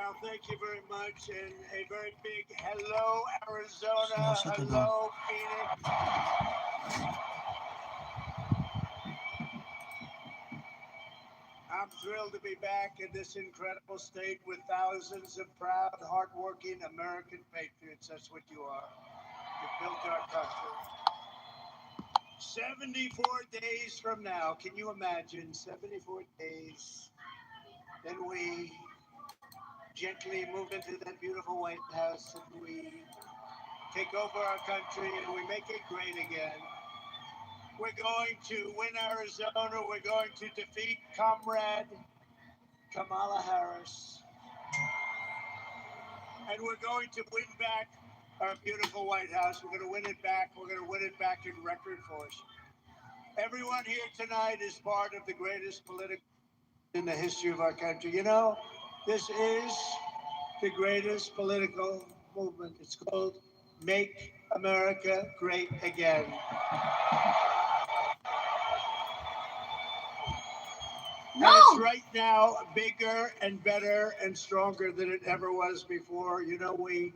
Well, thank you very much, and a very big hello, Arizona. Hello, Phoenix. I'm thrilled to be back in this incredible state with thousands of proud, hardworking American patriots. That's what you are. You built our country. 74 days from now, can you imagine? 74 days. Then we gently move into that beautiful White House and we take over our country and we make it great again. We're going to win Arizona. We're going to defeat Comrade Kamala Harris. And we're going to win back our beautiful White House. We're going to win it back. We're going to win it back in record force. Everyone here tonight is part of the greatest political in the history of our country. You know, this is the greatest political movement. It's called Make America Great Again. No. And it's right now bigger and better and stronger than it ever was before. You know, we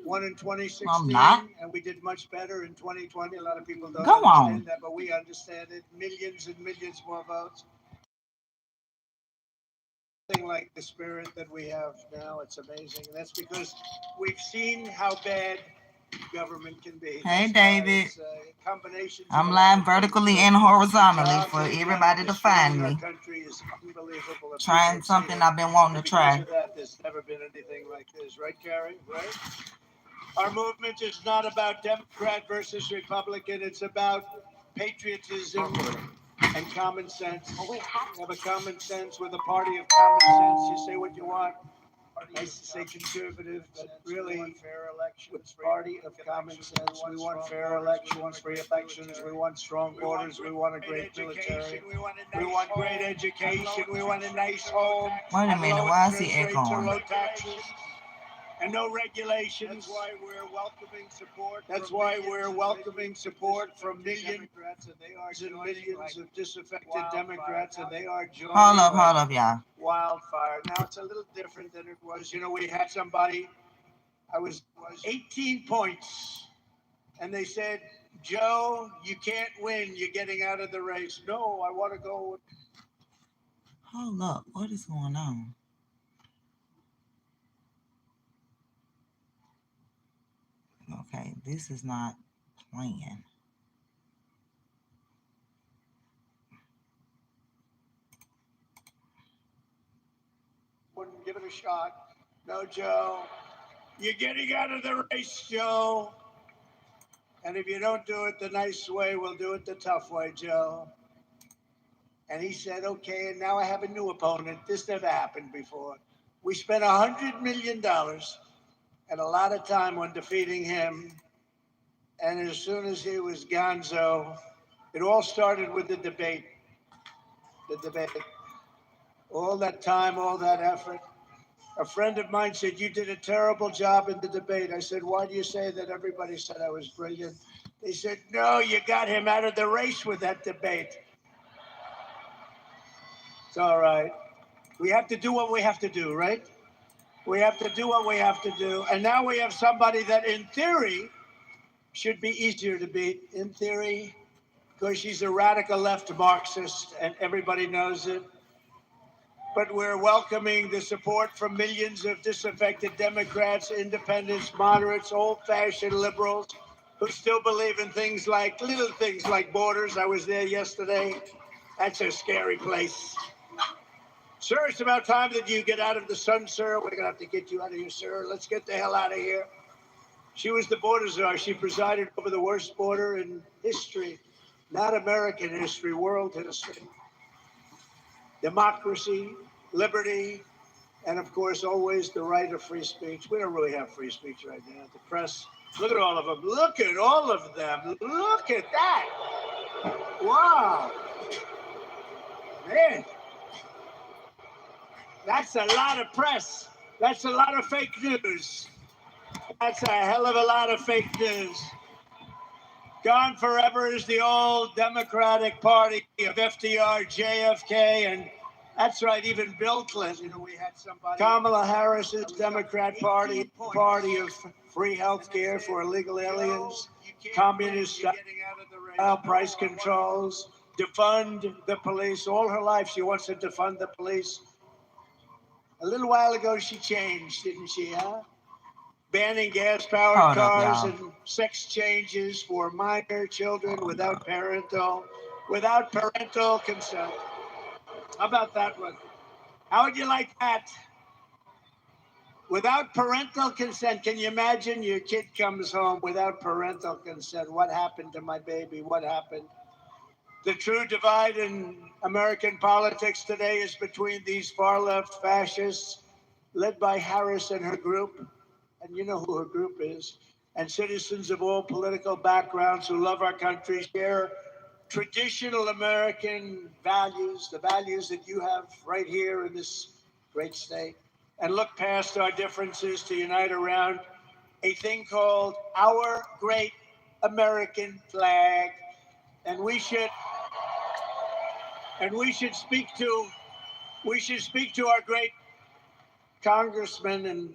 won in 2016, and we did much better in 2020. A lot of people don't understand that, but we understand it. Millions and millions more votes. Nothing like the spirit that we have now. It's amazing. And that's because we've seen how bad government can be. Hey, David. I'm live vertically and horizontally for everybody to find me. Trying something I've been wanting to try. There's never been anything like this, right, Kari? Right? Our movement is not about Democrat versus Republican. It's about patriotism and common sense. We have a common sense. We're the party of common sense. You say what you want. I used to say conservative, but really, fair elections, party of common sense. We want fair elections, free elections. We want strong borders. We want a great military. We want great education. We want a nice home. Wait a minute, why is he echoing? And no regulations. That's why we're welcoming support. That's why we're welcoming support from millions and millions of disaffected Democrats, and they are joining. Hold up, y'all. Wildfire. Now it's a little different than it was. You know, we had somebody. I was 18 points, and they said, "Joe, you can't win. You're getting out of the race." No, I want to go. Hold up, what is going on? Okay, this is not playing. Wouldn't give it a shot. No, Joe. You're getting out of the race, Joe. And if you don't do it the nice way, we'll do it the tough way, Joe. And he said, okay, and now I have a new opponent. This never happened before. We spent $100 million and a lot of time on defeating him. And as soon as he was gonzo, it all started with the debate. The debate. All that time, all that effort. A friend of mine said, you did a terrible job in the debate. I said, why do you say that? Everybody said I was brilliant. They said, no, you got him out of the race with that debate. It's all right. We have to do what we have to do, right? We have to do what we have to do. And now we have somebody that, in theory, should be easier to beat. In theory, because she's a radical left Marxist, and everybody knows it. But we're welcoming the support from millions of disaffected Democrats, independents, moderates, old-fashioned liberals who still believe in things like, little things like borders. I was there yesterday. That's a scary place. Sir, it's about time that you get out of the sun, sir. We're going to have to get you out of here, sir. Let's get the hell out of here. She was the border czar. She presided over the worst border in history, not American history, world history. Democracy, liberty, and of course, always the right of free speech. We don't really have free speech right now. The press, look at all of them. Look at all of them. Look at that. Wow. Man. That's a lot of press. That's a lot of fake news. That's a hell of a lot of fake news. Gone forever is the old Democratic Party of FDR, JFK, and That's right, even Bill Clinton. We had somebody. Kamala Harris's Democrat Party, party of free health care for illegal aliens, communist style price controls, defund the police. All her life she wants to defund the police. A little while ago she changed, didn't she, huh? Banning gas-powered cars and sex changes for minor children without parental consent. How about that one? How would you like that? Without parental consent, can you imagine your kid comes home without parental consent? What happened to my baby? What happened? The true divide in American politics today is between these far-left fascists, led by Harris and her group, and you know who her group is, and citizens of all political backgrounds who love our country, share traditional American values, the values that you have right here in this great state, and look past our differences to unite around a thing called our great American flag. And we should speak to our great congressmen and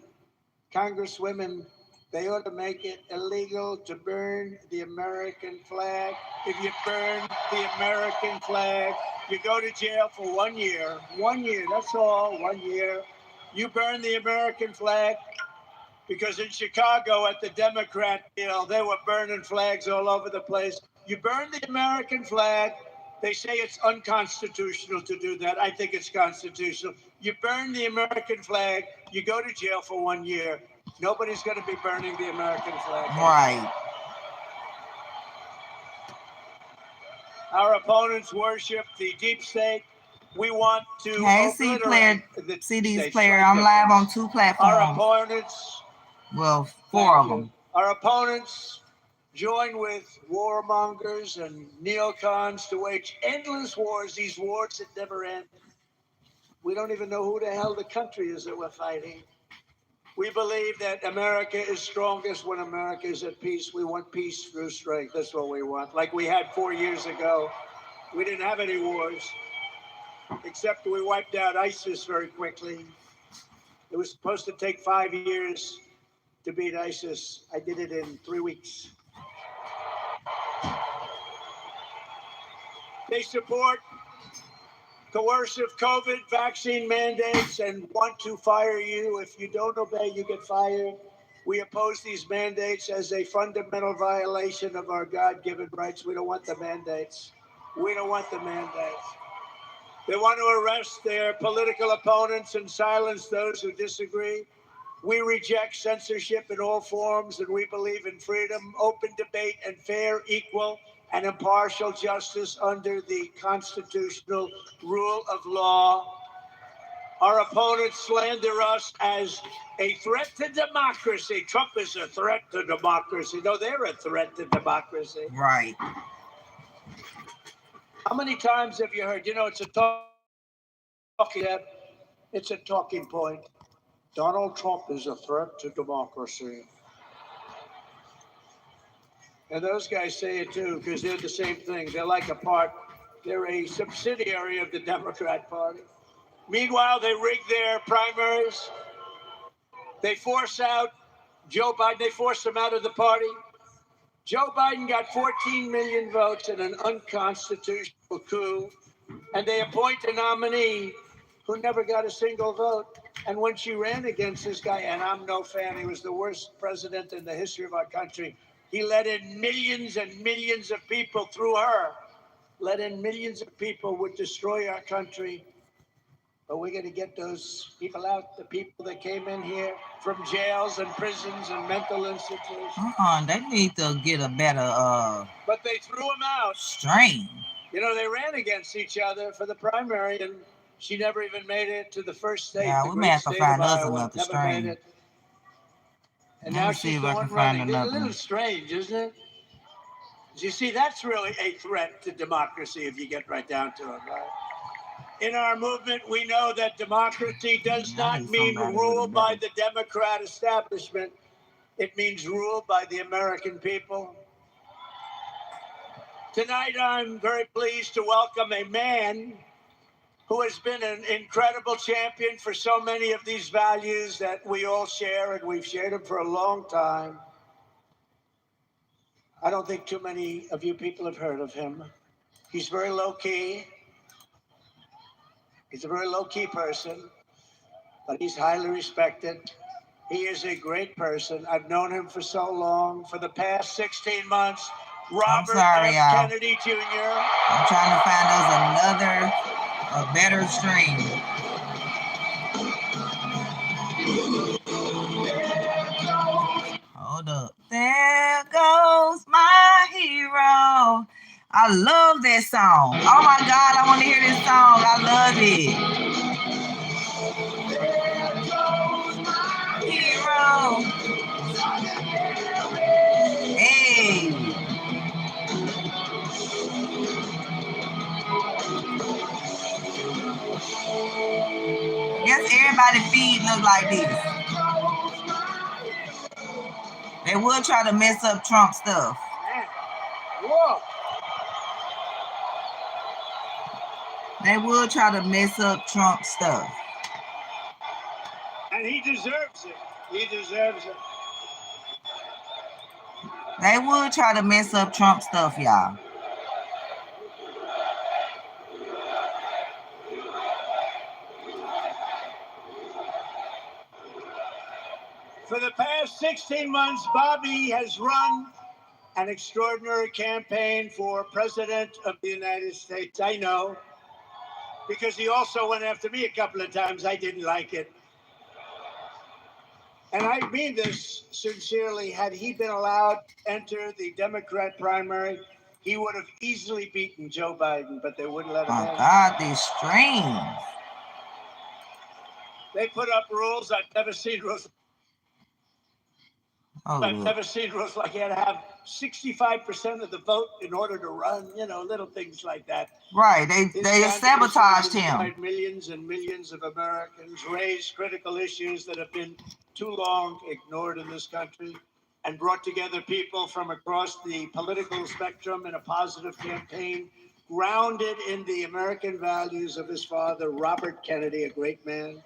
congresswomen. They ought to make it illegal to burn the American flag. If you burn the American flag, you go to jail for 1 year. 1 year, that's all, 1 year. You burn the American flag, because in Chicago at the Democrat deal, they were burning flags all over the place. You burn the American flag. They say it's unconstitutional to do that. I think it's constitutional. You burn the American flag, you go to jail for 1 year. Nobody's going to be burning the American flag. Right. Our opponents worship the deep state. We want to obliterate the CD's player. I'm live on 2 platforms. Our opponents, well, 4 of them. Our opponents join with warmongers and neocons to wage endless wars, these wars that never end. We don't even know who the hell the country is that we're fighting. We believe that America is strongest when America is at peace. We want peace through strength. That's what we want. Like we had 4 years ago. We didn't have any wars, except we wiped out ISIS very quickly. It was supposed to take 5 years to beat ISIS. I did it in 3 weeks. They support coercive COVID vaccine mandates and want to fire you. If you don't obey, you get fired. We oppose these mandates as a fundamental violation of our God-given rights. We don't want the mandates. We don't want the mandates. They want to arrest their political opponents and silence those who disagree. We reject censorship in all forms, and we believe in freedom, open debate, and fair, equal, and impartial justice under the constitutional rule of law. Our opponents slander us as a threat to democracy. Trump is a threat to democracy. No, they're a threat to democracy. Right. How many times have you heard, it's a talking point. Donald Trump is a threat to democracy. And those guys say it too, because they're the same thing. They're like they're a subsidiary of the Democrat Party. Meanwhile, they rig their primaries. They force out Joe Biden. They force him out of the party. Joe Biden got 14 million votes in an unconstitutional coup, and they appoint a nominee who never got a single vote. And when she ran against this guy, and I'm no fan, he was the worst president in the history of our country. He let in millions and millions of people through her. Let in millions of people would destroy our country. But we're going to get those people out, the people that came in here from jails and prisons and mental institutions. They need to get a better but they threw them out. Strain. They ran against each other for the primary, and she never even made it to the first state. Yeah, we may have to find us another strain. And now she's the one running. It's a little strange, isn't it? You see, that's really a threat to democracy if you get right down to it, right? In our movement, we know that democracy does not mean rule by the Democrat establishment. It means rule by the American people. Tonight, I'm very pleased to welcome a man who has been an incredible champion for so many of these values that we all share, and we've shared them for a long time. I don't think too many of you people have heard of him. He's very low-key. He's a very low-key person, but he's highly respected. He is a great person. I've known him for so long. For the past 16 months, Robert F. Kennedy Jr. I'm trying to find us a better stream. Hold up. There goes my hero. I love that song. Oh my God, I want to hear this song. I love it. There goes my hero. Hey. Guess everybody's feed look like this. They would try to mess up Trump stuff. Whoa. They would try to mess up Trump stuff. And he deserves it. He deserves it. They would try to mess up Trump stuff, y'all. For the past 16 months, Bobby has run an extraordinary campaign for President of the United States. I know, because he also went after me a couple of times. I didn't like it. And I mean this sincerely. Had he been allowed to enter the Democrat primary, he would have easily beaten Joe Biden, but they wouldn't let him in. Oh God, these streams. They put up rules. I've never seen rules. I've never seen rules like you had to have 65% of the vote in order to run, you know, little things like that. Right, they sabotaged him. Millions and millions of Americans raised critical issues that have been too long ignored in this country, and brought together people from across the political spectrum in a positive campaign grounded in the American values of his father, Robert Kennedy, a great man,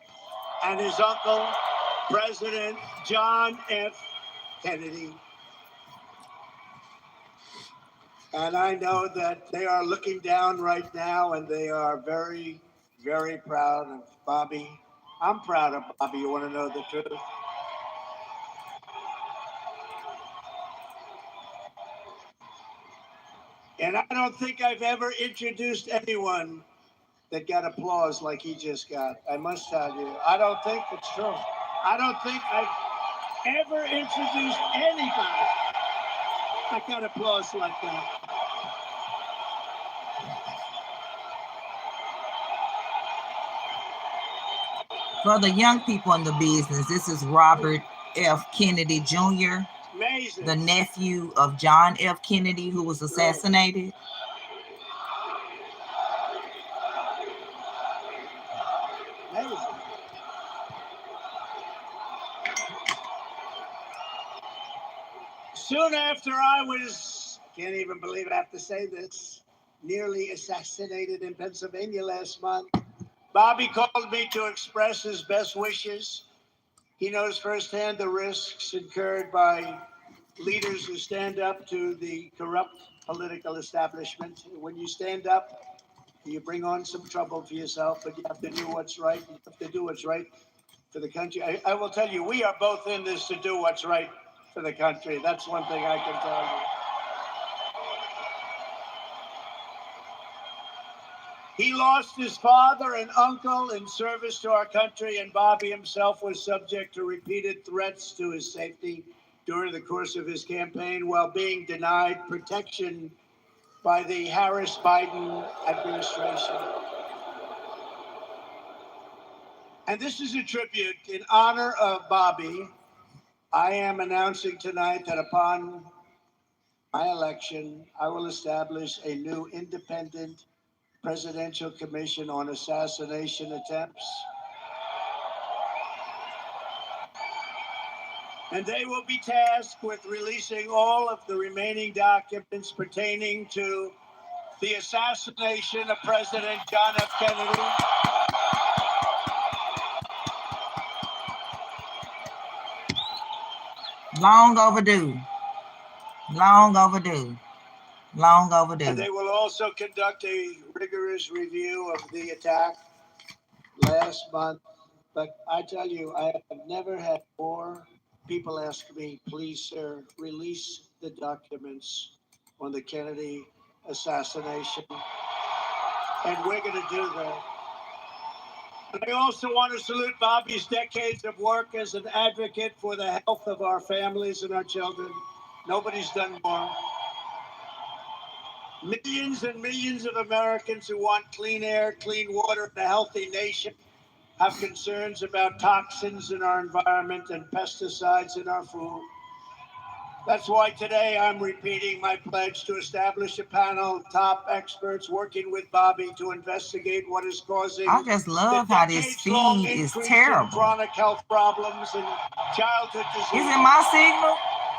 and his uncle, President John F. Kennedy. And I know that they are looking down right now, and they are very, very proud of Bobby. I'm proud of Bobby. You want to know the truth? And I don't think I've ever introduced anyone that got applause like he just got. I must tell you, I don't think it's true. I don't think I've ever introduced anybody that got applause like that. For the young people in the business, this is Robert F. Kennedy Jr., Amazing. the nephew of John F. Kennedy, who was assassinated. Amazing. Soon after I was, can't even believe I have to say this, nearly assassinated in Pennsylvania last month, Bobby called me to express his best wishes. He knows firsthand the risks incurred by leaders who stand up to the corrupt political establishment. When you stand up, you bring on some trouble for yourself, but you have to do what's right. You have to do what's right for the country. I will tell you, we are both in this to do what's right for the country. That's one thing I can tell you. He lost his father and uncle in service to our country, and Bobby himself was subject to repeated threats to his safety during the course of his campaign, while being denied protection by the Harris-Biden administration. And this is a tribute in honor of Bobby. I am announcing tonight that upon my election, I will establish a new independent presidential commission on assassination attempts. And they will be tasked with releasing all of the remaining documents pertaining to the assassination of President John F. Kennedy. Long overdue. Long overdue. Long overdue. And they will also conduct a rigorous review of the attack last month. But I tell you, I have never had more people ask me, please, sir, release the documents on the Kennedy assassination. And we're going to do that. And I also want to salute Bobby's decades of work as an advocate for the health of our families and our children. Nobody's done more. Millions and millions of Americans who want clean air, clean water, and a healthy nation have concerns about toxins in our environment and pesticides in our food. That's why today I'm repeating my pledge to establish a panel of top experts working with Bobby to investigate what is causing. I just love how this feed is terrible. Chronic health problems and childhood disease. Is it my signal?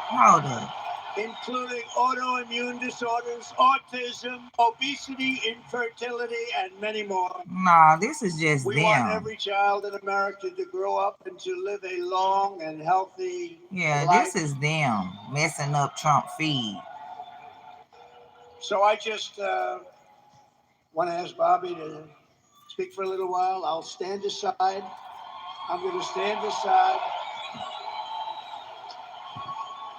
Hold up. Including autoimmune disorders, autism, obesity, infertility, and many more. Nah, this is just we want every child in America to grow up and to live a long and healthy life. This is them messing up Trump feed. So I just want to ask Bobby to speak for a little while. I'll stand aside. I'm going to stand aside.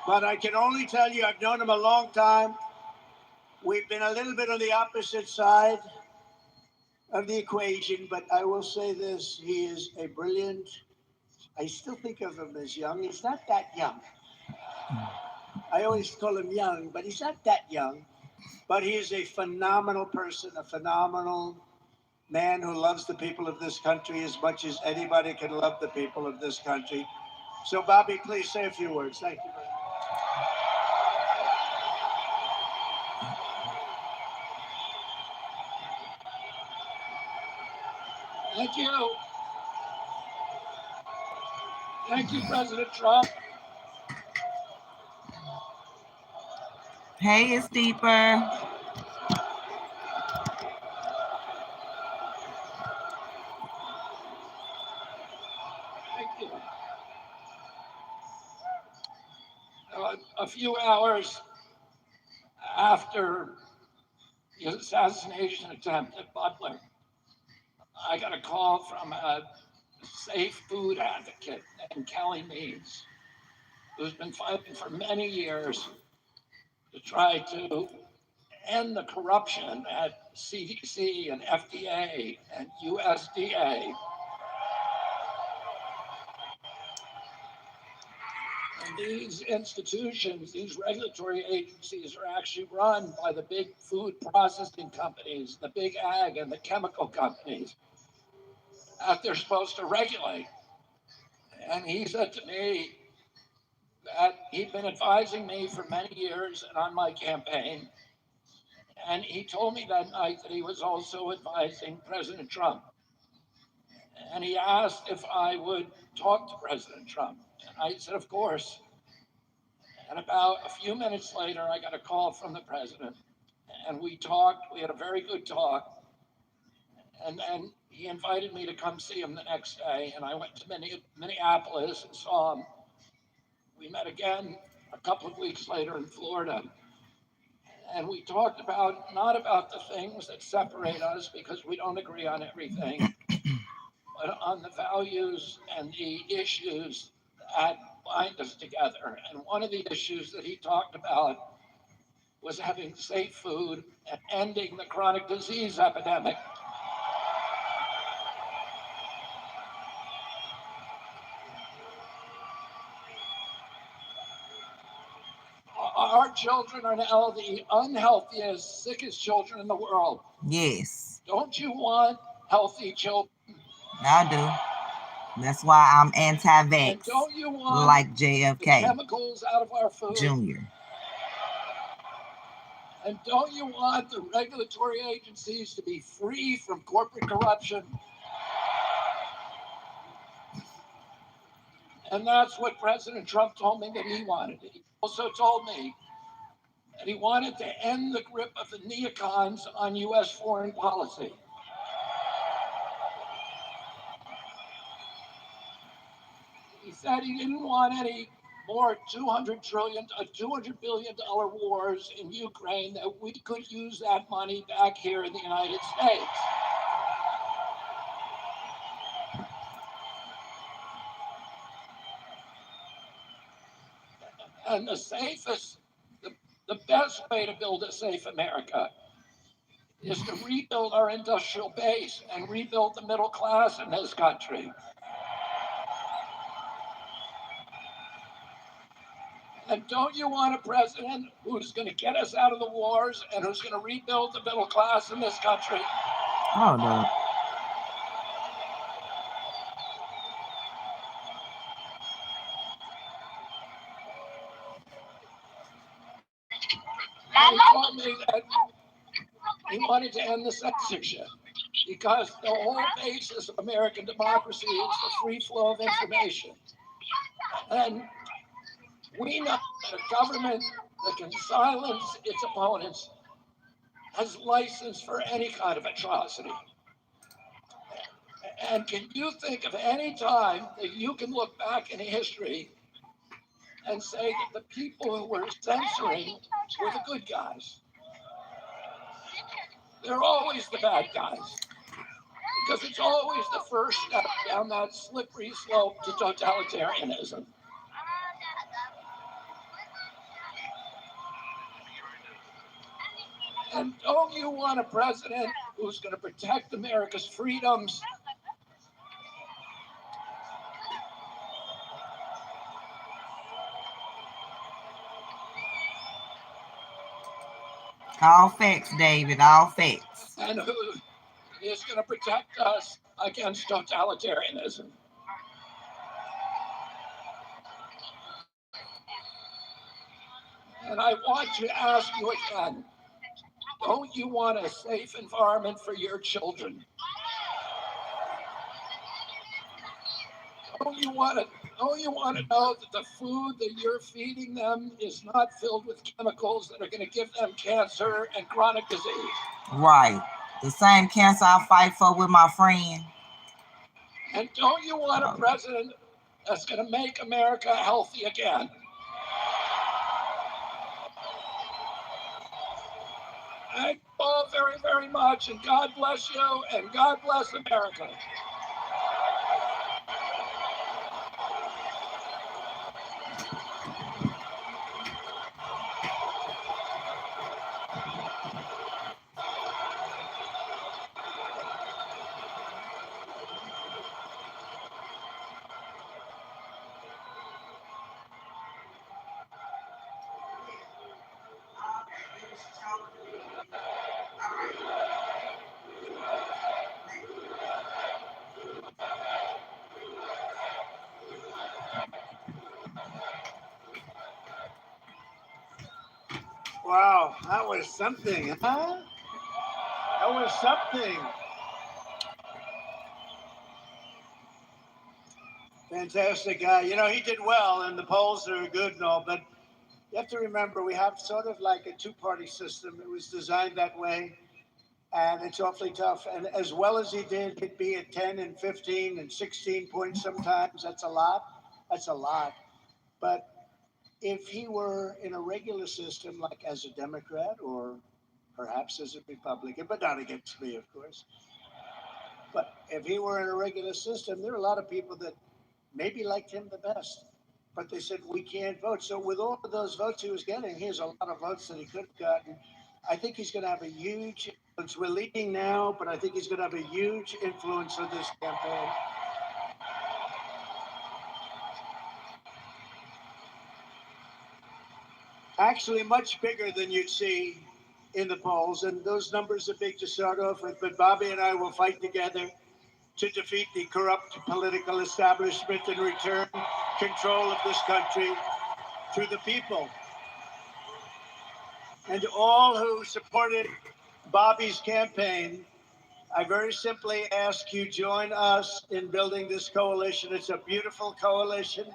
But I can only tell you, I've known him a long time. We've been a little bit on the opposite side of the equation, but I will say this, he is a brilliant, I still think of him as young. He's not that young. I always call him young, but he's not that young. But he is a phenomenal person, a phenomenal man who loves the people of this country as much as anybody can love the people of this country. So, Bobby, please say a few words. Thank you very much. Thank you. Thank you, President Trump. Hey, it's deeper. Thank you. A few hours after the assassination attempt at Butler, I got a call from a safe food advocate named Kelly Means, who's been fighting for many years to try to end the corruption at CDC and FDA and USDA. And these institutions, these regulatory agencies are actually run by the big food processing companies, the big ag and the chemical companies that they're supposed to regulate. And he said to me that he'd been advising me for many years and on my campaign. And he told me that night that he was also advising President Trump. And he asked if I would talk to President Trump. And I said, of course. And about a few minutes later, I got a call from the president. And we talked. We had a very good talk. And then he invited me to come see him the next day. And I went to Minneapolis and saw him. We met again a couple of weeks later in Florida. And we talked about, not about the things that separate us because we don't agree on everything, but on the values and the issues that bind us together. And one of the issues that he talked about was having safe food and ending the chronic disease epidemic. Our children are now the unhealthiest, sickest children in the world. Yes. Don't you want healthy children? I do. That's why I'm anti-vax. And don't you want like JFK the chemicals out of our food? Jr. And don't you want the regulatory agencies to be free from corporate corruption? And that's what President Trump told me that he wanted. He also told me and he wanted to end the grip of the neocons on U.S. foreign policy. He said he didn't want any more $200 billion wars in Ukraine, that we could use that money back here in the United States. And the safest, the best way to build a safe America is to rebuild our industrial base and rebuild the middle class in this country. And don't you want a president who's going to get us out of the wars and who's going to rebuild the middle class in this country? Oh, no. He told me that he wanted to end the censorship because the whole basis of American democracy is the free flow of information. And we know that a government that can silence its opponents has license for any kind of atrocity. And can you think of any time that you can look back in history and say that the people who were censoring were the good guys? They're always the bad guys, because it's always the first step down that slippery slope to totalitarianism. And don't you want a president who's going to protect America's freedoms? All facts, David, all facts. And who is going to protect us against totalitarianism? And I want to ask you again, don't you want a safe environment for your children? Don't you want to know that the food that you're feeding them is not filled with chemicals that are going to give them cancer and chronic disease? Right. The same cancer I fight for with my friend. And don't you want a president that's going to make America healthy again? Thank you all very, very much, and God bless you, and God bless America. Wow, that was something, huh? That was something. Fantastic guy. You know, he did well, and the polls are good and all, but you have to remember we have sort of like a two-party system. It was designed that way, and it's awfully tough. And as well as he did, he'd be at 10 and 15 and 16 points sometimes. That's a lot. That's a lot. But if he were in a regular system, like as a Democrat or perhaps as a Republican, but not against me, of course. But if he were in a regular system, there are a lot of people that maybe liked him the best, but they said, we can't vote. So with all of those votes he was getting, here's a lot of votes that he could have gotten. I think he's going to have a huge influence. We're leading now, but I think he's going to have a huge influence on this campaign. Actually, much bigger than you'd see in the polls. And those numbers are big to start off with. But Bobby and I will fight together to defeat the corrupt political establishment and return control of this country to the people. And to all who supported Bobby's campaign, I very simply ask you join us in building this coalition. It's a beautiful coalition.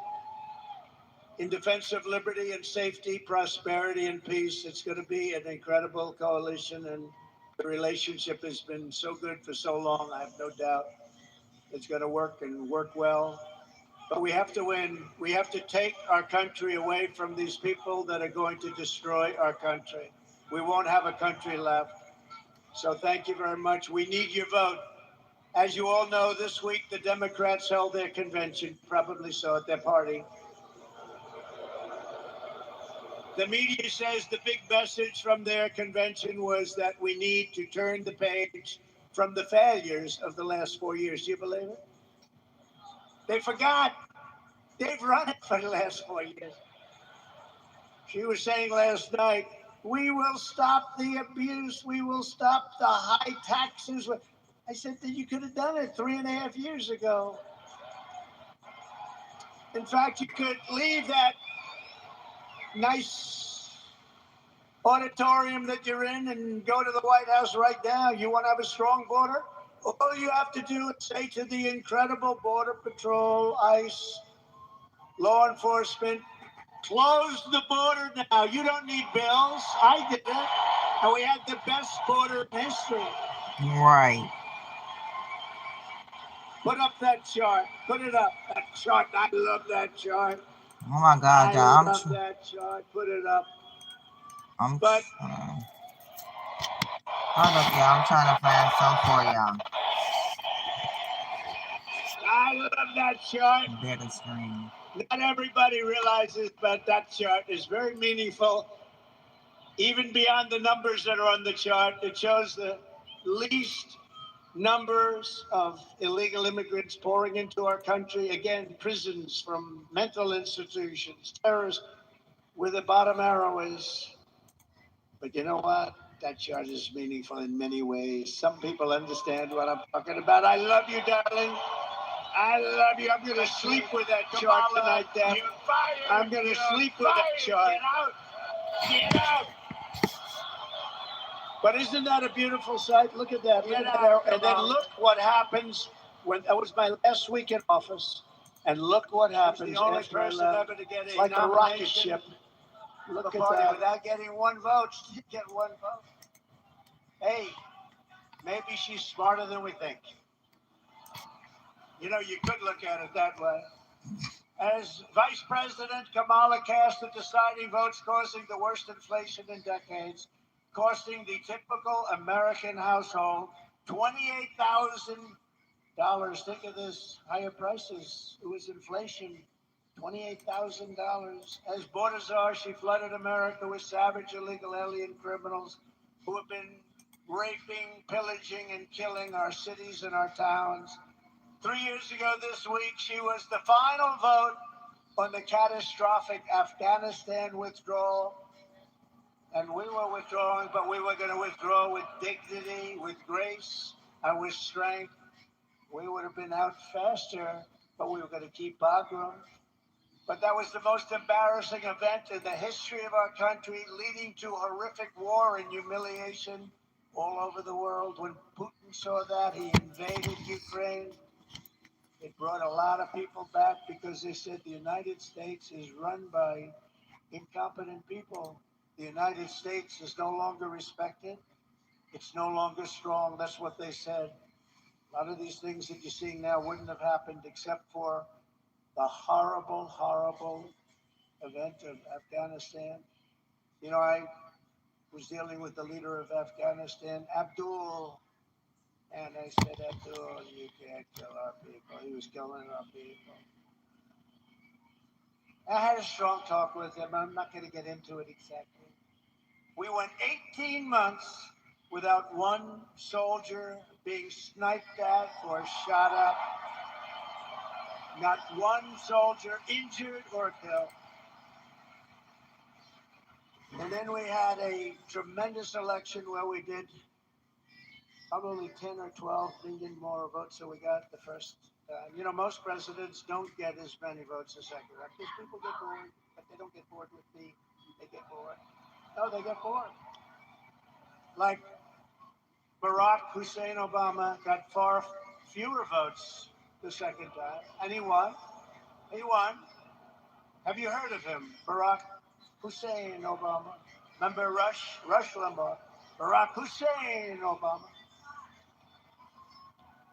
in defense of liberty and safety, prosperity and peace. It's going to be an incredible coalition, and the relationship has been so good for so long. I have no doubt it's going to work and work well. But we have to win. We have to take our country away from these people that are going to destroy our country. We won't have a country left. So thank you very much. We need your vote. As you all know, this week the Democrats held their convention, probably so, at their party. The media says the big message from their convention was that we need to turn the page from the failures of the last 4 years. Do you believe it? They forgot. They've run it for the last 4 years. She was saying last night, we will stop the abuse. We will stop the high taxes. I said that you could have done it 3.5 years ago. In fact, you could leave that nice auditorium that you're in and go to the White House right now. You want to have a strong border? All you have to do is say to the incredible Border Patrol, ICE, law enforcement, close the border now. You don't need bills. I did it. And we had the best border in history. Right. Put up that chart. Put it up. That chart. I love that chart. Oh my God, y'all. I love that chart. Put it up. Hold up, y'all. I'm trying to find some for y'all. I love that chart. Better screen. Not everybody realizes, but that chart is very meaningful. Even beyond the numbers that are on the chart, it shows the least numbers of illegal immigrants pouring into our country. Again, prisons from mental institutions, terrorists, where the bottom arrow is. But you know what? That chart is meaningful in many ways. Some people understand what I'm talking about. I love you, darling. I love you. I'm going to sleep with that chart tonight, Dad. I'm going to sleep with that chart. Get out. But isn't that a beautiful sight? Look at that. Look at that. And then look what happens when that was my last week in office. And look what happens. The only person ever to get a like a rocket ship. Look at that. Without getting one vote, she did get one vote. Hey, maybe she's smarter than we think. You know, you could look at it that way. As Vice President, Kamala cast the deciding votes, causing the worst inflation in decades, costing the typical American household $28,000. Think of this, higher prices. It was inflation, $28,000. As border czar, she flooded America with savage illegal alien criminals who have been raping, pillaging, and killing our cities and our towns. 3 years ago this week, she was the final vote on the catastrophic Afghanistan withdrawal. And we were withdrawing, but we were going to withdraw with dignity, with grace, and with strength. We would have been out faster, but we were going to keep Bagram. But that was the most embarrassing event in the history of our country, leading to horrific war and humiliation all over the world. When Putin saw that, he invaded Ukraine. It brought a lot of people back because they said the United States is run by incompetent people. The United States is no longer respected. It's no longer strong. That's what they said. A lot of these things that you're seeing now wouldn't have happened except for the horrible, horrible event of Afghanistan. You know, I was dealing with the leader of Afghanistan, Abdul, and I said, Abdul, you can't kill our people. He was killing our people. I had a strong talk with him. I'm not going to get into it exactly. We went 18 months without one soldier being sniped at or shot at. Not one soldier injured or killed. And then we had a tremendous election where we did probably 10 or 12 million more votes than we got the first time. You know, most presidents don't get as many votes as second. Because people get bored, but they don't get bored with me. They get bored. No, they get bored. Like Barack Hussein Obama got far fewer votes the second time, and he won. He won. Have you heard of him? Barack Hussein Obama. Remember Rush Limbaugh? Barack Hussein Obama.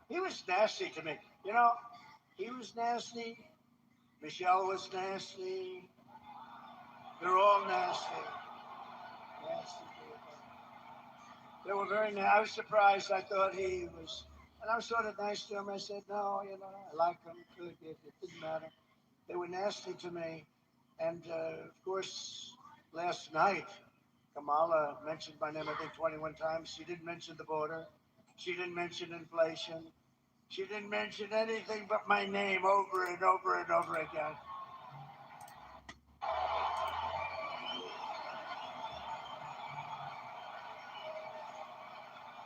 He was nasty to me. You know, he was nasty. Michelle was nasty. They're all nasty. Nasty people. They were very nasty. I was surprised. I thought he was, and I was sort of nice to him. I said, no, you know, I like him. Good. It didn't matter. They were nasty to me. And, of course, last night, Kamala mentioned my name, I think, 21 times. She didn't mention the border. She didn't mention inflation. She didn't mention anything but my name over and over and over again.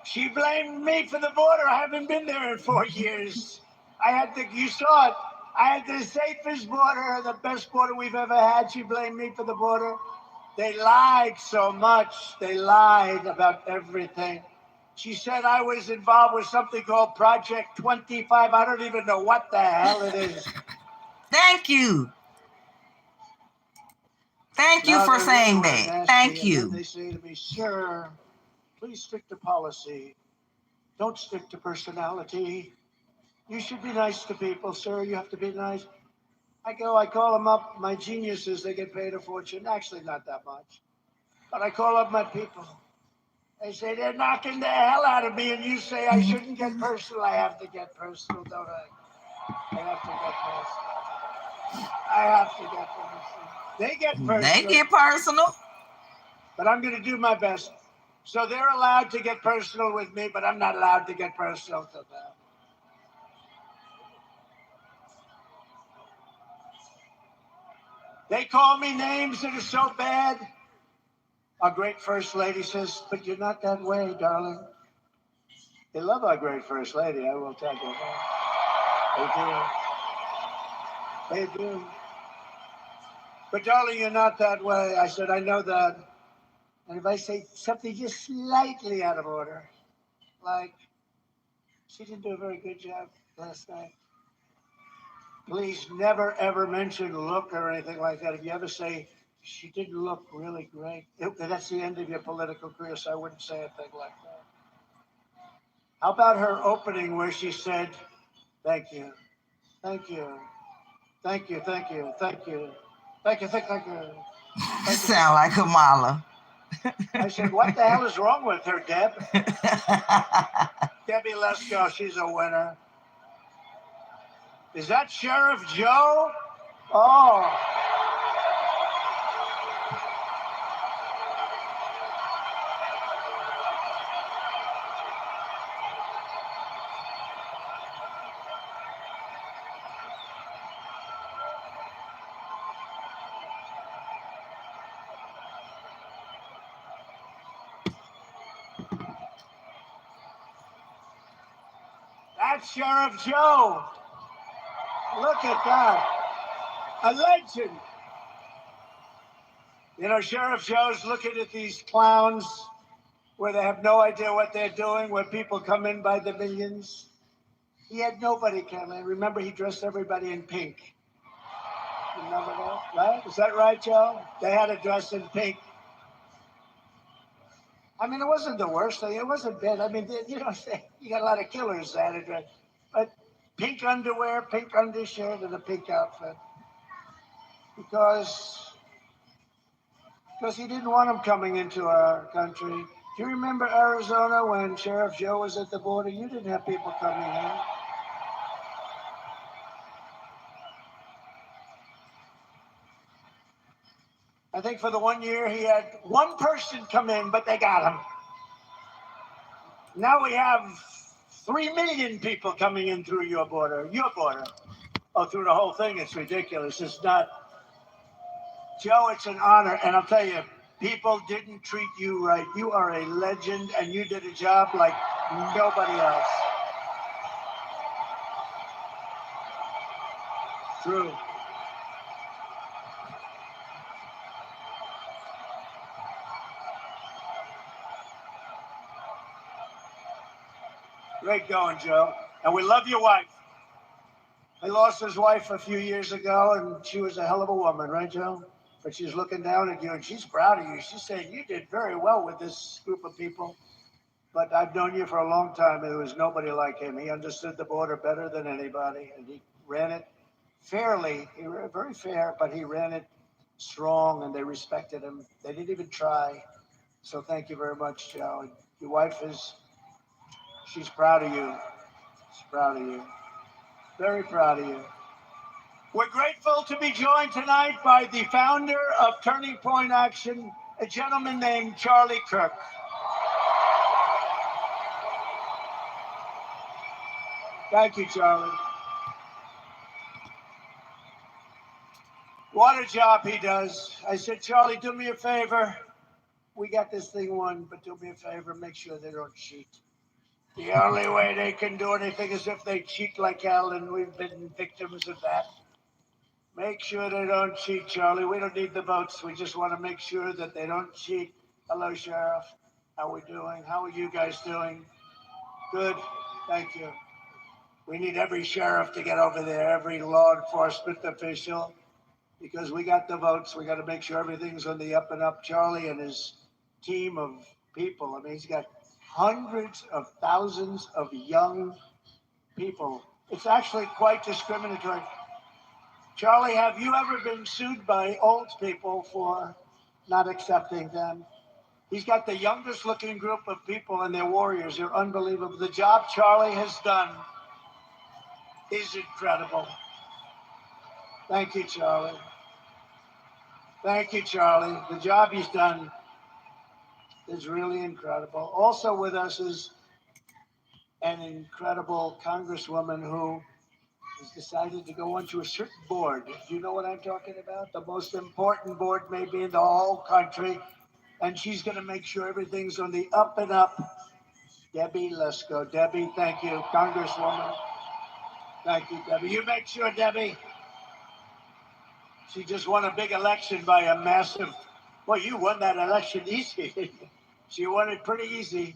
She blamed me for the border. I haven't been there in 4 years. You saw it. I had the safest border, the best border we've ever had. She blamed me for the border. They lied so much. They lied about everything. She said I was involved with something called Project 25. I don't even know what the hell it is. Thank you. Thank you for saying that. Thank you. They say to me, sir, please stick to policy. Don't stick to personality. You should be nice to people, sir. You have to be nice. I call them up. My geniuses, they get paid a fortune. Actually, not that much. But I call up my people. They say they're knocking the hell out of me, and you say I shouldn't get personal. I have to get personal, don't I? I have to get personal. I have to get personal. They get personal. They get personal. But I'm going to do my best. So they're allowed to get personal with me, but I'm not allowed to get personal to them. They call me names that are so bad. Our great First Lady says, but you're not that way, darling. They love our great First Lady, I will tell you that. They do. They do. But darling, you're not that way. I said, I know that. And if I say something just slightly out of order, like, she didn't do a very good job last night. Please never, ever mention look or anything like that. If you ever say, she didn't look really great, that's the end of your political career, so I wouldn't say a thing like that. How about her opening where she said, thank you, thank you, thank you, thank you, thank you, thank you, thank you. You sound like Kamala. I said, what the hell is wrong with her, Deb? Debbie Lesko, she's a winner. Is that Sheriff Joe? Oh. That's Sheriff Joe. Look at that. A legend. You know, Sheriff Joe's looking at these clowns where they have no idea what they're doing, where people come in by the millions. He had nobody come in. Remember, he dressed everybody in pink. Remember that, right? Is that right, Joe? They had to dress in pink. I mean, it wasn't the worst thing. It wasn't bad. I mean, you know, you got a lot of killers that had to dress. But pink underwear, pink undershirt, and a pink outfit. Because he didn't want them coming into our country. Do you remember Arizona when Sheriff Joe was at the border? You didn't have people coming in. I think for the 1 year he had one person come in, but they got him. Now we have 3 million people coming in through your border. Oh, through the whole thing, it's ridiculous. It's not. Joe, it's an honor. And I'll tell you, people didn't treat you right. You are a legend, and you did a job like nobody else. True. Great going, Joe. And we love your wife. He lost his wife a few years ago, and she was a hell of a woman, right, Joe? But she's looking down at you, and she's proud of you. She's saying, you did very well with this group of people. But I've known you for a long time, and there was nobody like him. He understood the border better than anybody, and he ran it fairly. He ran very fair, but he ran it strong, and they respected him. They didn't even try. So thank you very much, Joe. And your wife she's proud of you. She's proud of you. Very proud of you. We're grateful to be joined tonight by the founder of Turning Point Action, a gentleman named Charlie Kirk. Thank you, Charlie. What a job he does. I said, Charlie, do me a favor. We got this thing won, but do me a favor, make sure they don't cheat. The only way they can do anything is if they cheat like hell, and we've been victims of that. Make sure they don't cheat, Charlie. We don't need the votes. We just want to make sure that they don't cheat. Hello, Sheriff. How are we doing? How are you guys doing? Good. Thank you. We need every sheriff to get over there, every law enforcement official, because we got the votes. We got to make sure everything's on the up and up. Charlie and his team of people, I mean, he's got hundreds of thousands of young people. It's actually quite discriminatory. Charlie, have you ever been sued by old people for not accepting them? He's got the youngest looking group of people, and they're warriors. They're unbelievable. The job Charlie has done is incredible. Thank you, Charlie. Thank you, Charlie. The job he's done is really incredible. Also with us is an incredible congresswoman who has decided to go onto a certain board. Do you know what I'm talking about? The most important board maybe in the whole country. And she's going to make sure everything's on the up and up. Debbie Lesko. Debbie, thank you. Congresswoman. Thank you, Debbie. You make sure, Debbie. She just won a big election by a massive, well, you won that election easy. She won it pretty easy.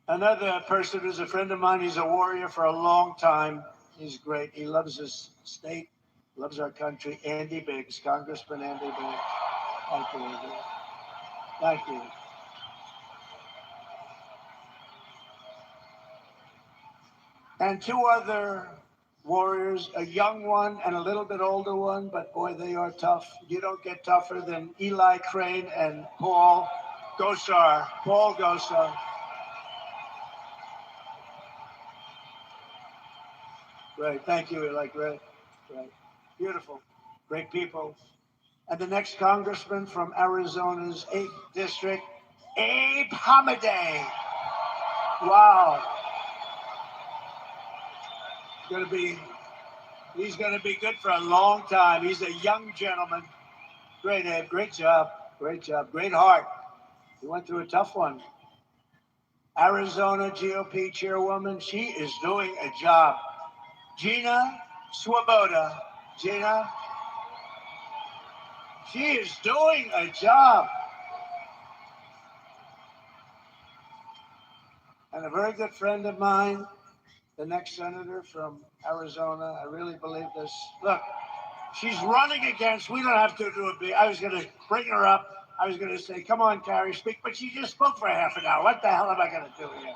Another person who's a friend of mine, he's a warrior for a long time. He's great. He loves his state, loves our country. Andy Biggs, Congressman Andy Biggs. Thank you, Andy. Thank you. And two other warriors, a young one and a little bit older one, but boy, they are tough. You don't get tougher than Eli Crane and Paul Gosar. Paul Gosar. Great, thank you, Eli. Great. Beautiful, great people. And the next congressman from Arizona's 8th district, Abe Hamadeh. Wow. He's gonna be good for a long time. He's a young gentleman. Great, Abe. Great job. Great heart. He went through a tough one. Arizona GOP chairwoman. She is doing a job. Gina Swoboda. Gina. She is doing a job. And a very good friend of mine, the next senator from Arizona. I really believe this. Look, she's running against, we don't have to do it. I was going to bring her up. I was going to say, come on, Kari, speak. But she just spoke for half an hour. What the hell am I going to do here?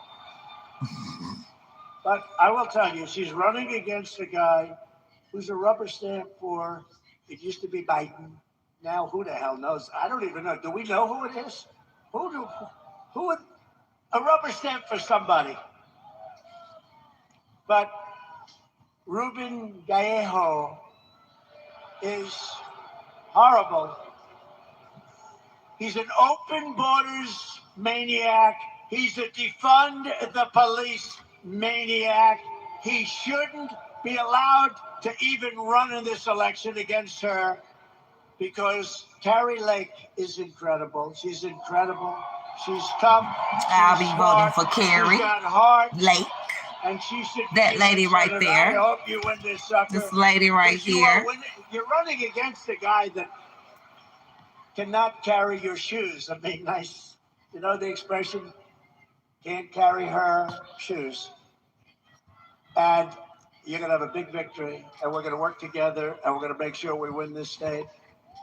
But I will tell you, she's running against a guy who's a rubber stamp for, it used to be Biden. Now, who the hell knows? I don't even know. Do we know who it is? Who would, a rubber stamp for somebody. But Ruben Gallejo is horrible. He's an open borders maniac. He's a defund the police maniac. He shouldn't be allowed to even run in this election against her because Kari Lake is incredible. She's incredible. She's tough. I'll be voting for Kari She's got heart. Lake. And she should that lady right there. I hope you win this sucker. This lady right here. You're running against a guy that cannot carry your shoes. I mean, nice. You know the expression, can't carry her shoes. And you're going to have a big victory, and we're going to work together, and we're going to make sure we win this state.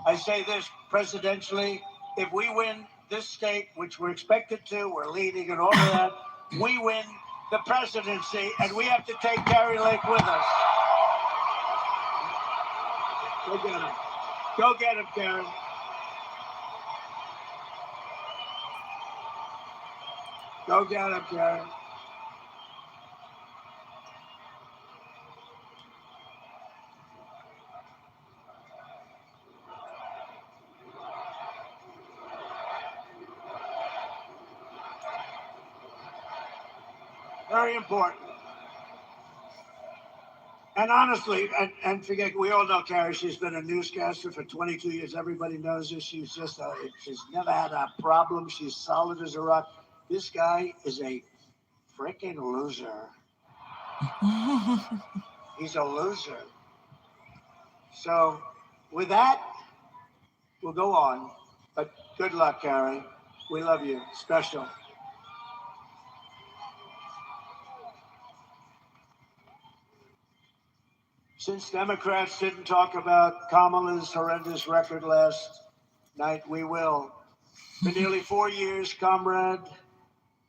I say this presidentially, if we win this state, which we're expected to, we're leading and all of that, we win the presidency, and we have to take Kari Lake with us. Go get him. Go get him, Karen. Go get him, Karen. Very important. And honestly, and forget, we all know Kari. She's been a newscaster for 22 years. Everybody knows her. She's just she's never had a problem. She's solid as a rock. This guy is a freaking loser. He's a loser. So with that, we'll go on. But good luck, Kari. We love you. Special. Since Democrats didn't talk about Kamala's horrendous record last night, we will. For nearly 4 years, Comrade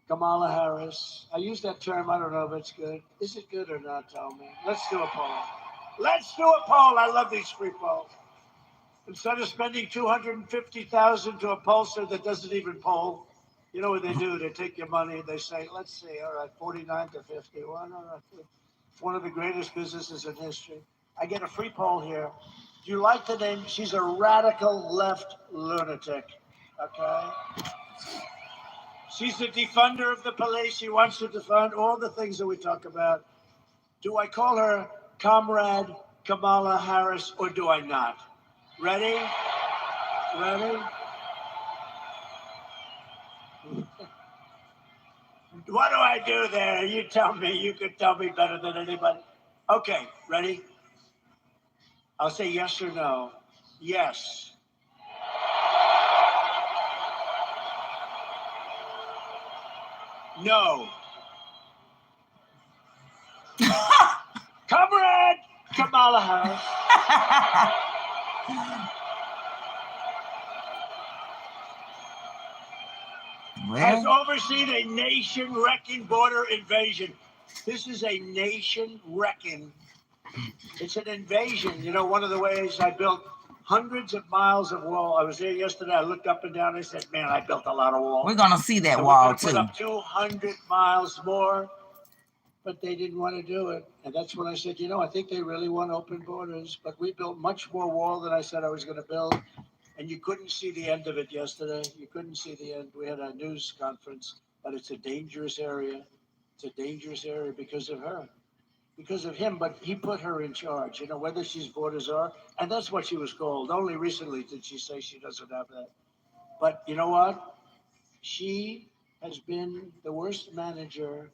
Kamala Harris. I use that term. I don't know if it's good. Is it good or not? Tell me. Let's do a poll. Let's do a poll. I love these free polls. Instead of spending $250,000 to a pollster that doesn't even poll, you know what they do? They take your money. They say, let's see, all right, 49 to 50. Well, no. It's one of the greatest businesses in history. I get a free poll here. Do you like the name? She's a radical left lunatic, okay? She's the defunder of the police. She wants to defund all the things that we talk about. Do I call her Comrade Kamala Harris or do I not? Ready? Ready? What do I do there? You tell me. You could tell me better than anybody. Okay, ready? I'll say yes or no. Yes. No. Comrade Kamala Harris. Has overseen a nation-wrecking border invasion. This is a nation-wrecking. It's an invasion. You know, one of the ways I built hundreds of miles of wall. I was there yesterday. I looked up and down. I said, man, I built a lot of wall. We're going to see that wall, too. Put up 200 miles more, but they didn't want to do it. And that's when I said, you know, I think they really want open borders. But we built much more wall than I said I was going to build. And you couldn't see the end of it yesterday. You couldn't see the end. We had a news conference, but it's a dangerous area. It's a dangerous area because of her, because of him. But he put her in charge, you know, whether she's borders are. And that's what she was called. Only recently did she say she doesn't have that. But you know what? She has been the worst manager.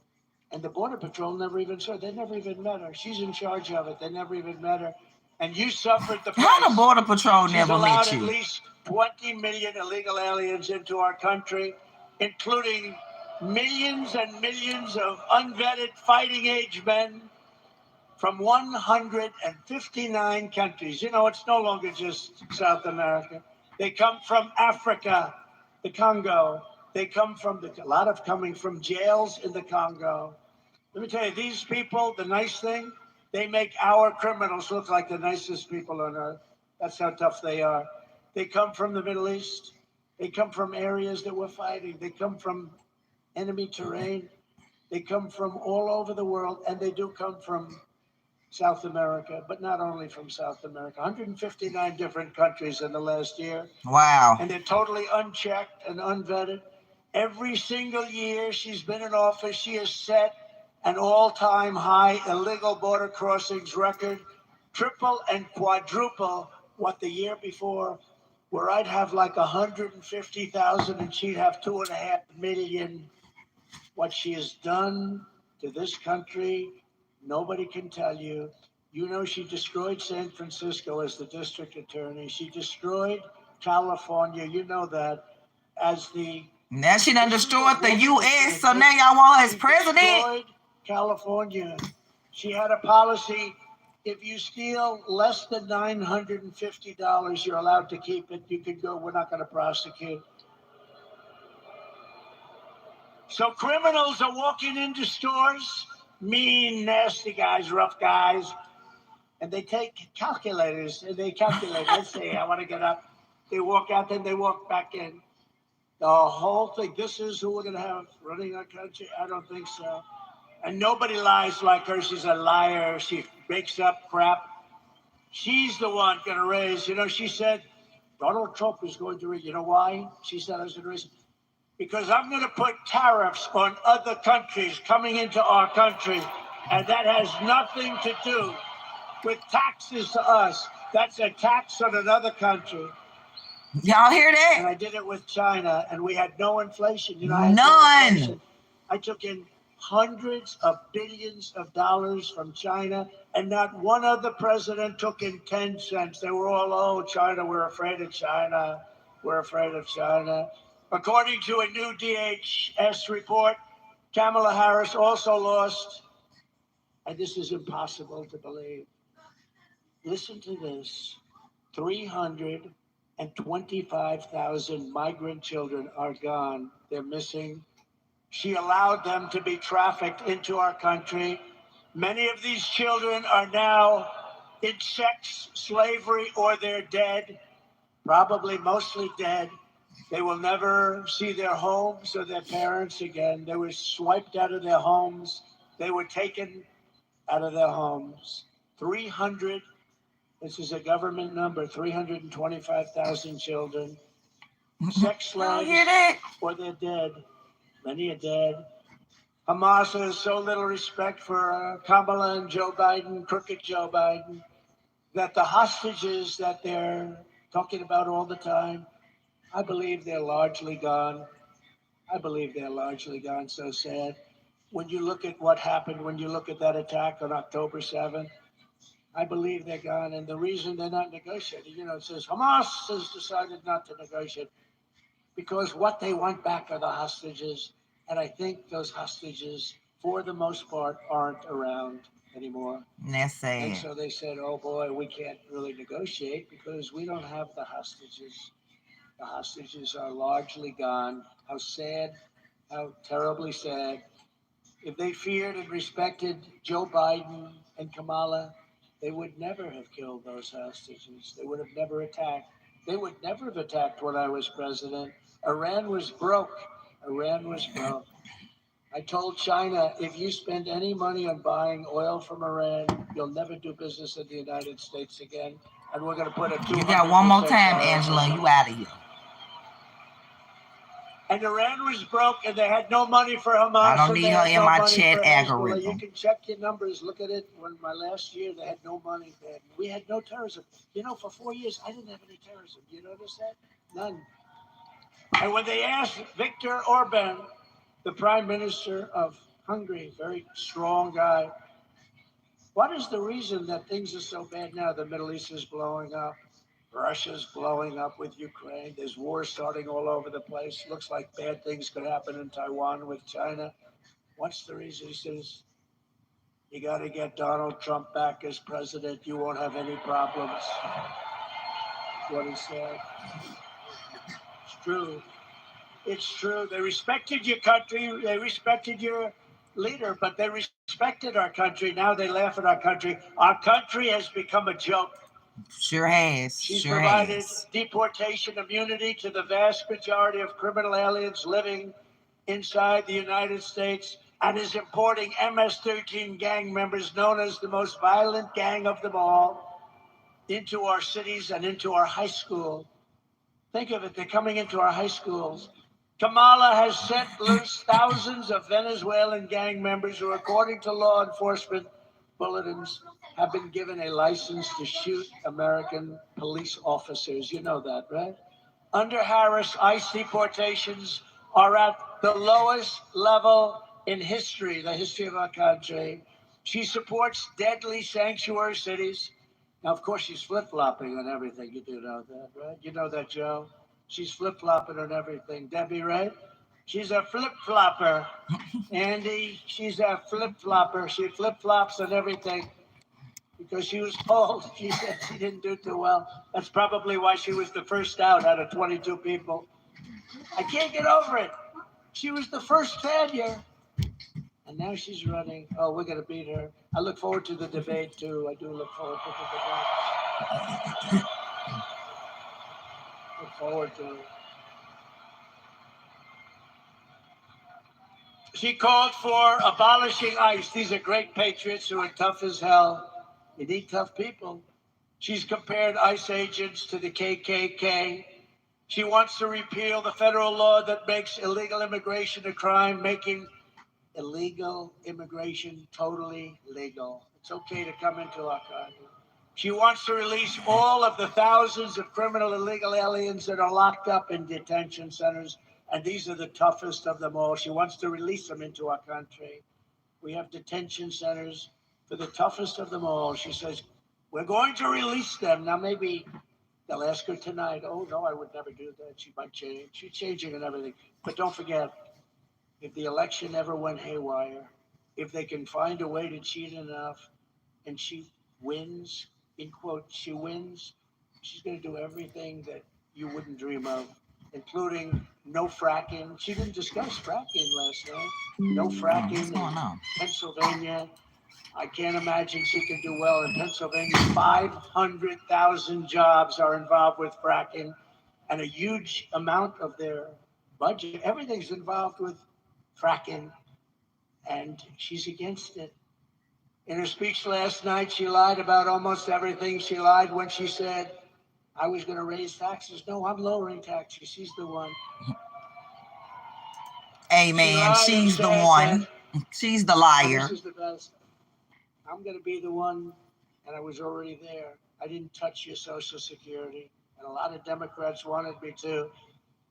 And the Border Patrol never even saw her. They never even met her. She's in charge of it. They never even met her. And you suffered the price. How the Border Patrol She's never allowed met you? At least 20 million illegal aliens into our country, including millions and millions of unvetted fighting-age men from 159 countries. You know, it's no longer just South America. They come from Africa, the Congo. They come from a lot of coming from jails in the Congo. Let me tell you, these people, the nice thing, they make our criminals look like the nicest people on earth. That's how tough they are. They come from the Middle East. They come from areas that we're fighting. They come from enemy terrain. They come from all over the world, and they do come from South America, but not only from South America. 159 different countries in the last year. Wow. And they're totally unchecked and unvetted. Every single year she's been in office, she has set an all-time high illegal border crossings record, triple and quadruple what the year before, where I'd have like 150,000 and she'd have 2.5 million. What she has done to this country, nobody can tell you. You know, she destroyed San Francisco as the district attorney. She destroyed California, you know that, as the... Now she done destroyed the U.S., so now y'all want her as president? California. She had a policy, if you steal less than $950, you're allowed to keep it. You can go, we're not going to prosecute. So criminals are walking into stores, mean, nasty guys, rough guys, and they take calculators and they calculate. Let's say I want to get up. They walk out, then they walk back in. The whole thing, this is who we're going to have running our country? I don't think so. And nobody lies like her. She's a liar. She makes up crap. She's the one going to raise. You know, she said, Donald Trump is going to raise. You know why? She said I was going to raise. Because I'm going to put tariffs on other countries coming into our country. And that has nothing to do with taxes to us. That's a tax on another country. Y'all hear that? And I did it with China, and we had no inflation. You know, None. no inflation. I took in hundreds of billions of dollars from China, and not one other president took in 10 cents. They were all, oh, China, we're afraid of China. We're afraid of China. According to a new DHS report, Kamala Harris also lost, and this is impossible to believe. Listen to this, 325,000 migrant children are gone. They're missing. She allowed them to be trafficked into our country. Many of these children are now in sex slavery or they're dead, probably mostly dead. They will never see their homes or their parents again. They were swiped out of their homes. They were taken out of their homes. This is a government number, 325,000 children. Sex slaves, or they're dead. Many are dead. Hamas has so little respect for Kamala and Joe Biden, crooked Joe Biden, that the hostages that they're talking about all the time, I believe they're largely gone. I believe they're largely gone. So sad. When you look at what happened, when you look at that attack on October 7th, I believe they're gone. And the reason they're not negotiating, you know, it says Hamas has decided not to negotiate because what they want back are the hostages. And I think those hostages, for the most part, aren't around anymore. That's sad. And so they said, oh boy, we can't really negotiate because we don't have the hostages. The hostages are largely gone. How sad, how terribly sad. If they feared and respected Joe Biden and Kamala, they would never have killed those hostages. They would have never attacked. They would never have attacked when I was president. Iran was broke. Iran was broke. I told China, if you spend any money on buying oil from Iran, you'll never do business in the United States again. And we're going to put a 200%. You got one more time, Angela, you out of here. And Iran was broke, and they had no money for Hamas. I don't need her in my chat algorithm. You can check your numbers. Look at it. When my last year, they had no money. We had no terrorism. You know, for 4 years, I didn't have any terrorism. You notice that? None. And when they asked Viktor Orban, the prime minister of Hungary, very strong guy, what is the reason that things are so bad now? The Middle East is blowing up. Russia's blowing up with Ukraine. There's wars starting all over the place. Looks like bad things could happen in Taiwan with China. What's the reason? He says, you got to get Donald Trump back as president. You won't have any problems. That's what he said. It's true. It's true. They respected your country. They respected your leader, but they respected our country. Now they laugh at our country. Our country has become a joke. Sure has. She's provided deportation immunity to the vast majority of criminal aliens living inside the United States and is importing MS-13 gang members, known as the most violent gang of them all, into our cities and into our high school. Think of it, they're coming into our high schools. Kamala has set loose thousands of Venezuelan gang members who, according to law enforcement bulletins, have been given a license to shoot American police officers. You know that, right? Under Harris, ICE deportations are at the lowest level in history, the history of our country. She supports deadly sanctuary cities. Now, of course, she's flip-flopping on everything. You do know that, right? You know that, Joe? She's flip-flopping on everything. Debbie, right? She's a flip-flopper. Andy, she's a flip-flopper. She flip-flops on everything because she was polled. She said she didn't do too well. That's probably why she was the first out of 22 people. I can't get over it. She was the first failure. And now she's running. Oh, we're going to beat her. I look forward to the debate, too. I do look forward to the debate. Look forward to it. She called for abolishing ICE. These are great patriots who are tough as hell. You need tough people. She's compared ICE agents to the KKK. She wants to repeal the federal law that makes illegal immigration a crime, making illegal immigration totally legal. It's okay to come into our country. She wants to release all of the thousands of criminal illegal aliens that are locked up in detention centers, and these are the toughest of them all. She wants to release them into our country. We have detention centers for the toughest of them all. She says, we're going to release them. Now, maybe they'll ask her tonight, oh, no, I would never do that. She might change. She's changing and everything. But don't forget, if the election ever went haywire, if they can find a way to cheat enough and she wins, in quote, she wins, she's going to do everything that you wouldn't dream of, including no fracking. She didn't discuss fracking last night. No fracking in Pennsylvania. I can't imagine she can do well in Pennsylvania. 500,000 jobs are involved with fracking, and a huge amount of their budget, everything's involved with fracking, and she's against it. In her speech last night, she lied about almost everything. She lied when she said, I was going to raise taxes. No, I'm lowering taxes. She's the one. Amen. She's the one. She's the liar. This is the best. I'm going to be the one, and I was already there. I didn't touch your Social Security, and a lot of Democrats wanted me to.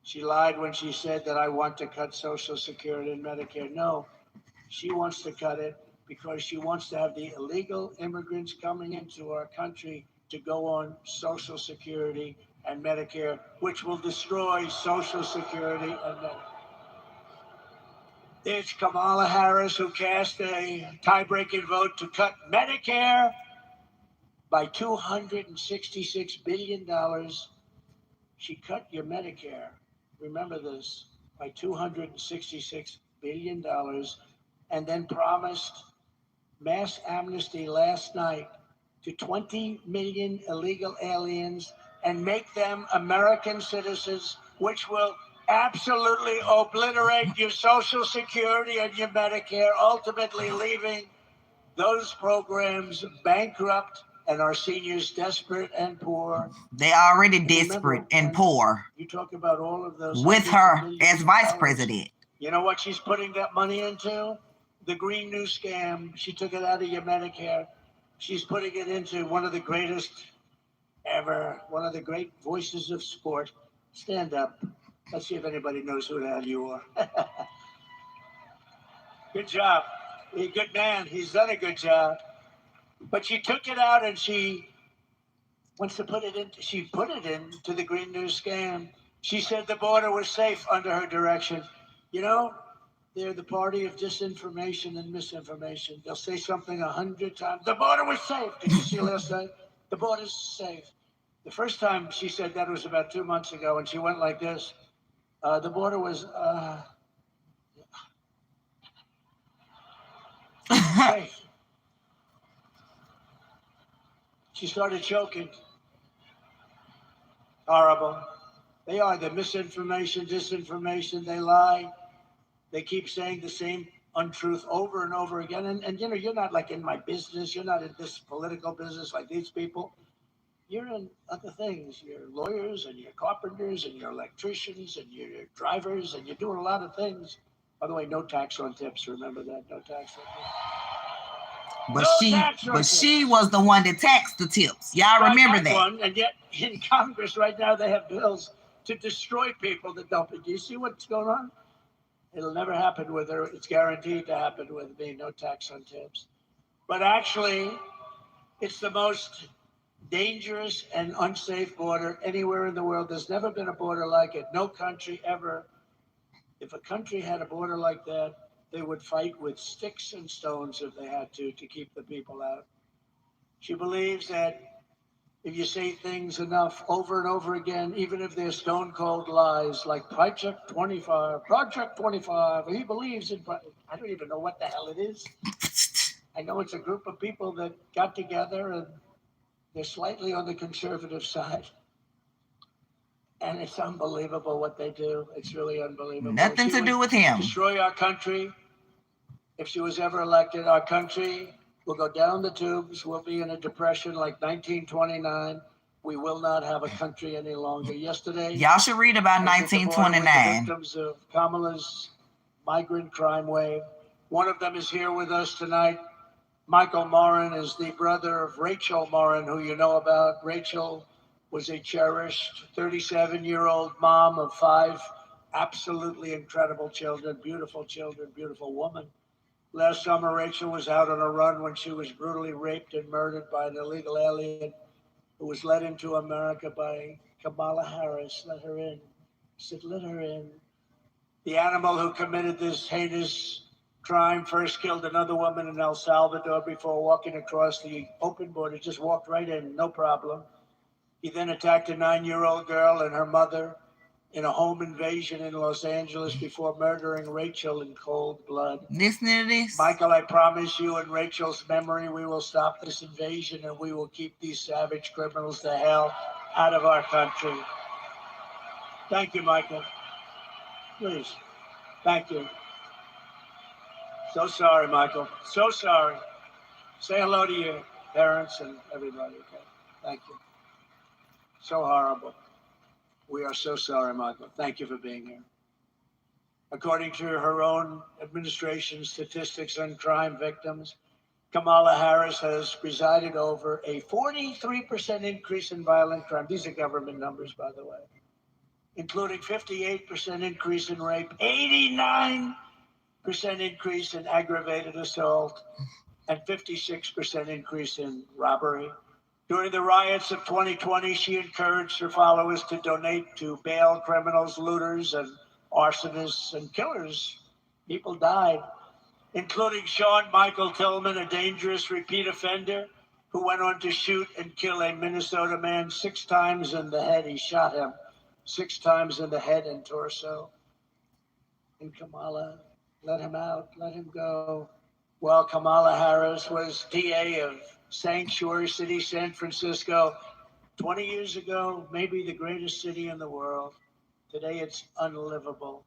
She lied when she said that I want to cut Social Security and Medicare. No, she wants to cut it because she wants to have the illegal immigrants coming into our country to go on Social Security and Medicare, which will destroy Social Security and Medicare. It's Kamala Harris who cast a tie-breaking vote to cut Medicare by $266 billion. She cut your Medicare, remember this, by $266 billion, and then promised mass amnesty last night to 20 million illegal aliens and make them American citizens, which will absolutely obliterate your Social Security and your Medicare, ultimately leaving those programs bankrupt and our seniors desperate and poor. They already desperate and poor. You talk about all of those with her as vice president. You know what she's putting that money into? The Green New Scam. She took it out of your Medicare. She's putting it into one of the greatest ever, one of the great voices of sport. Stand up. Let's see if anybody knows who the hell you are. Good job. He's a good man. He's done a good job. But she took it out and she wants to put it in. She put it into the Green New Scam. She said the border was safe under her direction. You know, they're the party of disinformation and misinformation. They'll say something 100 times. The border was safe. Did you see last night? The border's safe. The first time she said that was about 2 months ago, and she went like this. The border was safe. She started choking. Horrible. They are the misinformation, disinformation. They lie. They keep saying the same untruth over and over again. And you know, you're not like in my business. You're not in this political business like these people. You're in other things. You're lawyers and you're carpenters and you're electricians and you're drivers and you're doing a lot of things. By the way, no tax on tips. Remember that? No tax on tips. But she was the one that taxed the tips. Y'all remember that? One, and yet in Congress right now they have bills to destroy people that don't. Do you see what's going on? It'll never happen with her. It's guaranteed to happen with me. No tax on tips. But actually, it's the most dangerous and unsafe border anywhere in the world. There's never been a border like it. No country ever If a country had a border like that, they would fight with sticks and stones if they had to keep the people out. She believes that if you say things enough over and over again, even if they're stone cold lies, like Project 25, he believes in, I don't even know what the hell it is. I know it's a group of people that got together and they're slightly on the conservative side. And it's unbelievable what they do. It's really unbelievable. Nothing to do with him. Destroy our country. If she was ever elected, our country will go down the tubes. We'll be in a depression like 1929. We will not have a country any longer. Yesterday, y'all should read about 1929. Victims of Kamala's migrant crime wave. One of them is here with us tonight. Michael Morin is the brother of Rachel Morin, who you know about. Rachel was a cherished 37-year-old mom of 5 absolutely incredible children, beautiful woman. Last summer, Rachel was out on a run when she was brutally raped and murdered by an illegal alien who was led into America by Kamala Harris. Let her in. Said, let her in. The animal who committed this heinous crime first killed another woman in El Salvador before walking across the open border. Just walked right in, no problem. He then attacked a 9-year-old girl and her mother in a home invasion in Los Angeles before murdering Rachel in cold blood. Listening to this? Michael, I promise you in Rachel's memory, we will stop this invasion and we will keep these savage criminals the hell out of our country. Thank you, Michael. Please. Thank you. So sorry, Michael. So sorry. Say hello to your parents and everybody, okay? Thank you. So horrible. We are so sorry, Michael. Thank you for being here. According to her own administration statistics on crime victims, Kamala Harris has presided over a 43% increase in violent crime. These are government numbers, by the way, including 58% increase in rape, 89% increase in aggravated assault, and 56% increase in robbery. During the riots of 2020, she encouraged her followers to donate to bail criminals, looters, and arsonists and killers. People died, including Sean Michael Tillman, a dangerous repeat offender who went on to shoot and kill a Minnesota man 6 times in the head. He shot him 6 times in the head and torso. And Kamala, let him out, let him go. Well, Kamala Harris was DA of Sanctuary City, San Francisco, 20 years ago, maybe the greatest city in the world. Today, it's unlivable.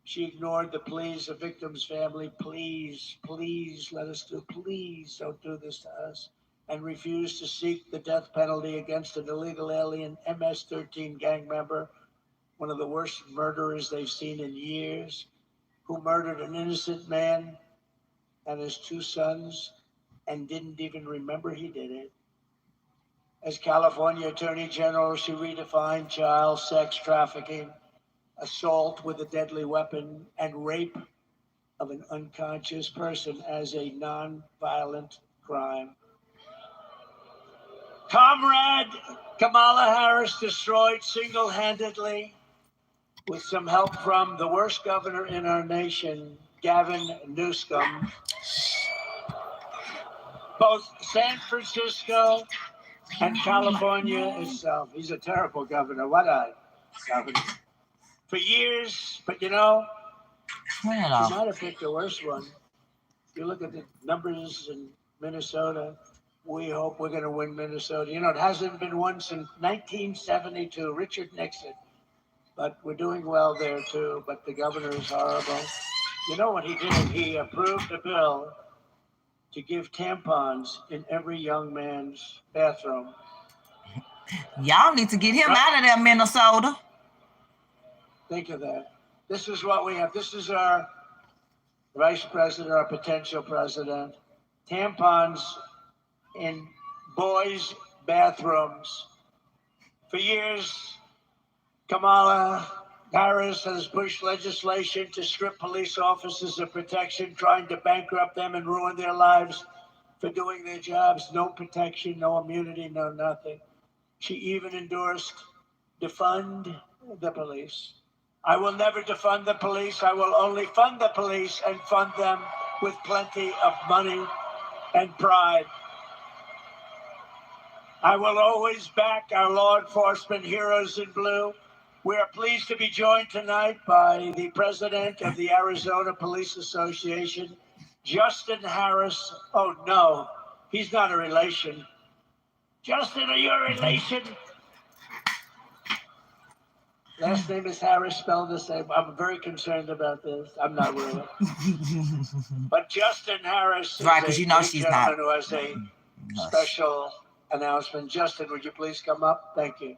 She ignored the pleas of victims' family. Please, please, let us do, please don't do this to us. And refused to seek the death penalty against an illegal alien MS-13 gang member, one of the worst murderers they've seen in years, who murdered an innocent man and his 2 sons, and didn't even remember he did it. As California Attorney General, she redefined child sex trafficking, assault with a deadly weapon, and rape of an unconscious person as a non-violent crime. Comrade Kamala Harris destroyed single-handedly, with some help from the worst governor in our nation, Gavin Newsom, both San Francisco and California itself. He's a terrible governor. What a governor. For years, but you know, he might have picked the worst one. If you look at the numbers in Minnesota, we hope we're going to win Minnesota. You know, it hasn't been won since 1972, Richard Nixon. But we're doing well there too, but the governor is horrible. You know what he did? He approved a bill to give tampons in every young man's bathroom. Y'all need to get him out of there, Minnesota. Think of that. This is what we have. This is our vice president, our potential president. Tampons in boys' bathrooms. For years, Kamala Harris has pushed legislation to strip police officers of protection, trying to bankrupt them and ruin their lives for doing their jobs. No protection, no immunity, no nothing. She even endorsed defund the police. I will never defund the police. I will only fund the police and fund them with plenty of money and pride. I will always back our law enforcement heroes in blue. We are pleased to be joined tonight by the president of the Arizona Police Association, Justin Harris. Oh, no, he's not a relation. Justin, are you a relation? Last name is Harris, spelled the same. I'm very concerned about this. I'm not really. But Justin Harris is right, because you know she's not. Who has a special announcement. Justin, would you please come up? Thank you.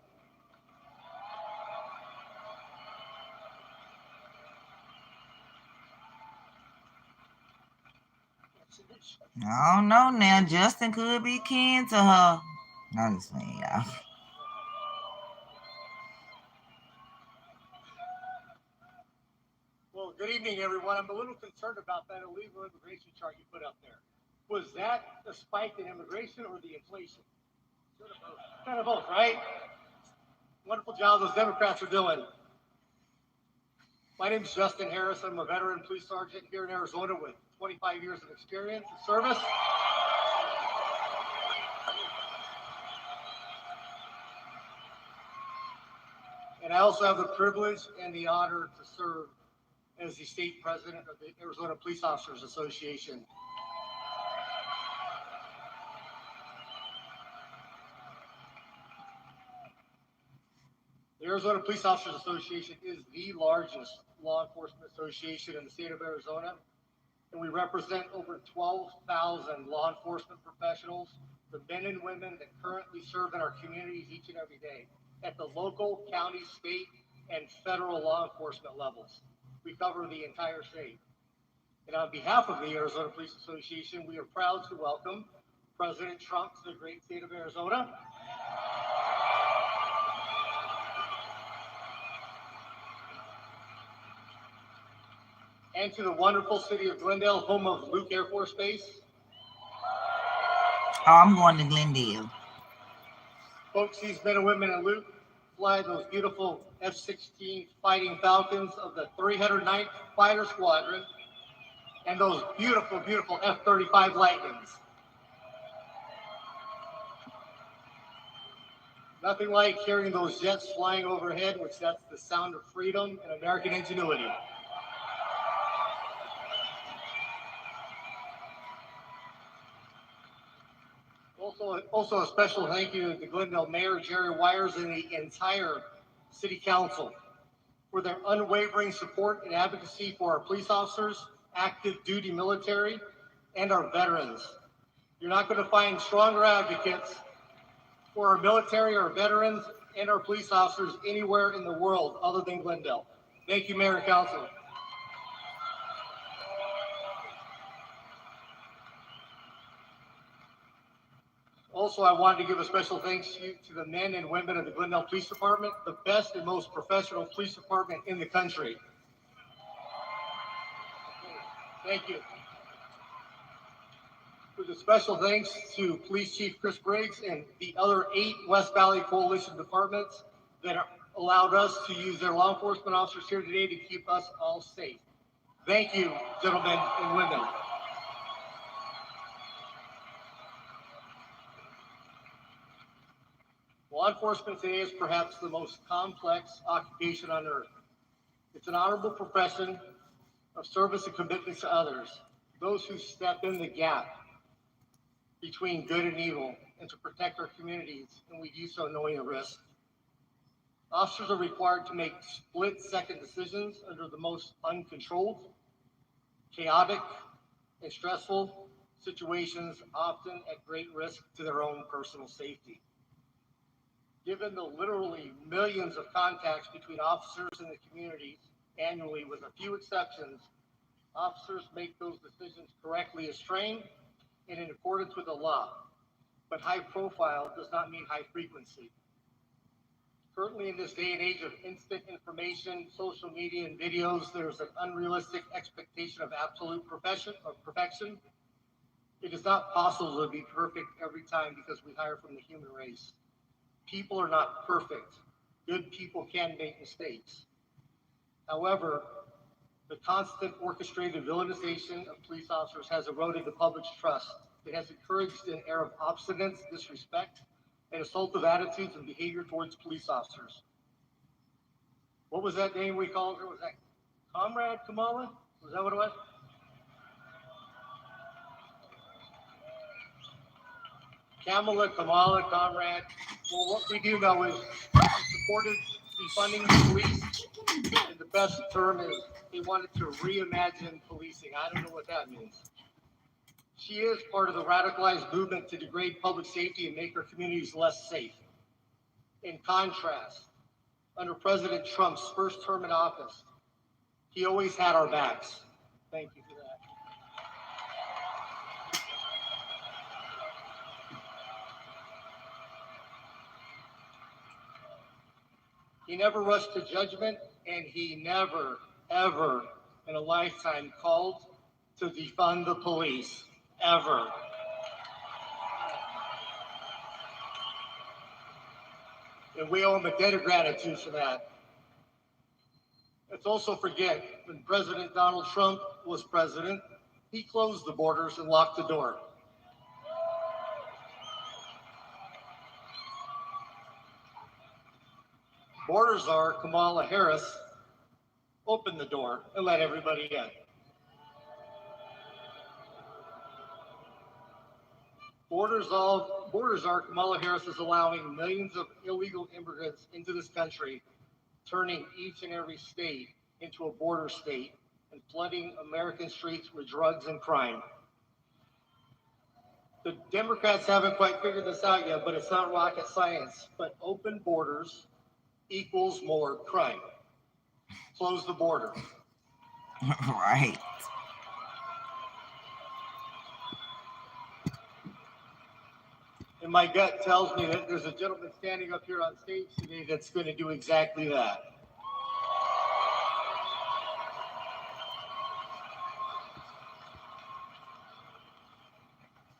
I don't know now. Justin could be kin to her. I'm just saying, y'all. Well, good evening, everyone. I'm a little concerned about that illegal immigration chart you put up there. Was that the spike in immigration or the inflation? Kind of both, right? Wonderful job those Democrats are doing. My name is Justin Harris. I'm a veteran police sergeant here in Arizona with 25 years of experience in service. And I also have the privilege and the honor to serve as the state president of the Arizona Police Officers Association. The Arizona Police Officers Association is the largest law enforcement association in the state of Arizona, and we represent over 12,000 law enforcement professionals, the men and women that currently serve in our communities each and every day at the local, county, state, and federal law enforcement levels. We cover the entire state. And on behalf of the Arizona Police Association, we are proud to welcome President Trump to the great state of Arizona. And to the wonderful city of Glendale, home of Luke Air Force Base. Oh, I'm going to Glendale. Folks, these men and women in Luke fly those beautiful F-16 Fighting Falcons of the 309th Fighter Squadron and those beautiful, beautiful F-35 Lightnings. Nothing like hearing those jets flying overhead, which that's the sound of freedom and American ingenuity. Also a special thank you to the Glendale Mayor, Jerry Wires, and the entire City Council for their unwavering support and advocacy for our police officers, active duty military, and our veterans. You're not going to find stronger advocates for our military, our veterans, and our police officers anywhere in the world other than Glendale. Thank you, Mayor and Council. Also, I wanted to give a special thanks to the men and women of the Glendale Police Department, the best and most professional police department in the country. Thank you. With a special thanks to Police Chief Chris Briggs and the other 8 West Valley Coalition departments that allowed us to use their law enforcement officers here today to keep us all safe. Thank you, gentlemen and women. Law enforcement today is perhaps the most complex occupation on earth. It's an honorable profession of service and commitment to others, those who step in the gap between good and evil and to protect our communities, and we do so knowing the risk. Officers are required to make split-second decisions under the most uncontrolled, chaotic, and stressful situations, often at great risk to their own personal safety. Given the literally millions of contacts between officers and the communities annually, with a few exceptions, officers make those decisions correctly as trained and in accordance with the law. But high profile does not mean high frequency. Currently, in this day and age of instant information, social media, and videos, there's an unrealistic expectation of absolute perfection. It is not possible to be perfect every time because we hire from the human race. People are not perfect. Good people can make mistakes. However, the constant orchestrated villainization of police officers has eroded the public's trust. It has encouraged an air of obstinance, disrespect, and assaultive attitudes and behavior towards police officers. What was that name we called her? Was that Comrade Kamala? Was that what it was? Kamala, Comrade. Well, what we do know is supported defunding the police, and the best term is they wanted to reimagine policing. I don't know what that means. She is part of the radicalized movement to degrade public safety and make our communities less safe. In contrast, under President Trump's first term in office, he always had our backs. Thank you for that. He never rushed to judgment, and he never, ever in a lifetime called to defund the police, ever. And we owe him a debt of gratitude for that. Let's also forget, when President Donald Trump was president, he closed the borders and locked the door. Border czar Kamala Harris opened the door and let everybody in. Border czar Kamala Harris is allowing millions of illegal immigrants into this country, turning each and every state into a border state and flooding American streets with drugs and crime. The Democrats haven't quite figured this out yet, but it's not rocket science. But open borders equals more crime. Close the border. Right. And my gut tells me that there's a gentleman standing up here on stage today that's going to do exactly that.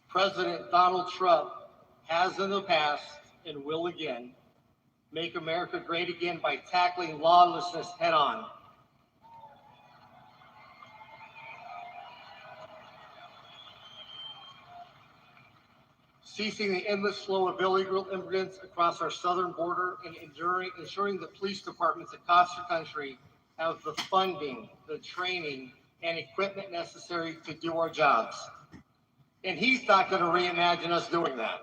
President Donald Trump has in the past and will again make America great again by tackling lawlessness head on. Ceasing the endless flow of illegal immigrants across our southern border and ensuring that police departments across the country have the funding, the training, and equipment necessary to do our jobs. And he's not going to reimagine us doing that.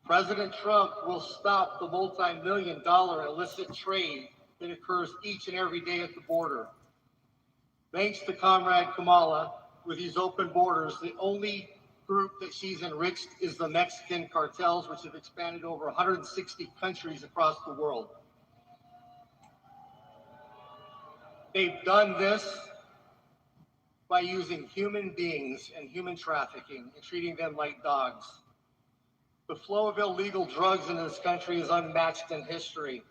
President Trump will stop the multi-million-dollar illicit trade that occurs each and every day at the border. Thanks to Comrade Kamala, with these open borders, the only group that she's enriched is the Mexican cartels, which have expanded over 160 countries across the world. They've done this by using human beings and human trafficking and treating them like dogs. The flow of illegal drugs in this country is unmatched in history.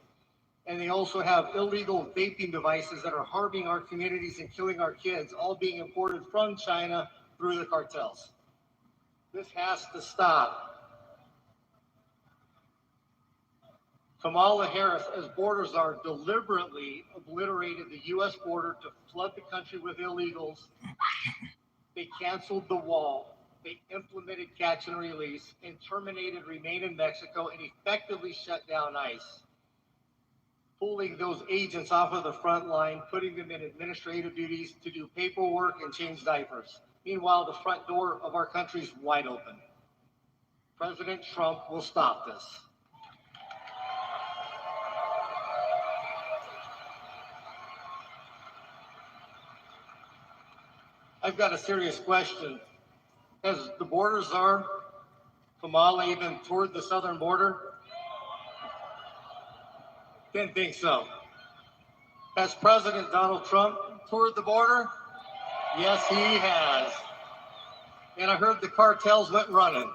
And they also have illegal vaping devices that are harming our communities and killing our kids, all being imported from China through the cartels. This has to stop. Kamala Harris, as border czar, deliberately obliterated the U.S. border to flood the country with illegals. They canceled the wall. They implemented catch and release and terminated Remain in Mexico and effectively shut down ICE, pulling those agents off of the front line, putting them in administrative duties to do paperwork and change diapers. Meanwhile, the front door of our country is wide open. President Trump will stop this. I've got a serious question. Has the border czar, Kamala, even toured the southern border? Didn't think so. Has President Donald Trump toured the border? Yes, he has. And I heard the cartels went running.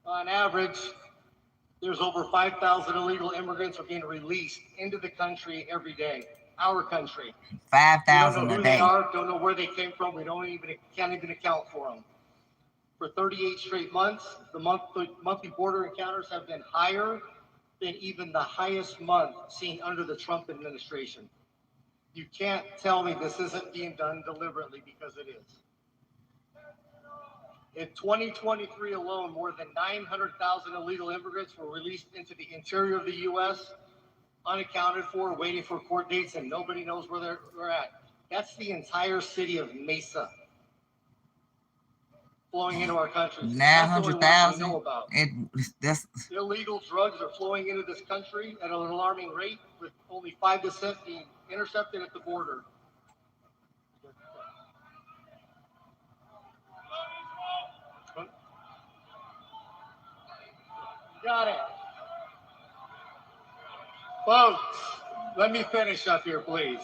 On average, there's over 5,000 illegal immigrants are being released into the country every day. Our country. 5,000 a day. They are, don't know where they came from. We can't even account for them. For 38 straight months, the monthly border encounters have been higher than even the highest month seen under the Trump administration. You can't tell me this isn't being done deliberately, because it is. In 2023 alone, more than 900,000 illegal immigrants were released into the interior of the U.S., unaccounted for, waiting for court dates, and nobody knows where they're at. That's the entire city of Mesa flowing into our country. 900,000. Illegal drugs are flowing into this country at an alarming rate, with only 5% being intercepted at the border. Got it. Folks, let me finish up here, please.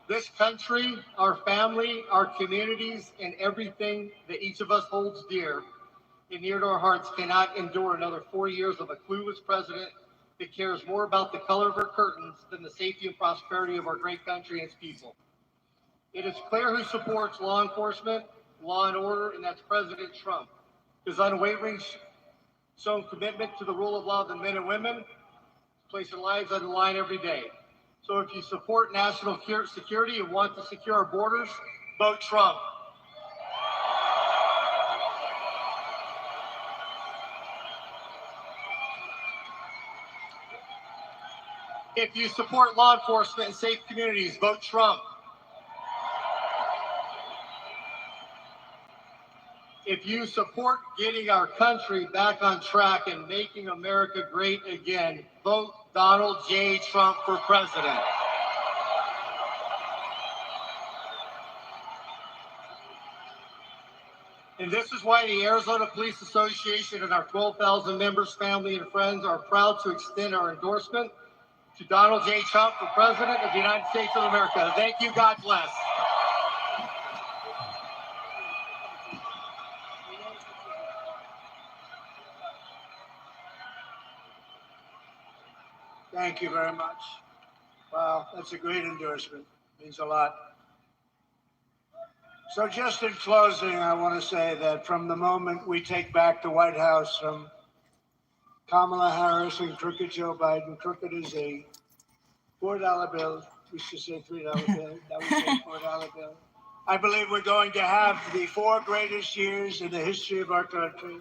This country, our family, our communities, and everything that each of us holds dear and near to our hearts cannot endure another 4 years of a clueless president that cares more about the color of her curtains than the safety and prosperity of our great country and its people. It is clear who supports law enforcement, law and order, and that's President Trump. His unwavering shown commitment to the rule of law of the men and women, placing lives on the line every day. So if you support national security and want to secure our borders, vote Trump. If you support law enforcement and safe communities, vote Trump. If you support getting our country back on track and making America great again, vote Donald J. Trump for president. And this is why the Arizona Police Association and our 12,000 members, family, and friends are proud to extend our endorsement to Donald J. Trump for president of the United States of America. Thank you. God bless. Thank you very much. Wow, that's a great endorsement. Means a lot. So just in closing, I want to say that from the moment we take back the White House from Kamala Harris and crooked Joe Biden, crooked is a $4 bill. We should say $3 bill. That was a $4 bill. I believe we're going to have the 4 greatest years in the history of our country.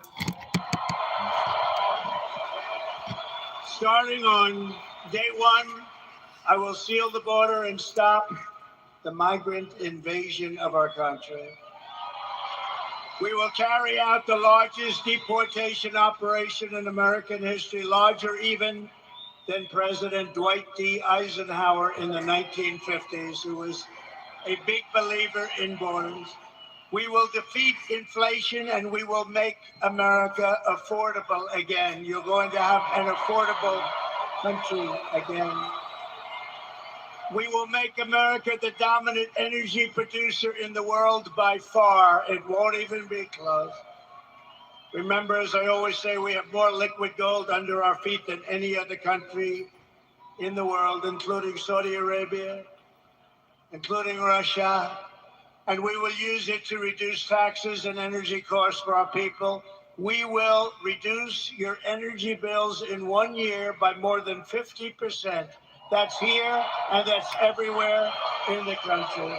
Starting on day 1, I will seal the border and stop the migrant invasion of our country. We will carry out the largest deportation operation in American history, larger even than President Dwight D. Eisenhower in the 1950s, who was a big believer in borders. We will defeat inflation and we will make America affordable again. You're going to have an affordable country again. We will make America the dominant energy producer in the world by far. It won't even be close. Remember, as I always say, we have more liquid gold under our feet than any other country in the world, including Saudi Arabia, including Russia. And we will use it to reduce taxes and energy costs for our people. We will reduce your energy bills in 1 year by more than 50%. That's here and that's everywhere in the country.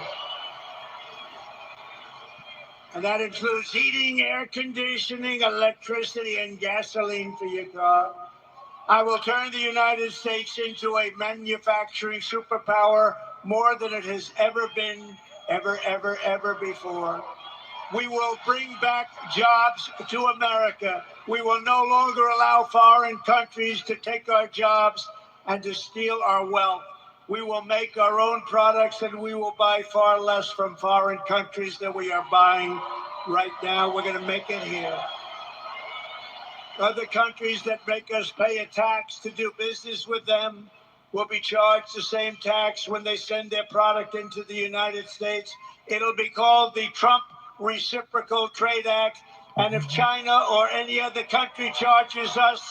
And that includes heating, air conditioning, electricity, and gasoline for your car. I will turn the United States into a manufacturing superpower more than it has ever been, ever before. We will bring back jobs to America. We will no longer allow foreign countries to take our jobs and to steal our wealth. We will make our own products and we will buy far less from foreign countries than we are buying right now. We're going to make it here. Other countries that make us pay a tax to do business with them will be charged the same tax when they send their product into the United States. It'll be called the Trump Reciprocal Trade Act. And if China or any other country charges us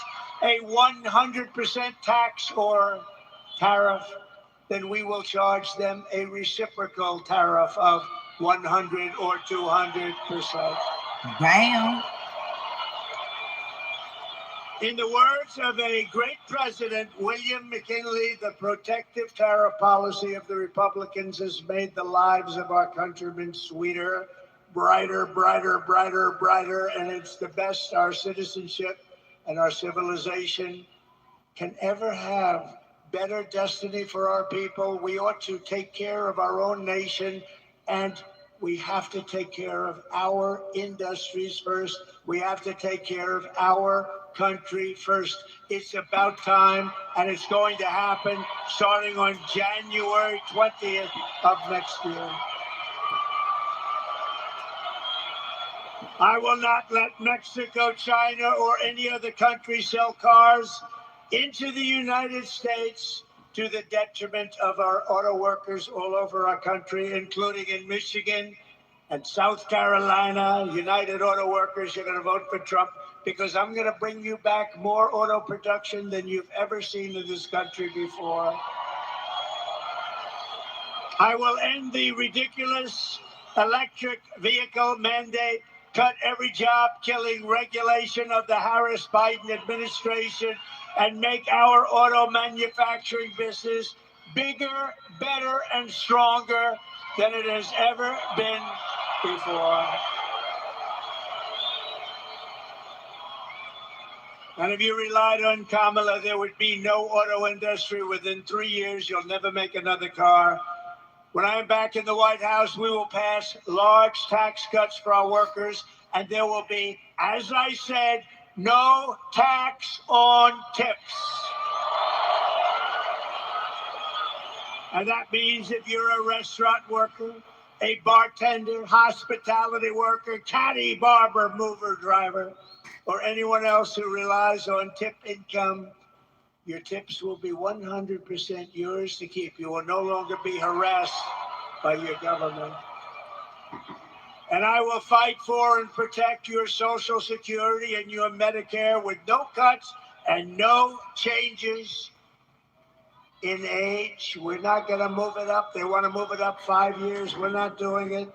a 100% tax or tariff, then we will charge them a reciprocal tariff of 100 or 200%. Damn. In the words of a great president, William McKinley, the protective tariff policy of the Republicans has made the lives of our countrymen sweeter, brighter, brighter, brighter, brighter, and it's the best our citizenship and our civilization can ever have. Better destiny for our people. We ought to take care of our own nation, and we have to take care of our industries first. We have to take care of our country first. It's about time, and it's going to happen starting on January 20th of next year. I will not let Mexico, China, or any other country sell cars into the United States to the detriment of our auto workers all over our country, including in Michigan and South Carolina. United Auto Workers, you're going to vote for Trump, because I'm going to bring you back more auto production than you've ever seen in this country before. I will end the ridiculous electric vehicle mandate, cut every job-killing regulation of the Harris-Biden administration, and make our auto manufacturing business bigger, better, and stronger than it has ever been before. And if you relied on Kamala, there would be no auto industry. Within 3 years, you'll never make another car. When I'm back in the White House, we will pass large tax cuts for our workers, and there will be, as I said, no tax on tips. And that means if you're a restaurant worker, a bartender, hospitality worker, caddy, barber, mover, driver, or anyone else who relies on tip income, your tips will be 100% yours to keep. You will no longer be harassed by your government. And I will fight for and protect your Social Security and your Medicare with no cuts and no changes in age. We're not going to move it up. They want to move it up 5 years. We're not doing it.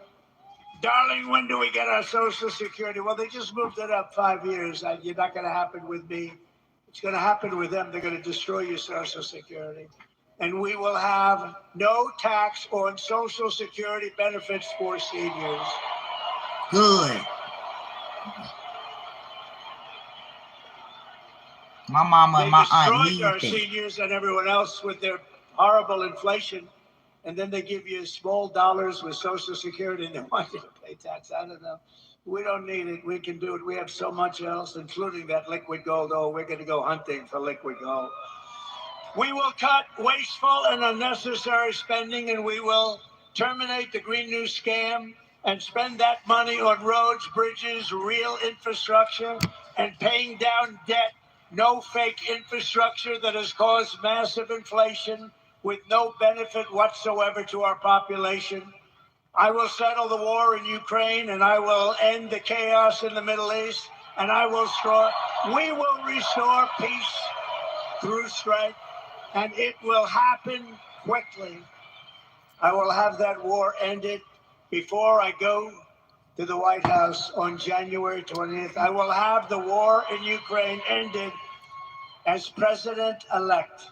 Darling, when do we get our Social Security? Well, they just moved it up 5 years. You're not going to happen with me. It's going to happen with them. They're going to destroy your Social Security. And we will have no tax on Social Security benefits for seniors. Good. My mama and my aunt need our that. Seniors and everyone else with their horrible inflation, and then they give you small dollars with Social Security, and they want you to pay tax. I don't know. We don't need it. We can do it. We have so much else, including that liquid gold. Oh, we're going to go hunting for liquid gold. We will cut wasteful and unnecessary spending, and we will terminate the Green New Scam and spend that money on roads, bridges, real infrastructure, and paying down debt. No fake infrastructure that has caused massive inflation with no benefit whatsoever to our population. I will settle the war in Ukraine, and I will end the chaos in the Middle East, and we will restore peace through strength, and it will happen quickly. I will have that war ended before I go to the White House on January 20th. I will have the war in Ukraine ended as president-elect.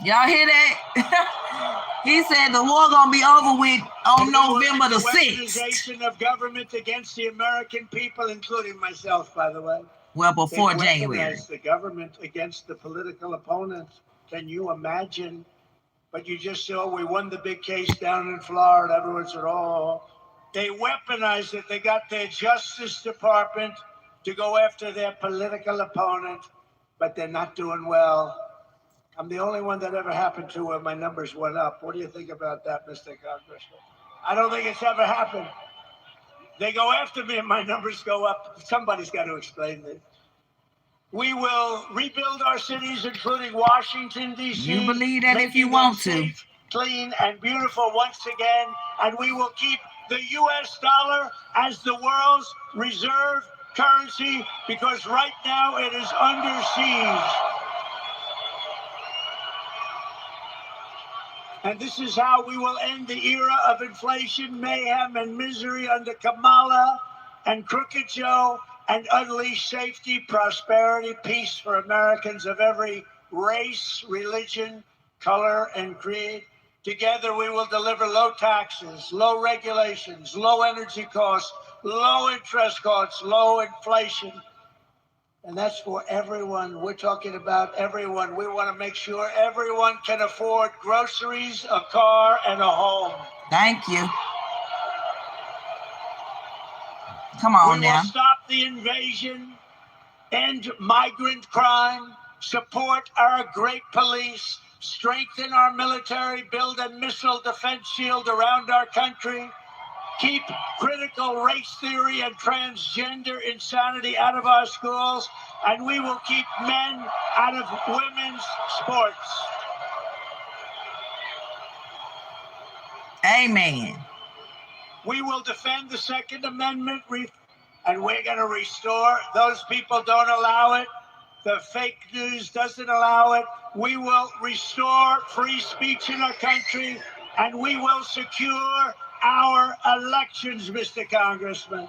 Y'all hear that? He said the war gonna be over with on November the 6th. Weaponization of government against the American people, including myself, by the way. Well, before January. The government against the political opponents. Can you imagine? But you just saw we won the big case down in Florida. Everyone said, oh, they weaponized it. They got their Justice Department to go after their political opponent, but they're not doing well. I'm the only one that ever happened to where my numbers went up. What do you think about that, Mr. Congressman? I don't think it's ever happened. They go after me and my numbers go up. Somebody's got to explain this. We will rebuild our cities, including Washington, D.C. You believe that if you want to. Safe, clean, and beautiful once again. And we will keep the U.S. dollar as the world's reserve currency, because right now it is under siege. And this is how we will end the era of inflation, mayhem, and misery under Kamala and Crooked Joe and unleash safety, prosperity, peace for Americans of every race, religion, color, and creed. Together we will deliver low taxes, low regulations, low energy costs, low interest costs, low inflation. And that's for everyone. We're talking about everyone. We want to make sure everyone can afford groceries, a car, and a home. Thank you. Come on now. We will stop the invasion, end migrant crime, support our great police, strengthen our military, build a missile defense shield around our country, keep critical race theory and transgender insanity out of our schools, and we will keep men out of women's sports. Amen. We will defend the Second Amendment, and we're going to restore. Those people don't allow it. The fake news doesn't allow it. We will restore free speech in our country, and we will secure our elections, Mr. Congressman.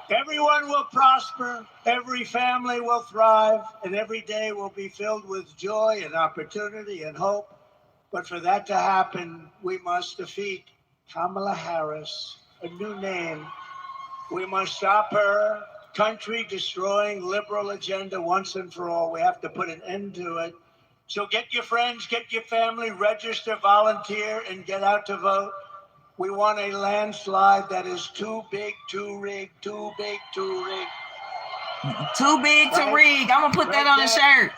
Everyone will prosper, every family will thrive, and every day will be filled with joy and opportunity and hope. But for that to happen, we must defeat Kamala Harris, a new name. We must stop her country-destroying liberal agenda once and for all. We have to put an end to it. So get your friends, get your family, register, volunteer, and get out to vote. We want a landslide that is too big to rig, too big to rig. Too big to rig. I'm going to put that on the shirt.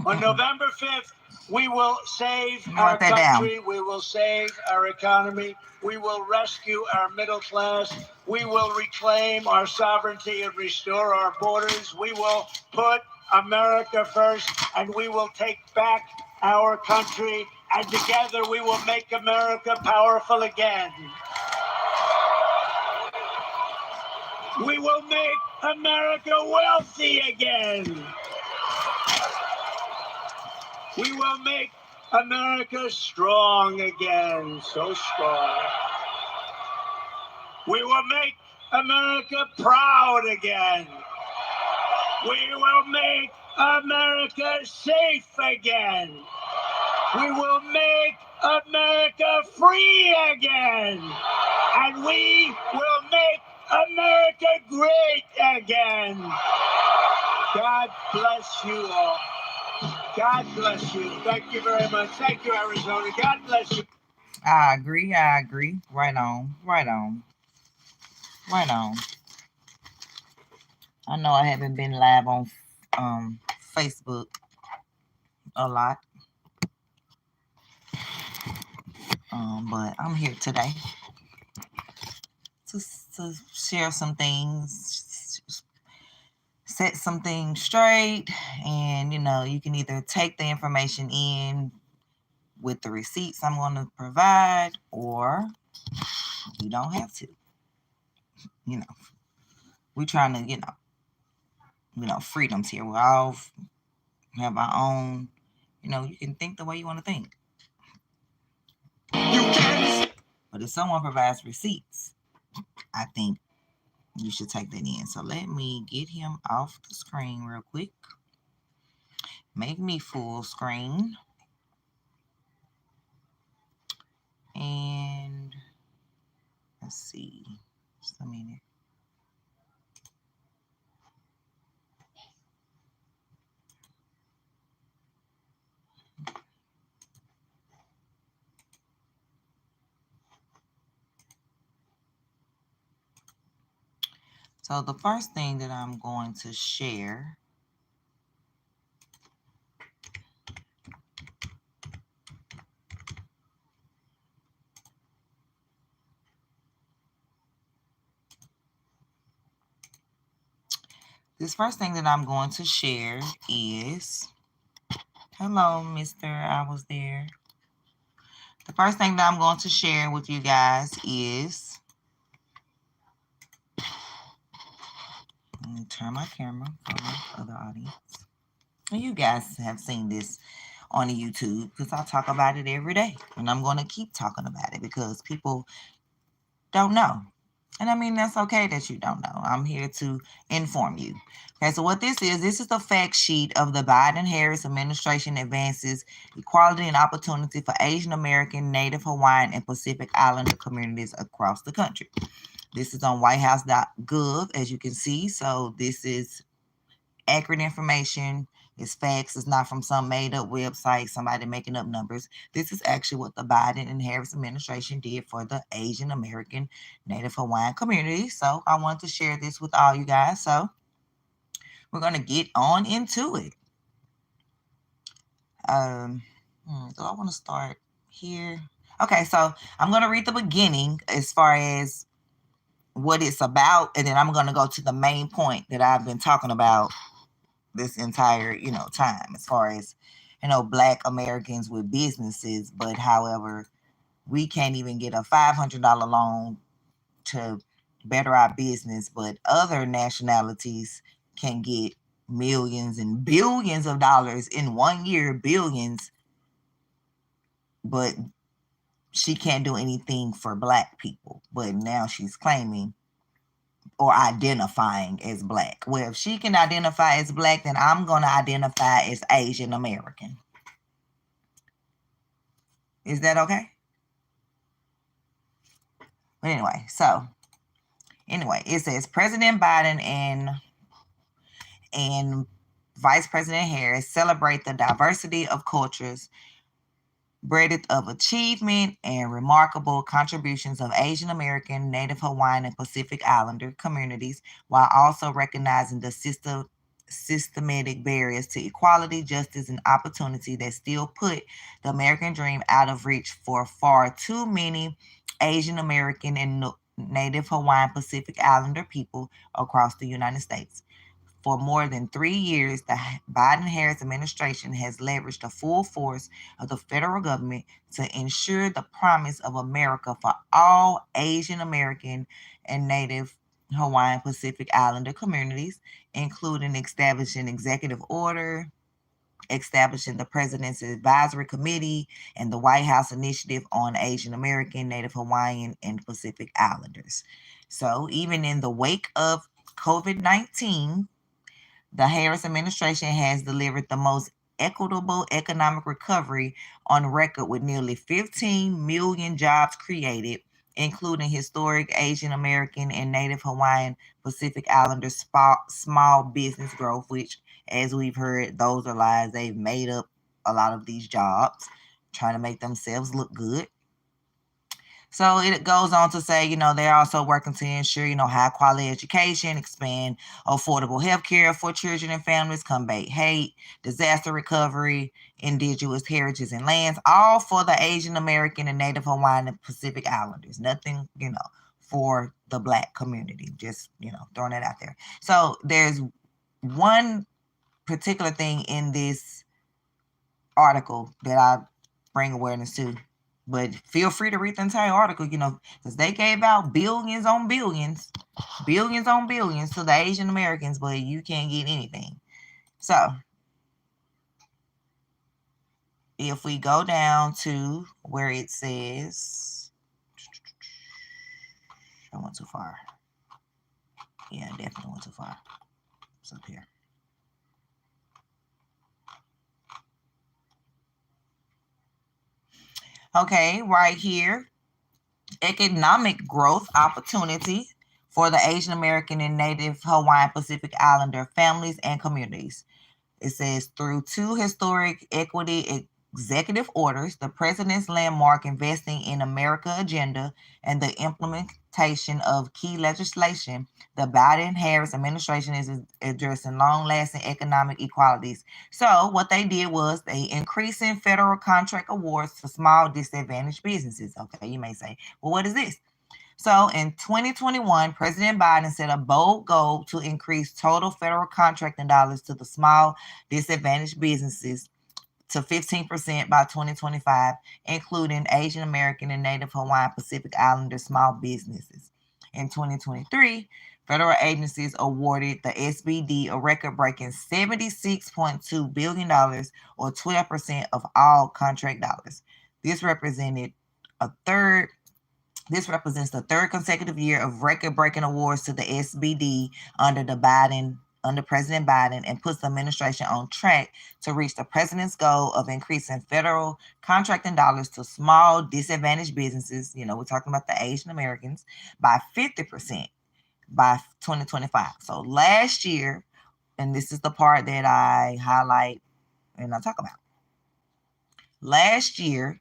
On November 5th, we will save our country. We will save our economy. We will rescue our middle class. We will reclaim our sovereignty and restore our borders. We will put America first, and we will take back our country. And together we will make America powerful again. We will make America wealthy again. We will make America strong again, so strong. We will make America proud again. We will make America safe again. We will make America free again. And we will make America great again. God bless you all. God bless you. Thank you very much. Thank you, Arizona. God bless you. I agree. Right on. I know I haven't been live on Facebook a lot. But I'm here today to share some things, set some things straight, and you can either take the information in with the receipts I'm going to provide, or you don't have to. We're trying to, freedoms here. We all have our own, you can think the way you want to think. But if someone provides receipts, I think you should take that in. So let me get him off the screen real quick. Make me full screen. And let's see. Just a minute. So the first thing that I'm going to share is, hello, Mr. I was there. The first thing that I'm going to share with you guys is, let me turn my camera for my other audience. And you guys have seen this on the YouTube because I talk about it every day. And I'm going to keep talking about it because people don't know. And I mean, that's okay that you don't know. I'm here to inform you. Okay, so what this is the fact sheet of the Biden-Harris administration advances equality and opportunity for Asian American, Native Hawaiian, and Pacific Islander communities across the country. This is on whitehouse.gov, as you can see. So this is accurate information. It's facts. It's not from some made-up website, somebody making up numbers. This is actually what the Biden and Harris administration did for the Asian American, Native Hawaiian community. So I wanted to share this with all you guys. So we're going to get on into it. Do I want to start here? Okay, so I'm going to read the beginning as far as what it's about, and then I'm going to go to the main point that I've been talking about this entire, time, as far as, Black Americans with businesses, but however, we can't even get a $500 loan to better our business, but other nationalities can get millions and billions of dollars in 1 year, billions, but she can't do anything for Black people. But now she's claiming or identifying as Black. Well, if she can identify as Black, then I'm going to identify as Asian American. Is that okay? But anyway, it says President Biden and Vice President Harris celebrate the diversity of cultures, breadth of achievement, and remarkable contributions of Asian American, Native Hawaiian, and Pacific Islander communities, while also recognizing the systematic barriers to equality, justice, and opportunity that still put the American dream out of reach for far too many Asian American and Native Hawaiian Pacific Islander people across the United States. For more than 3 years, the Biden-Harris administration has leveraged the full force of the federal government to ensure the promise of America for all Asian American and Native Hawaiian Pacific Islander communities, including establishing executive order, establishing the President's Advisory Committee, and the White House Initiative on Asian American, Native Hawaiian, and Pacific Islanders. So even in the wake of COVID-19, the Harris administration has delivered the most equitable economic recovery on record, with nearly 15 million jobs created, including historic Asian American and Native Hawaiian Pacific Islander small business growth, which, as we've heard, those are lies. They've made up a lot of these jobs, trying to make themselves look good. So it goes on to say, they're also working to ensure, high quality education, expand affordable health care for children and families, combat hate, disaster recovery, indigenous heritage and lands, all for the Asian American and Native Hawaiian and Pacific Islanders. Nothing, for the Black community. Just, throwing that out there. So there's one particular thing in this article that I bring awareness to. But feel free to read the entire article, because they gave out billions on billions to the Asian Americans, but you can't get anything. So if we go down to where it says, I went too far. Yeah, I definitely went too far. It's up here. Okay, right here, economic growth opportunity for the Asian American and Native Hawaiian Pacific Islander families and communities. It says through 2 historic equity executive orders, the President's landmark Investing in America agenda, and the implementation of key legislation, the Biden-Harris administration is addressing long-lasting economic equalities. So what they did was they increasing federal contract awards for small disadvantaged businesses. Okay, you may say, well, what is this? So in 2021, President Biden set a bold goal to increase total federal contracting dollars to the small disadvantaged businesses to 15% by 2025, including Asian American and Native Hawaiian Pacific Islander small businesses. In 2023, federal agencies awarded the SBD a record-breaking $76.2 billion, or 12% of all contract dollars. This represented a third This represents the third consecutive year of record-breaking awards to the SBD under President Biden, and puts the administration on track to reach the president's goal of increasing federal contracting dollars to small disadvantaged businesses, we're talking about the Asian Americans, by 50% by 2025. So last year, and this is the part that I highlight and I talk about. Last year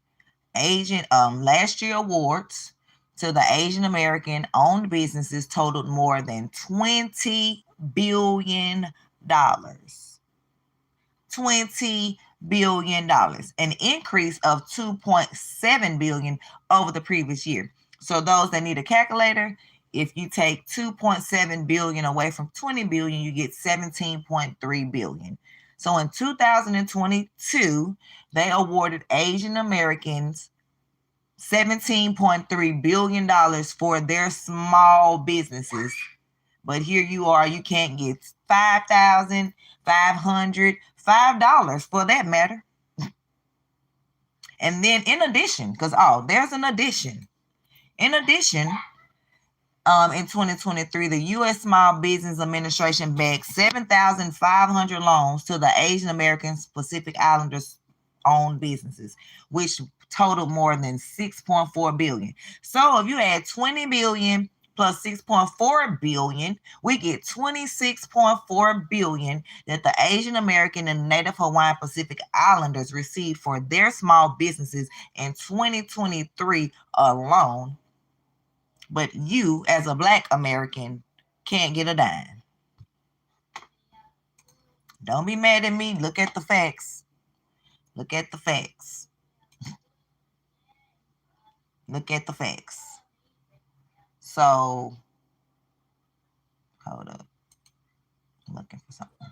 awards to the Asian American owned businesses totaled more than $20 billion. $20 billion, an increase of $2.7 billion over the previous year. So those that need a calculator, if you take 2.7 billion away from 20 billion, you get 17.3 billion. So in 2022, they awarded Asian Americans $17.3 billion for their small businesses. But here you are, you can't get $5,505 for that matter. And then in addition, there's an addition. In addition, in 2023, the U.S. Small Business Administration backed 7,500 loans to the Asian American Pacific Islanders owned businesses, which totaled more than 6.4 billion. So if you add 20 billion plus 6.4 billion, we get 26.4 billion that the Asian American and Native Hawaiian Pacific Islanders received for their small businesses in 2023 alone. But you, as a Black American, can't get a dime. Don't be mad at me. Look at the facts. Look at the facts. Look at the facts. So, hold up. I'm looking for something.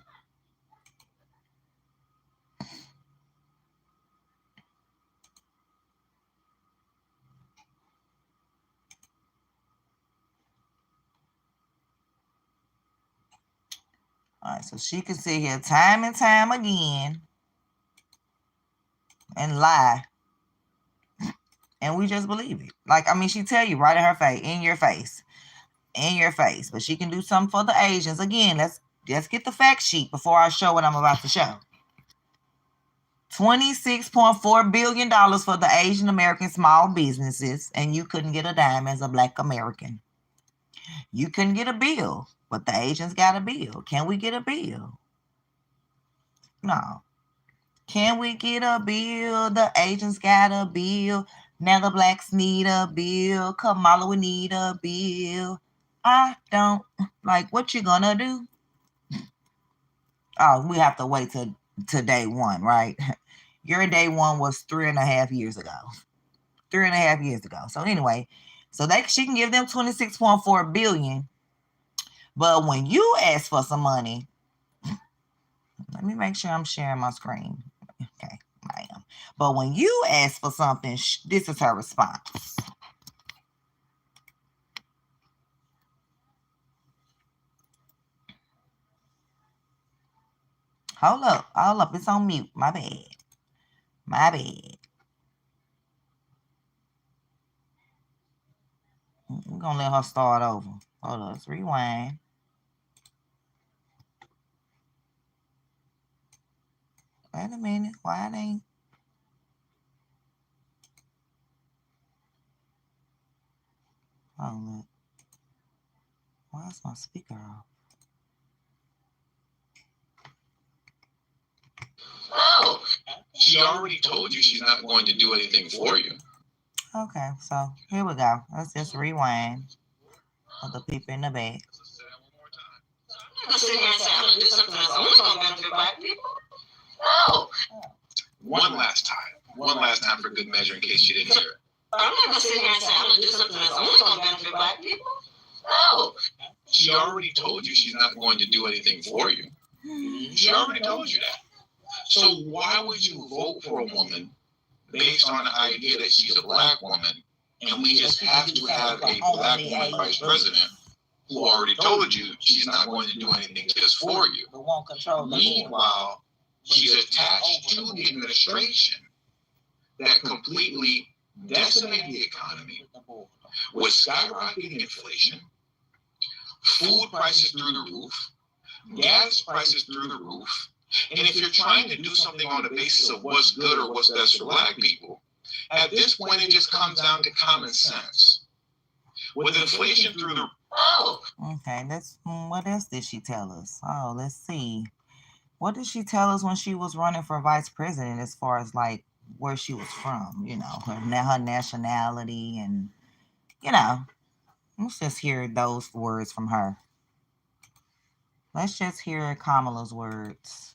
All right, so she can sit here time and time again and lie. And we just believe it. She tell you right in her face, in your face. But she can do something for the Asians. Again, let's get the fact sheet before I show what I'm about to show. $26.4 billion for the Asian American small businesses, and you couldn't get a dime as a Black American. You couldn't get a bill, but the Asians got a bill. Can we get a bill? No. Can we get a bill? The Asians got a bill. Now the Blacks need a bill. Kamala would need a bill. I don't. What you gonna do? Oh, we have to wait to day one, right? Your day one was 3.5 years ago. 3.5 years ago. So anyway, she can give them 26.4 billion. But when you ask for some money, let me make sure I'm sharing my screen. Okay, I am. But when you ask for something, this is her response. Hold up. It's on mute. My bad. We're going to let her start over. Hold on. Let's rewind. Wait a minute. Why it ain't? Hold up. Why is my speaker off? Oh, she already told you she's not going to do anything for you. Okay, so here we go. Let's just rewind for the people in the back. I'm not sitting here and say I'm going to do something that's only going to benefit Black people. No. One last time for good measure in case you didn't hear it. I'm not going to sit here and say I'm going to do something that's only going to benefit Black people. No. She already told you she's not going to do anything for you. She already told you that. So why would you vote for a woman based on the idea that she's a Black woman and we just have to have a Black woman vice president who already told you she's not going to do anything just for you? Meanwhile, she's attached to the administration that completely decimated the economy, with skyrocketing inflation, food prices through the roof, gas prices through the roof, and if you're trying to do something on the basis of what's good or what's best for Black people, at this point it just comes down to common sense. With inflation through the Okay, what else did she tell us? Oh, let's see. What did she tell us when she was running for vice president as far as like where she was from, you know, her nationality and, you know, let's just hear those words from her. Let's just hear Kamala's words.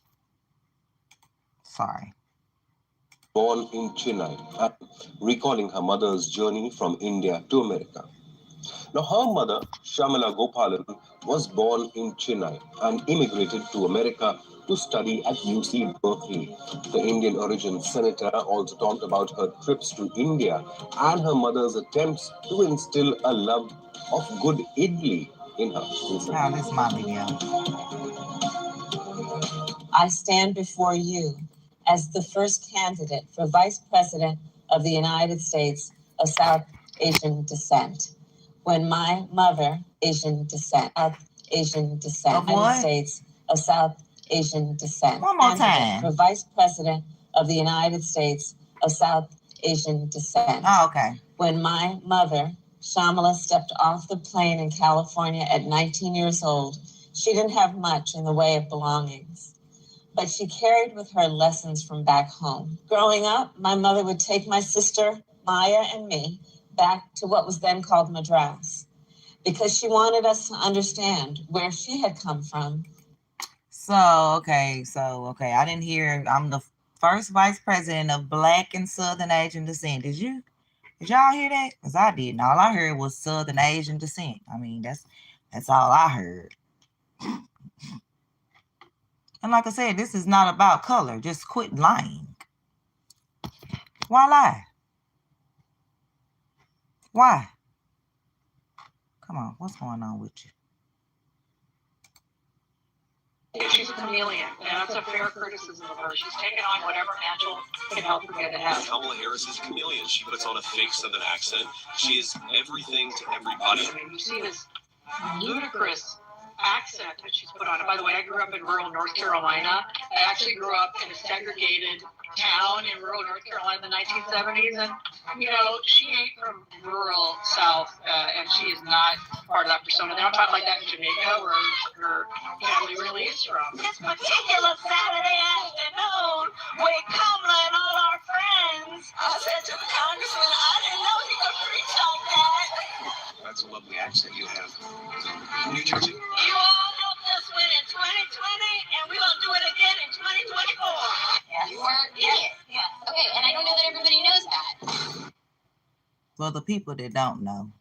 Sorry. Born in Chennai, recalling her mother's journey from India to America. Now, her mother, Shamila Gopalan, was born in Chennai and immigrated to America to study at UC Berkeley. The Indian origin senator also talked about her trips to India and her mother's attempts to instill a love of good idli in her. Now, this is my video. I stand before you as the first candidate for Vice President of the United States of South Asian descent. When my mother, Asian descent, United States of South Asian descent. One more time. For Vice President of the United States of South Asian descent. Oh, okay. When my mother, Shamila, stepped off the plane in California at 19 years old, she didn't have much in the way of belongings, but she carried with her lessons from back home. Growing up, my mother would take my sister, Maya, and me back to what was then called Madras, because she wanted us to understand where she had come from. Okay, I didn't hear, I'm the first vice president of Black and Southern Asian descent. Did y'all hear that? Because I didn't. All I heard was Southern Asian descent. I mean, that's all I heard. And like I said, this is not about color. Just quit lying. Why lie? Why? Come on, what's going on with you? She's a chameleon, and that's a fair criticism of her. She's taken on whatever mantle can help her get ahead. Kamala Harris is a chameleon. She puts on a fake Southern accent. She is everything to everybody. I mean, you see this ludicrous accent that she's put on it. By the way, I grew up in rural North Carolina. I actually grew up in a segregated town in rural North Carolina in the 1970s, and you know, she ain't from rural South, and she is not part of that persona. They don't talk like that in Jamaica, where her family really is from. This particular Saturday afternoon, with Kamala and all our friends, I said to the congressman, I didn't know he could preach like that. That's a lovely accent you have. New Jersey. You all helped us win in 2020, and we're going to do it again in 2024. Yes. You are? Yeah. Okay, and I don't know that everybody knows that. For the people that don't know.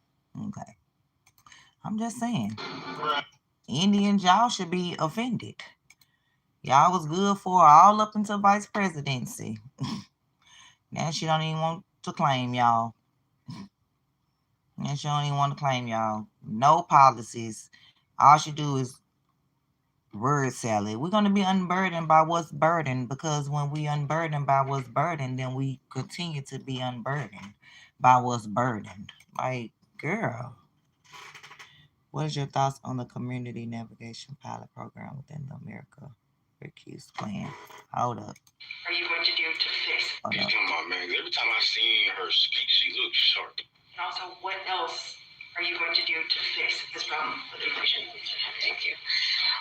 Okay. I'm just saying. Indians, y'all should be offended. Y'all was good for all up until vice presidency. Now she don't even want to claim y'all. And she don't even want to claim y'all. No policies. All she do is word salad. We're going to be unburdened by what's burdened, because when we unburdened by what's burdened, then we continue to be unburdened by what's burdened. Like, girl, what is your thoughts on the community navigation pilot program within the America Recuse plan? Hold up. Are you going to do to fix? Come on, man. Every time I seen her speak, she looks sharp. And also, what else are you going to do to fix this problem with inflation? Thank you.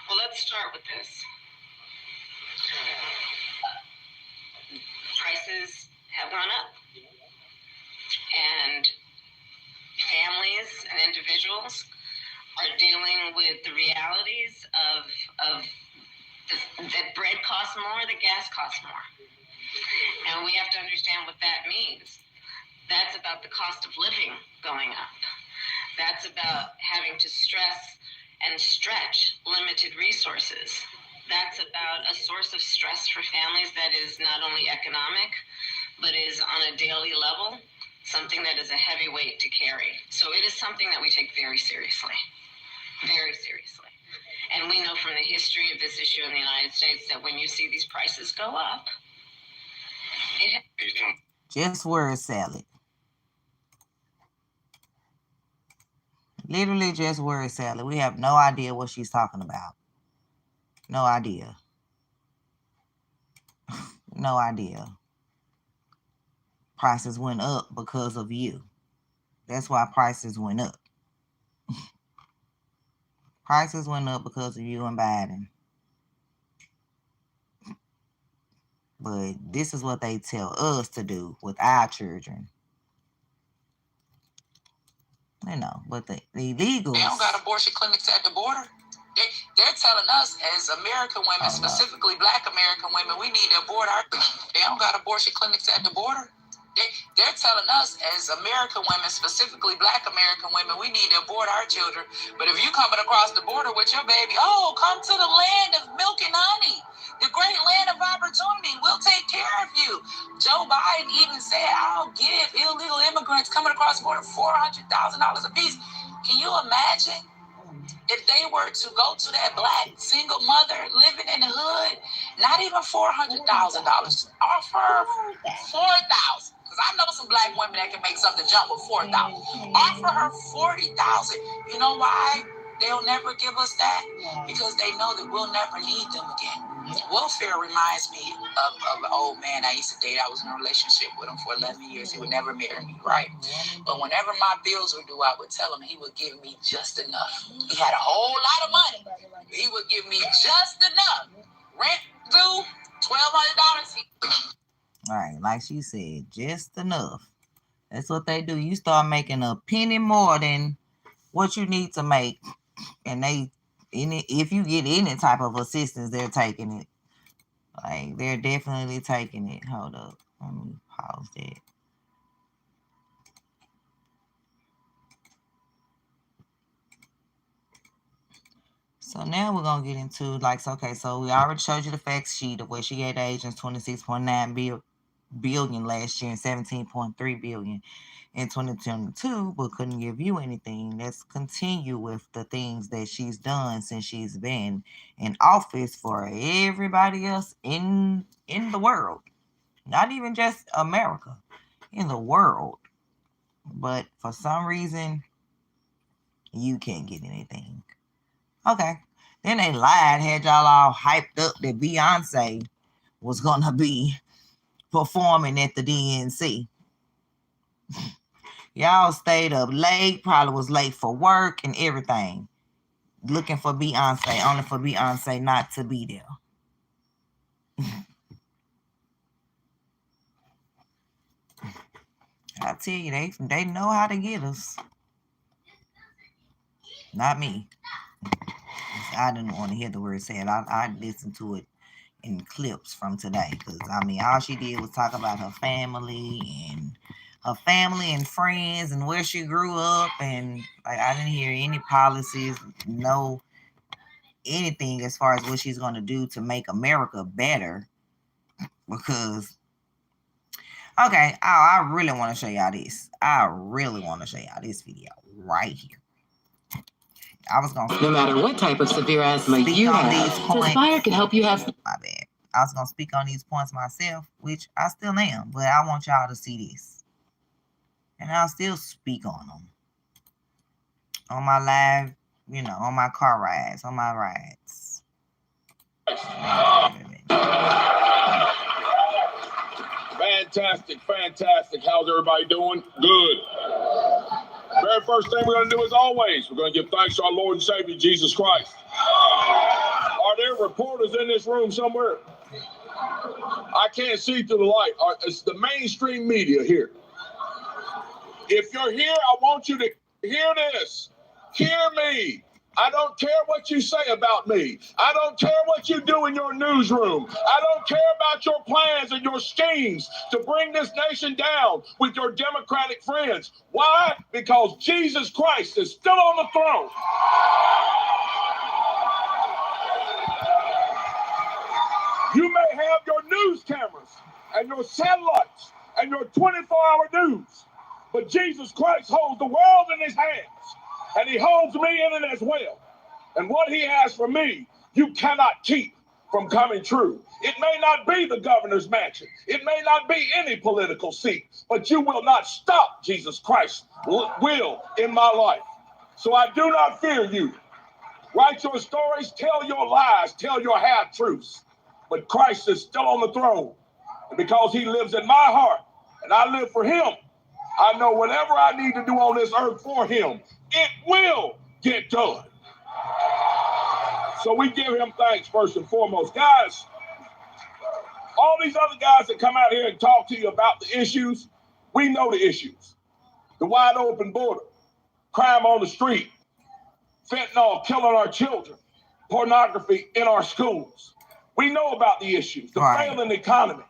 Well, let's start with this. Prices have gone up. And families and individuals are dealing with the realities of that bread costs more, that gas costs more. And we have to understand what that means. That's about the cost of living going up. That's about having to stress and stretch limited resources. That's about a source of stress for families that is not only economic, but is on a daily level, something that is a heavy weight to carry. So it is something that we take very seriously, very seriously. And we know from the history of this issue in the United States that when you see these prices go up, just word salad. Literally just word salad. We have no idea what she's talking about. No idea. No idea. Prices went up because of you. That's why prices went up. Prices went up because of you and Biden. But this is what they tell us to do with our children. You know, but the illegals. They don't got abortion clinics at the border. They're telling us as American women, specifically Black American women, we need to abort our. They don't got abortion clinics at the border. They're telling us as American women, specifically Black American women, we need to abort our children. But if you coming across the border with your baby, oh, come to the land of milk and honey, the great land of opportunity. We'll take care of you. Joe Biden even said, I'll give illegal immigrants coming across the border $400,000 a piece. Can you imagine if they were to go to that Black single mother living in the hood, not even $400,000, offer $4,000. Because I know some Black women that can make something jump with $4,000. Offer her $40,000. You know why they'll never give us that? Because they know that we'll never need them again. Welfare reminds me of an old man I used to date. I was in a relationship with him for 11 years. He would never marry me, right? But whenever my bills were due, I would tell him he would give me just enough. He had a whole lot of money. He would give me just enough. Rent due, $1,200. All right, like she said, just enough. That's what they do. You start making a penny more than what you need to make, and if you get any type of assistance, they're taking it. Like, they're definitely taking it. Hold up, let me pause that. So now we're gonna get into so we already showed you the fact sheet of where she gave the agents $26.9 billion last year and $17.3 billion in 2022, but couldn't give you anything. Let's continue with the things that she's done since she's been in office for everybody else in the world, not even just America, in the world. But for some reason, you can't get anything. Okay. Then they lied, had y'all all hyped up that Beyonce was gonna be performing at the DNC. Y'all stayed up late, probably was late for work and everything, looking for Beyonce, only for Beyonce not to be there. I tell you, they know how to get us. Not me. I didn't want to hear the word said. I listened to it in clips from today, because all she did was talk about her family and friends and where she grew up, and I didn't hear any policies, no anything as far as what she's going to do to make America better. Because okay, I really want to show y'all this. I really want to show y'all this video right here. I was going to no matter what type of severe asthma you have, Aspire can help you have. My bad. I was going to speak on these points myself, which I still am, but I want y'all to see this. And I'll still speak on them. On my live, on my car rides, on my rides. Fantastic. How's everybody doing? Good. Very first thing we're going to do, as always, we're going to give thanks to our Lord and Savior, Jesus Christ. Are there reporters in this room somewhere? I can't see through the light. It's the mainstream media here. If you're here, I want you to hear this. Hear me. I don't care what you say about me. I don't care what you do in your newsroom. I don't care about your plans and your schemes to bring this nation down with your Democratic friends. Why? Because Jesus Christ is still on the throne. You may have your news cameras and your satellites and your 24-hour news, but Jesus Christ holds the world in his hands. And he holds me in it as well. And what he has for me, you cannot keep from coming true. It may not be the governor's mansion. It may not be any political seat, but you will not stop Jesus Christ's will in my life. So I do not fear you. Write your stories, tell your lies, tell your half-truths. But Christ is still on the throne. And because he lives in my heart, and I live for him, I know whatever I need to do on this earth for him, it will get done. So we give him thanks first and foremost. Guys, all these other guys that come out here and talk to you about the issues, we know the issues. The wide open border, crime on the street, fentanyl killing our children, pornography in our schools. We know about the issues, the failing economy,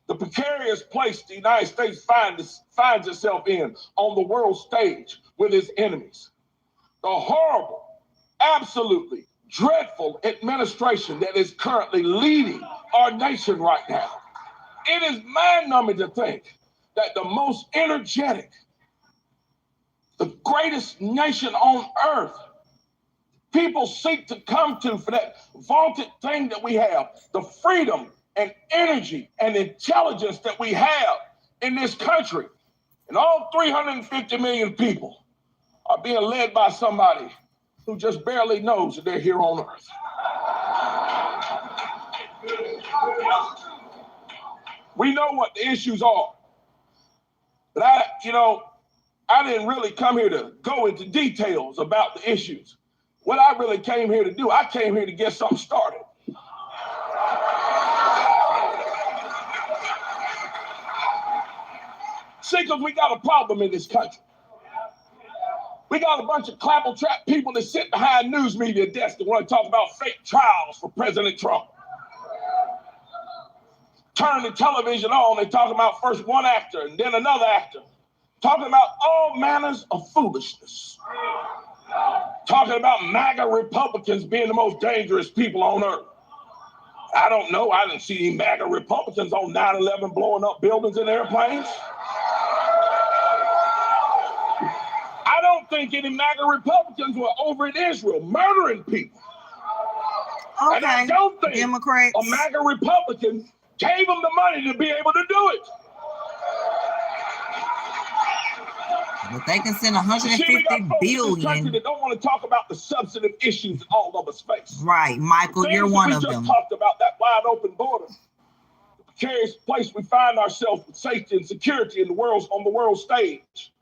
the precarious place the United States finds itself in on the world stage with its enemies. The horrible, absolutely dreadful administration that is currently leading our nation right now. It is mind-numbing to think that the most energetic, the greatest nation on earth, people seek to come to for that vaunted thing that we have, the freedom and energy and intelligence that we have in this country. And all 350 million people are being led by somebody who just barely knows that they're here on earth. We know what the issues are. But I didn't really come here to go into details about the issues. What I really came here to do, I came here to get something started. See, because we got a problem in this country. We got a bunch of clapper-trap people that sit behind news media desks that want to talk about fake trials for President Trump. Turn the television on, they talk about first one actor and then another actor, talking about all manners of foolishness. Talking about MAGA Republicans being the most dangerous people on earth. I don't know, I didn't see any MAGA Republicans on 9/11 blowing up buildings and airplanes. I don't think any MAGA Republicans were over in Israel murdering people. Okay. And I don't think Democrats. a MAGA Republican gave them the money to be able to do it. But they can send 150 See, we got folks in this country billion. that don't want to talk about the substantive issues that all of us face. Right, Michael, Things you're that one we of just them. talked about, that wide open border, the precarious place we find ourselves with safety and security on the world stage.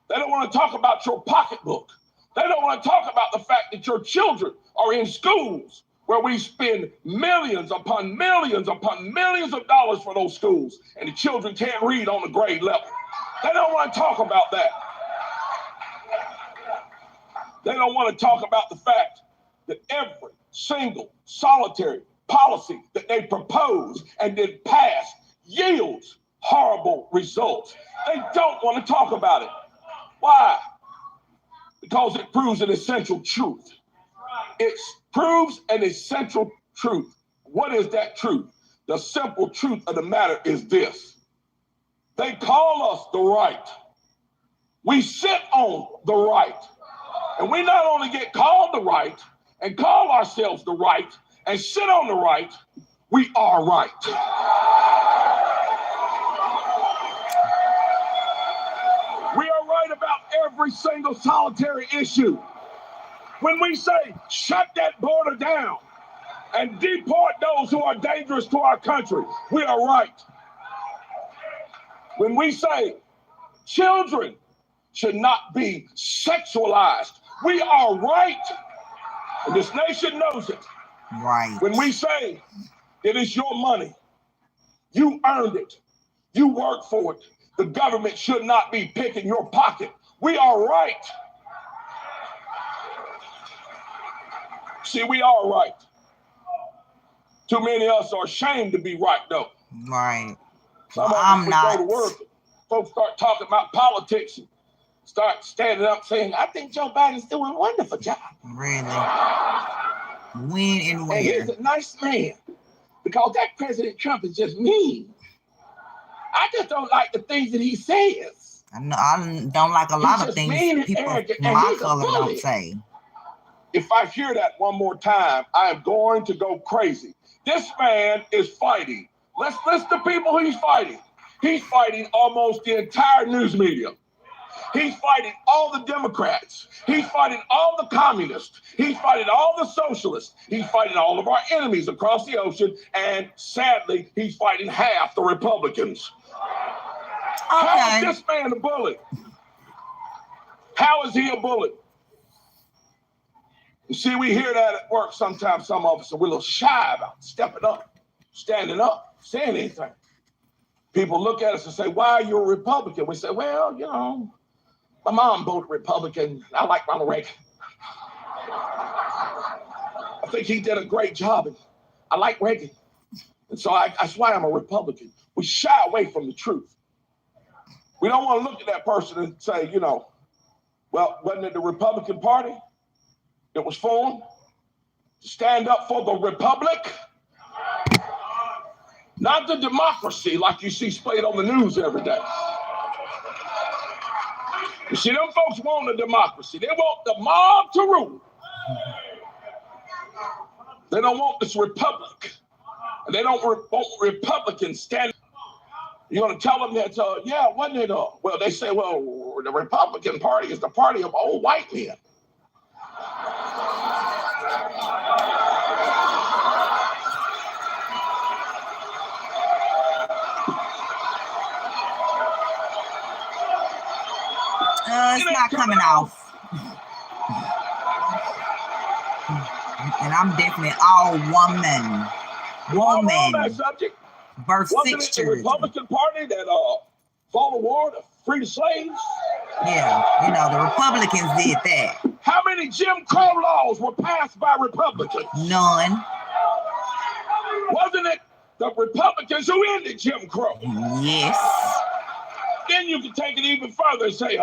They don't want to talk about your pocketbook. They don't want to talk about the fact that your children are in schools where we spend millions upon millions upon millions of dollars for those schools, and the children can't read on the grade level. They don't want to talk about that. They don't want to talk about the fact that every single solitary policy that they propose and then pass yields horrible results. They don't want to talk about it. Why? Because it proves an essential truth. It proves an essential truth. What is that truth? The simple truth of the matter is this. They call us the right. We sit on the right. And we not only get called the right and call ourselves the right and sit on the right, we are right. We are right about every single solitary issue. When we say, shut that border down and deport those who are dangerous to our country, we are right. When we say, children should not be sexualized, we are right. And this nation knows it. Right. When we say it is your money, you earned it, you worked for it, the government should not be picking your pocket, we are right. See, we are right. Too many of us are ashamed to be right, though. Right. Some of us, I'm we not. go to work, folks start talking about politics and start standing up saying, I think Joe Biden's doing a wonderful job. Really? When and where? And he's a nice man, because that President Trump is just mean. I just don't like the things that he says. I don't like a lot of things people my color don't say. If I hear that one more time, I am going to go crazy. This man is fighting. Let's listen to people he's fighting. He's fighting almost the entire news media. He's fighting all the Democrats. He's fighting all the communists. He's fighting all the socialists. He's fighting all of our enemies across the ocean. And sadly, he's fighting half the Republicans. Okay. How is this man a bully? How is he a bully? You see, we hear that at work sometimes. Some of us are a little shy about stepping up, standing up, saying anything. People look at us and say, why are you a Republican? We say, well, you know, my mom voted Republican. I like Ronald Reagan. I think he did a great job. And I like Reagan. And so that's why I'm a Republican. We shy away from the truth. We don't want to look at that person and say, you know, well, wasn't it the Republican Party that was formed to stand up for the Republic? Not the democracy like you see splayed on the news every day. You see, them folks want a democracy. They want the mob to rule. They don't want this republic. And they don't want Republicans standing. You're going to tell them that, yeah, wasn't it? Well, they say, well, the Republican Party is the party of old white men. It's not coming off. And I'm definitely all woman. On that subject. Birth Wasn't 6 it the children. Republican Party that fought a war to free the slaves? Yeah, you know, the Republicans did that. How many Jim Crow laws were passed by Republicans? None. Wasn't it the Republicans who ended Jim Crow? Yes. Then you can take it even further and say,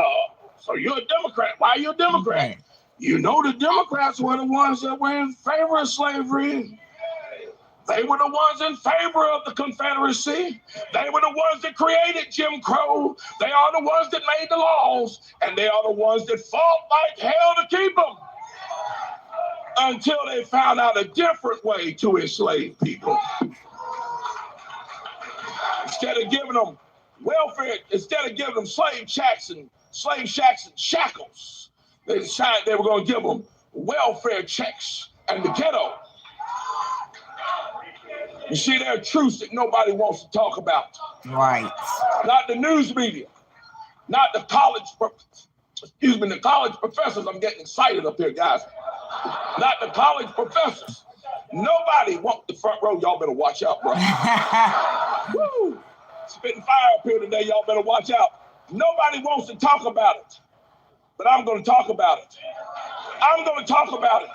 so you're a Democrat. Why are you a Democrat? Okay. You know the Democrats were the ones that were in favor of slavery. They were the ones in favor of the Confederacy. They were the ones that created Jim Crow. They are the ones that made the laws. And they are the ones that fought like hell to keep them. Until they found out a different way to enslave people. Instead of giving them welfare, instead of giving them slave shacks and shackles, they decided they were going to give them welfare checks and the ghetto. You see, there are truths that nobody wants to talk about. Right. Not the news media, not the college professors. I'm getting excited up here, guys. Not the college professors. Nobody wants the front row. Y'all better watch out, bro. Woo! Spitting fire up here today. Y'all better watch out. Nobody wants to talk about it, but I'm going to talk about it. I'm going to talk about it.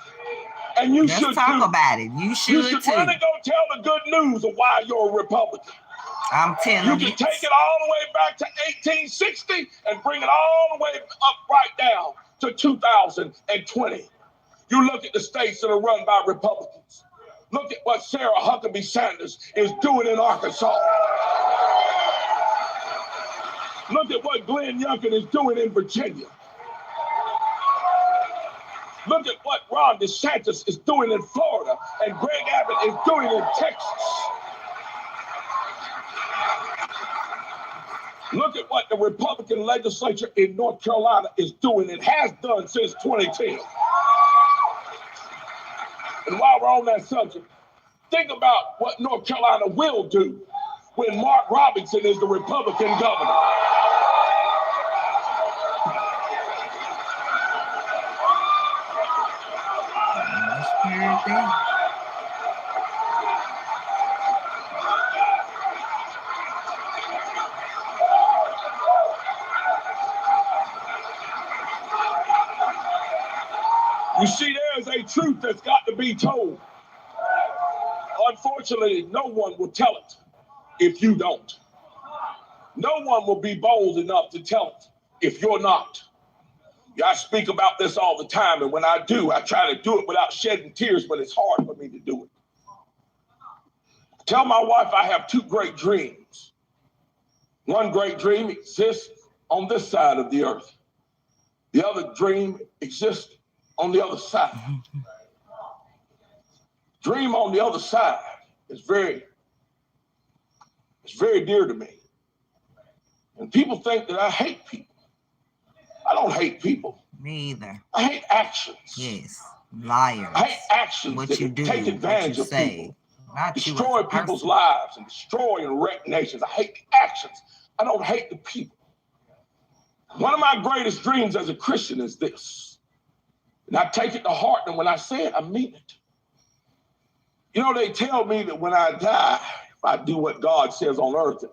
And you Let's should talk too. about it. You should You should too. run and go tell the good news of why you're a Republican. I'm telling You can take it all the way back to 1860 and bring it all the way up right down to 2020. You look at the states that are run by Republicans. Look at what Sarah Huckabee Sanders is doing in Arkansas. Look at what Glenn Youngkin is doing in Virginia. Look at what Ron DeSantis is doing in Florida and Greg Abbott is doing in Texas. Look at what the Republican legislature in North Carolina is doing and has done since 2010. And while we're on that subject, think about what North Carolina will do when Mark Robinson is the Republican governor. You see, there's a truth that's got to be told. Unfortunately, no one will tell it if you don't. No one will be bold enough to tell it if you're not. I speak about this all the time, and when I do, I try to do it without shedding tears, but it's hard for me to do it. Tell my wife I have two great dreams. One great dream exists on this side of the earth. The other dream exists on the other side. Dream on the other side is very dear to me. And people think that I hate people. I don't hate people. Me either. I hate actions. Yes. Liars. I hate actions What that you do, take advantage what you of say. people. Not you Destroy as a people's person. lives and destroy and wreck nations. I hate the actions. I don't hate the people. One of my greatest dreams as a Christian is this. And I take it to heart, and when I say it, I mean it. You know, they tell me that when I die, if I do what God says on earth,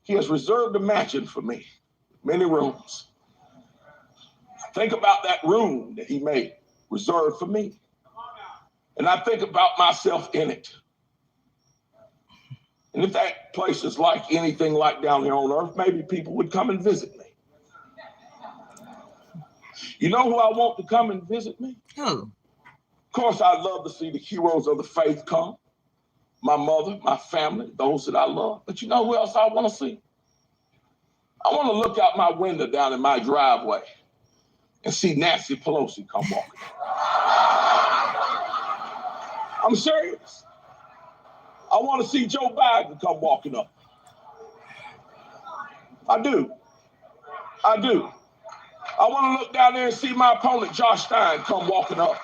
He has reserved a mansion for me, many rooms. Think about that room that He made reserved for me. And I think about myself in it. And if that place is like anything like down here on earth, maybe people would come and visit me. You know who I want to come and visit me? Who? Of course, I'd love to see the heroes of the faith come. My mother, my family, those that I love. But you know who else I want to see? I want to look out my window down in my driveway and see Nancy Pelosi come walking. I'm serious. I want to see Joe Biden come walking up. I do. I do. I want to look down there and see my opponent, Josh Stein, come walking up.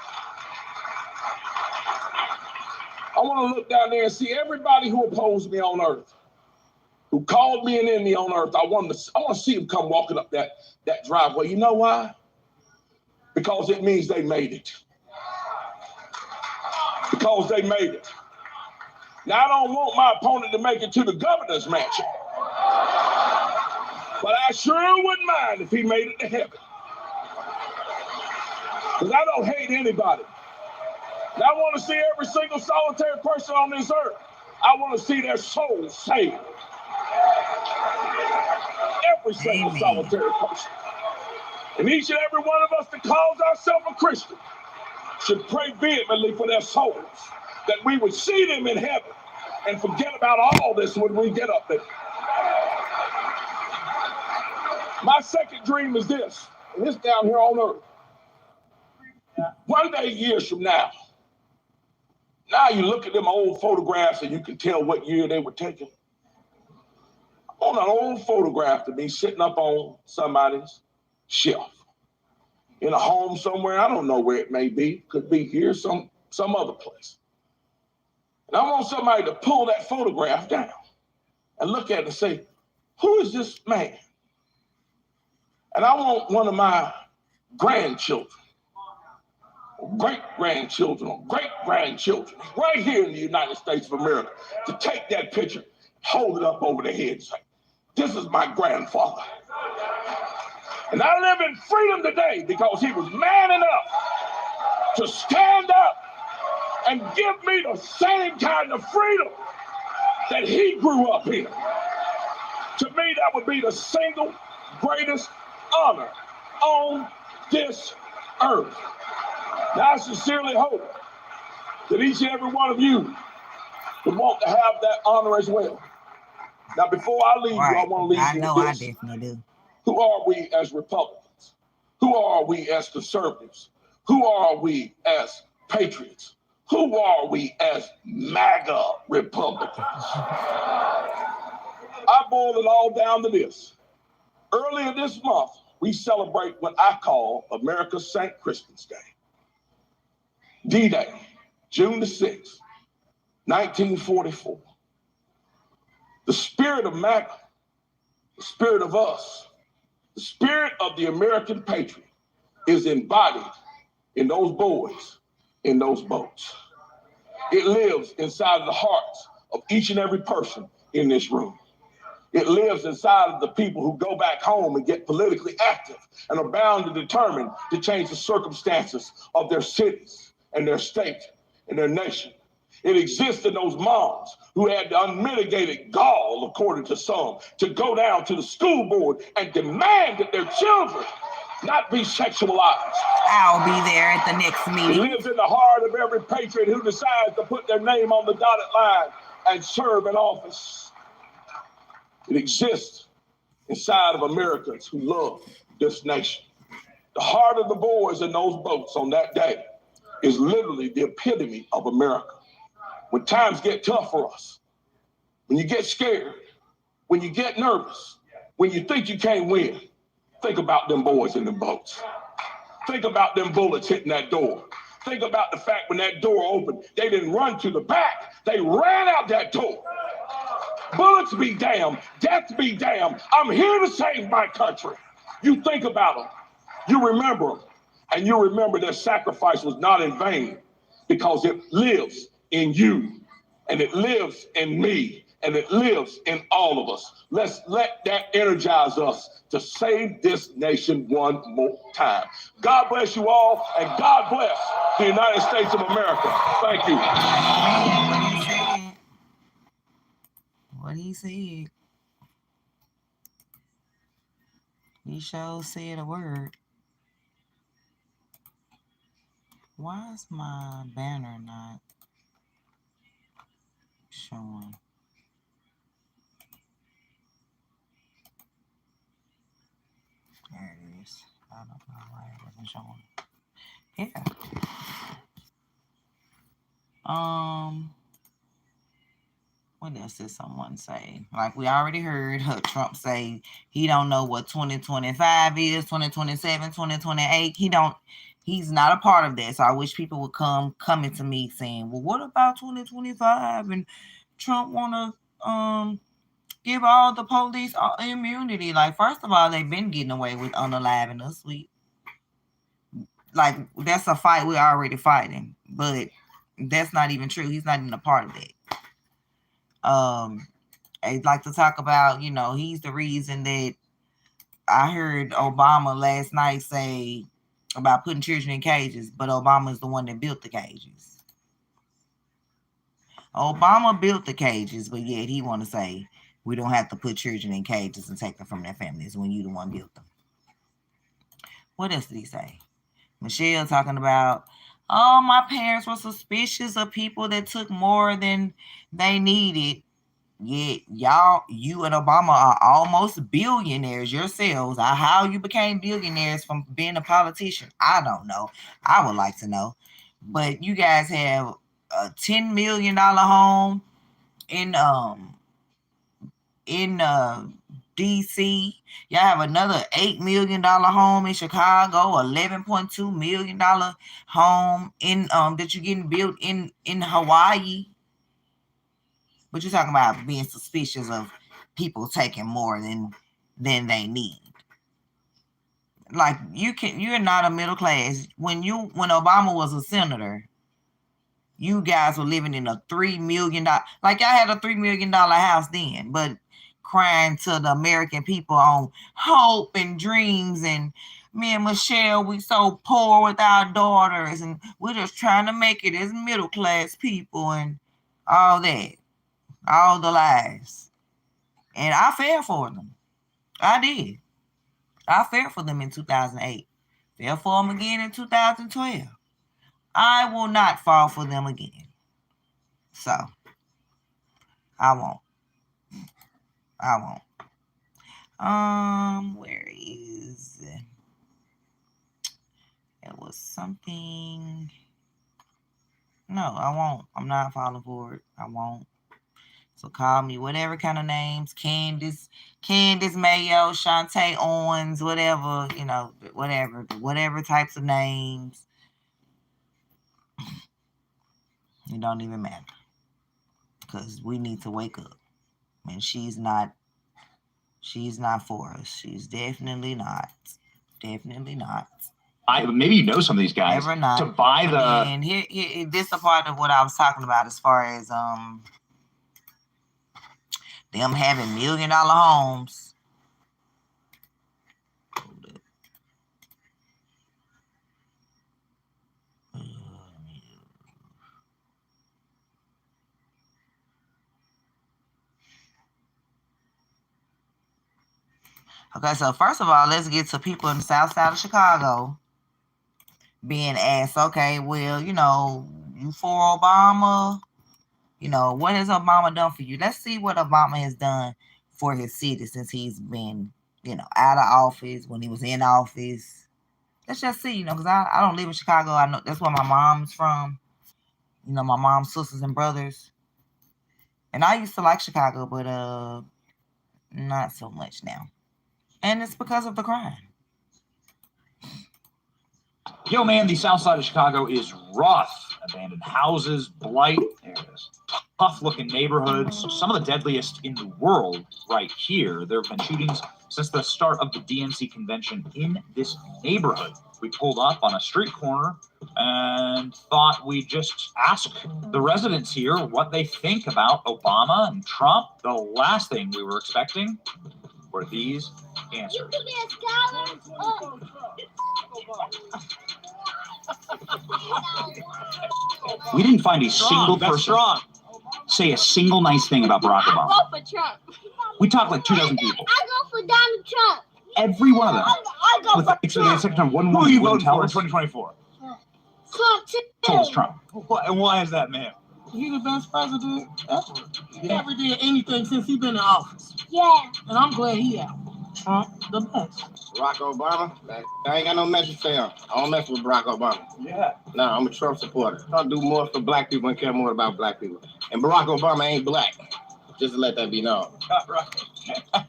I want to look down there and see everybody who opposed me on earth, who called me an enemy on earth. I want to see them come walking up that driveway. You know why? Because it means they made it. Because they made it. Now, I don't want my opponent to make it to the governor's mansion. But I sure wouldn't mind if he made it to heaven. Because I don't hate anybody. And I want to see every single solitary person on this earth. I want to see their souls saved. Every single solitary person. And each and every one of us that calls ourselves a Christian should pray vehemently for their souls, that we would see them in heaven and forget about all this when we get up there. My second dream is this, and it's down here on earth. One day, years from now you look at them old photographs and you can tell what year they were taken. I want an old photograph to be sitting up on somebody's shelf in a home somewhere. I don't know where it may be. Could be here, some other place. And I want somebody to pull that photograph down and look at it and say, who is this man? And I want one of my grandchildren, great-grandchildren, or great-grandchildren, right here in the United States of America, to take that picture, hold it up over their head and say, this is my grandfather. And I live in freedom today because he was man enough to stand up and give me the same kind of freedom that he grew up in. To me, that would be the single greatest honor on this earth. Now, I sincerely hope that each and every one of you would want to have that honor as well. Now, before I leave you, I want to leave you with this. I definitely do. Who are we as Republicans? Who are we as conservatives? Who are we as patriots? Who are we as MAGA Republicans? I boil it all down to this. Earlier this month, we celebrate what I call America's St. Crispin's Day. D-Day, June the 6th, 1944. The spirit of MAGA, the spirit of us, the spirit of the American patriot is embodied in those boys, in those boats. It lives inside of the hearts of each and every person in this room. It lives inside of the people who go back home and get politically active and are bound and determined to change the circumstances of their cities and their state and their nation. It exists in those moms who had the unmitigated gall, according to some, to go down to the school board and demand that their children not be sexualized. I'll be there at the next meeting. It lives in the heart of every patriot who decides to put their name on the dotted line and serve in office. It exists inside of Americans who love this nation. The heart of the boys in those boats on that day is literally the epitome of America. When times get tough for us, when you get scared, when you get nervous, when you think you can't win, Think about them boys in the boats. Think about them bullets hitting that door. Think about the fact when that door opened, they didn't run to the back. They ran out that door. Bullets be damned. Death be damned. I'm here to save my country. You think about them. You remember them. And you remember their sacrifice was not in vain because it lives in you. And it lives in me. And it lives in all of us. Let's let that energize us to save this nation one more time. God bless you all, and God bless the United States of America. Thank you. What he said. He sure said a word. Why is my banner not showing? There it is. I don't know why it wasn't showing. Yeah. What else did someone say? Like we already heard Trump say he don't know what 2025 is, 2027, 2028. He's not a part of that. So I wish people would coming to me saying, well, what about 2025? And Trump want to give all the police immunity. Like, first of all, they've been getting away with unaliving us. That's a fight we're already fighting. But that's not even true. He's not even a part of that. I'd like to talk about, he's the reason that I heard Obama last night say about putting children in cages, but Obama is the one that built the cages. Obama built the cages, but yet he want to say we don't have to put children in cages and take them from their families when you the one built them. What else did he say? Michelle talking about, my parents were suspicious of people that took more than they needed. Yet you and Obama are almost billionaires yourselves. How you became billionaires from being a politician, I don't know. I would like to know. But you guys have a $10 million home in DC. Y'all have another $8 million home in Chicago, $11.2 million home in that you're getting built in Hawaii. But you're talking about being suspicious of people taking more than they need. Like you're not a middle class. When Obama was a senator, you guys were living in a $3 million, like y'all had a $3 million house then, but crying to the American people on hope and dreams, and me and Michelle, we so poor with our daughters, and we're just trying to make it as middle class people and all that. All the lies. And I fell for them. I did. I fell for them in 2008. Fell for them again in 2012. I will not fall for them again. So, I won't. Where is it? It was something. No, I won't. I'm not falling for it. I won't. So call me whatever kind of names, Candace Mayo, Shantae Owens, whatever, whatever types of names. It don't even matter. Because we need to wake up. And she's not for us. She's definitely not. Definitely not. Maybe you know some of these guys. Never not. To buy the... And here, this is a part of what I was talking about as far as them having $1 million homes. Okay, so first of all, let's get to people in the south side of Chicago being asked, okay, well, you for Obama? What has Obama done for you? Let's see what Obama has done for his city since he's been, out of office, when he was in office. Let's just see, because I don't live in Chicago. I know that's where my mom's from. My mom's sisters and brothers. And I used to like Chicago, but not so much now. And it's because of the crime. Yo, man, the south side of Chicago is rough. Abandoned houses, blight, there it is. Tough-looking neighborhoods, some of the deadliest in the world right here. There have been shootings since the start of the DNC convention in this neighborhood. We pulled up on a street corner and thought we'd just ask the residents here what they think about Obama and Trump. The last thing we were expecting were these answers. We didn't find a single person say a single nice thing about Barack Obama. I vote for Trump. We talked like 2,000 people. I go for Donald Trump. Every one of them. I go for Trump. Who are you voting for in 2024? Trump too. Told us Trump. And why is that, man? He the best president ever. He never did anything since he been in office. Yeah. And I'm glad he out. Trump, the best. Barack Obama, I ain't got no message for him. I don't mess with Barack Obama. Yeah. No, I'm a Trump supporter. I'll do more for black people and care more about black people. And Barack Obama ain't black. Just to let that be known. Right.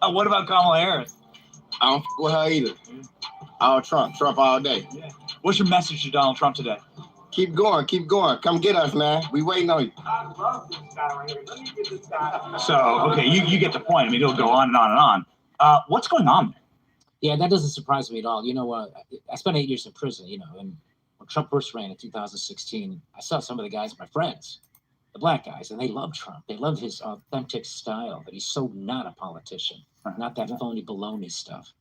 What about Kamala Harris? I don't f with her either. All Trump. Trump all day. Yeah. What's your message to Donald Trump today? Keep going. Keep going. Come get us, man. We waiting on you. I love this guy right here. Let me get this guy. So, okay, you get the point. I mean, it'll go on and on and on. What's going on? Yeah, that doesn't surprise me at all. You know, I spent 8 years in prison, you know, and when Trump first ran in 2016, I saw some of the guys, my friends, the black guys, and they love Trump. They love his authentic style, but he's so not a politician, not that phony baloney stuff.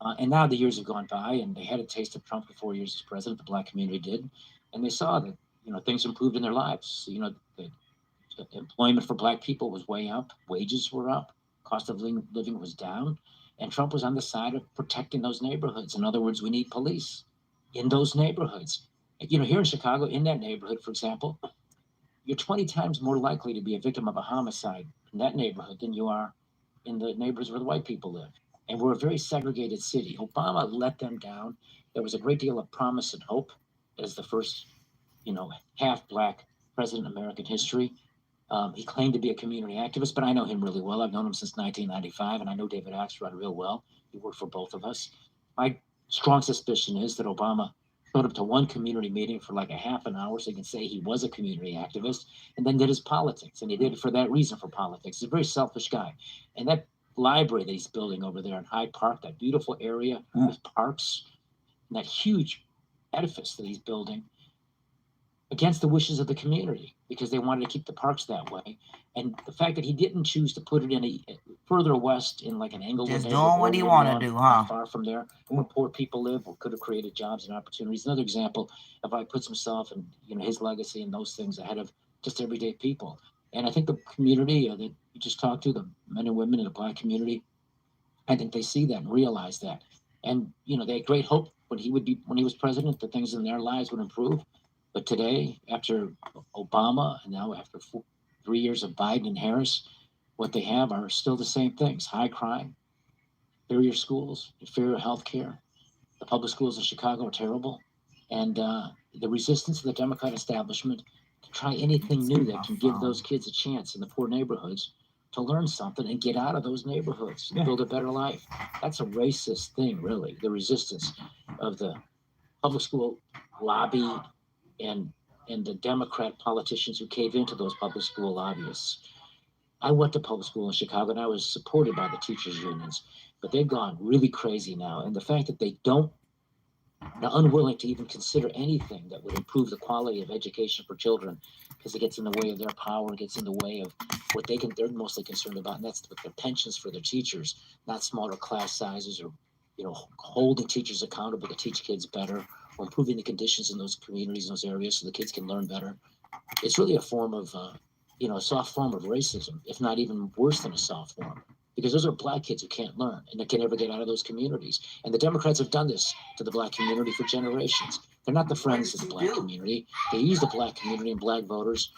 And now the years have gone by, and they had a taste of Trump for 4 years as president, the black community did, and they saw that, you know, things improved in their lives. You know, the employment for black people was way up, wages were up, cost of living was down, and Trump was on the side of protecting those neighborhoods. In other words, we need police in those neighborhoods. You know, here in Chicago, in that neighborhood, for example, you're 20 times more likely to be a victim of a homicide in that neighborhood than you are in the neighborhoods where the white people live. And we're a very segregated city. Obama let them down. There was a great deal of promise and hope as the first, you know, half-black president in American history. He claimed to be a community activist, but I know him really well. I've known him since 1995, and I know David Axelrod real well. He worked for both of us. My strong suspicion is that Obama showed up to one community meeting for like a half an hour so he can say he was a community activist, and then did his politics. And he did it for that reason, for politics. He's a very selfish guy. And that library that he's building over there in Hyde Park, that beautiful area with parks, and that huge edifice that he's building against the wishes of the community, because they wanted to keep the parks that way. And the fact that he didn't choose to put it in a further west in like an Englewood, just doing what he want to do, huh? Far from there, where poor people live, or could have created jobs and opportunities. Another example of how he puts himself and, you know, his legacy and those things ahead of just everyday people. And I think the community that you just talked to, the men and women in the black community, I think they see that and realize that. And, you know, they had great hope when he was president, that things in their lives would improve. But today, after Obama, and now after 3 years of Biden and Harris, what they have are still the same things: high crime, inferior schools, inferior health care. The public schools in Chicago are terrible. And the resistance of the Democrat establishment to try anything new that can give those kids a chance in the poor neighborhoods to learn something and get out of those neighborhoods and build a better life. That's a racist thing, really, the resistance of the public school lobby and the Democrat politicians who cave into those public school lobbyists. I went to public school in Chicago, and I was supported by the teachers' unions, but they've gone really crazy now. And the fact that they're unwilling to even consider anything that would improve the quality of education for children, because it gets in the way of their power, it gets in the way of what they're mostly concerned about, and that's their pensions for their teachers, not smaller class sizes, or, you know, holding teachers accountable to teach kids better, or improving the conditions in those communities, in those areas, so the kids can learn better. It's really a form of, a soft form of racism, if not even worse than a soft form, because those are black kids who can't learn and they can never get out of those communities. And the Democrats have done this to the black community for generations. They're not the friends of the black community. They use the black community and black voters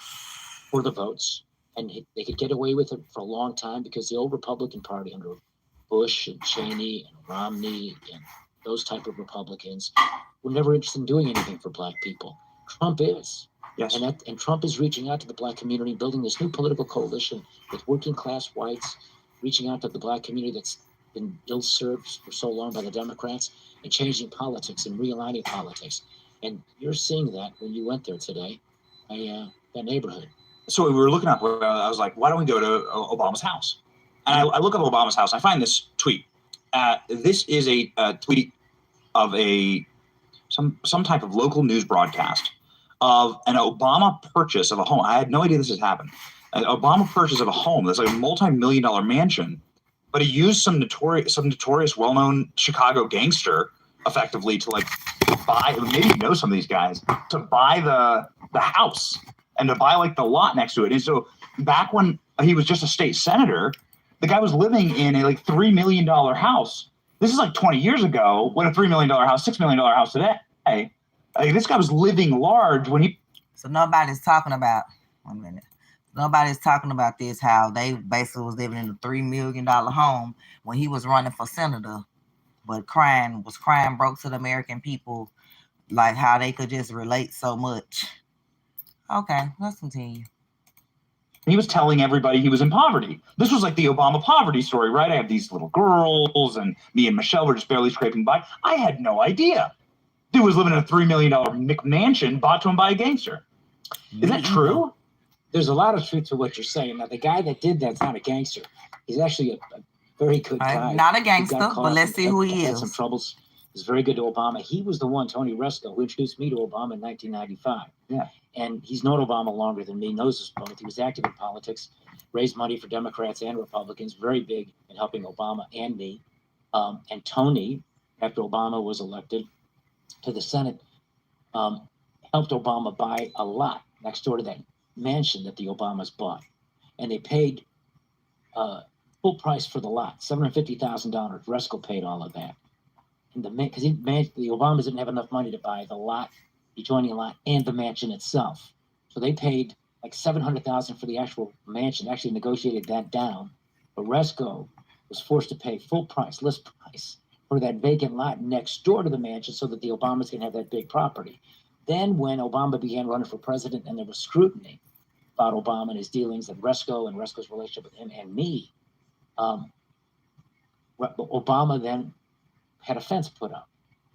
for the votes, and they could get away with it for a long time because the old Republican Party under Bush and Cheney and Romney and those type of Republicans were never interested in doing anything for black people. Trump is. Yes. And Trump is reaching out to the black community, building this new political coalition with working class whites, reaching out to the black community that's been ill-served for so long by the Democrats, and changing politics and realigning politics. And you're seeing that when you went there today, that neighborhood. So we were looking up, I was like, why don't we go to Obama's house? And I look up Obama's house. I find this tweet. This is a tweet of some type of local news broadcast of an Obama purchase of a home. I had no idea this had happened. An Obama purchase of a home that's like a multi-million-dollar mansion, but he used some notorious, well-known Chicago gangster effectively to like buy. Maybe you know some of these guys, to buy the house and to buy like the lot next to it. And so back when he was just a state senator, the guy was living in a like $3 million house. This is like 20 years ago. What a $3 million house, $6 million house today. Like, this guy was living large when he. So nobody's talking about. 1 minute. Nobody's talking about this. How they basically was living in a $3 million home when he was running for senator, but crying broke to the American people, like how they could just relate so much. Okay, let's continue. He was telling everybody he was in poverty. This was like the Obama poverty story, right? I have these little girls, and me and Michelle were just barely scraping by. I had no idea. Dude was living in a $3 million McMansion bought to him by a gangster. Is that true? There's a lot of truth to what you're saying. Now, the guy that did that's not a gangster. He's actually a very good guy. Not a gangster, but let's see who he is. Had some troubles. He's very good to Obama. He was the one, Tony Resco, who introduced me to Obama in 1995. Yeah. And he's known Obama longer than me, knows us both. He was active in politics, raised money for Democrats and Republicans, very big in helping Obama and me. And Tony, after Obama was elected to the Senate, helped Obama buy a lot next door to that mansion that the Obamas bought. And they paid full price for the lot, $750,000. Resco paid all of that. And because the Obamas didn't have enough money to buy the lot, the adjoining lot, and the mansion itself. So they paid like $700,000 for the actual mansion, actually negotiated that down. But Resco was forced to pay full price, list price, for that vacant lot next door to the mansion so that the Obamas can have that big property. Then when Obama began running for president and there was scrutiny about Obama and his dealings and Resco's relationship with him and me, Obama then had a fence put up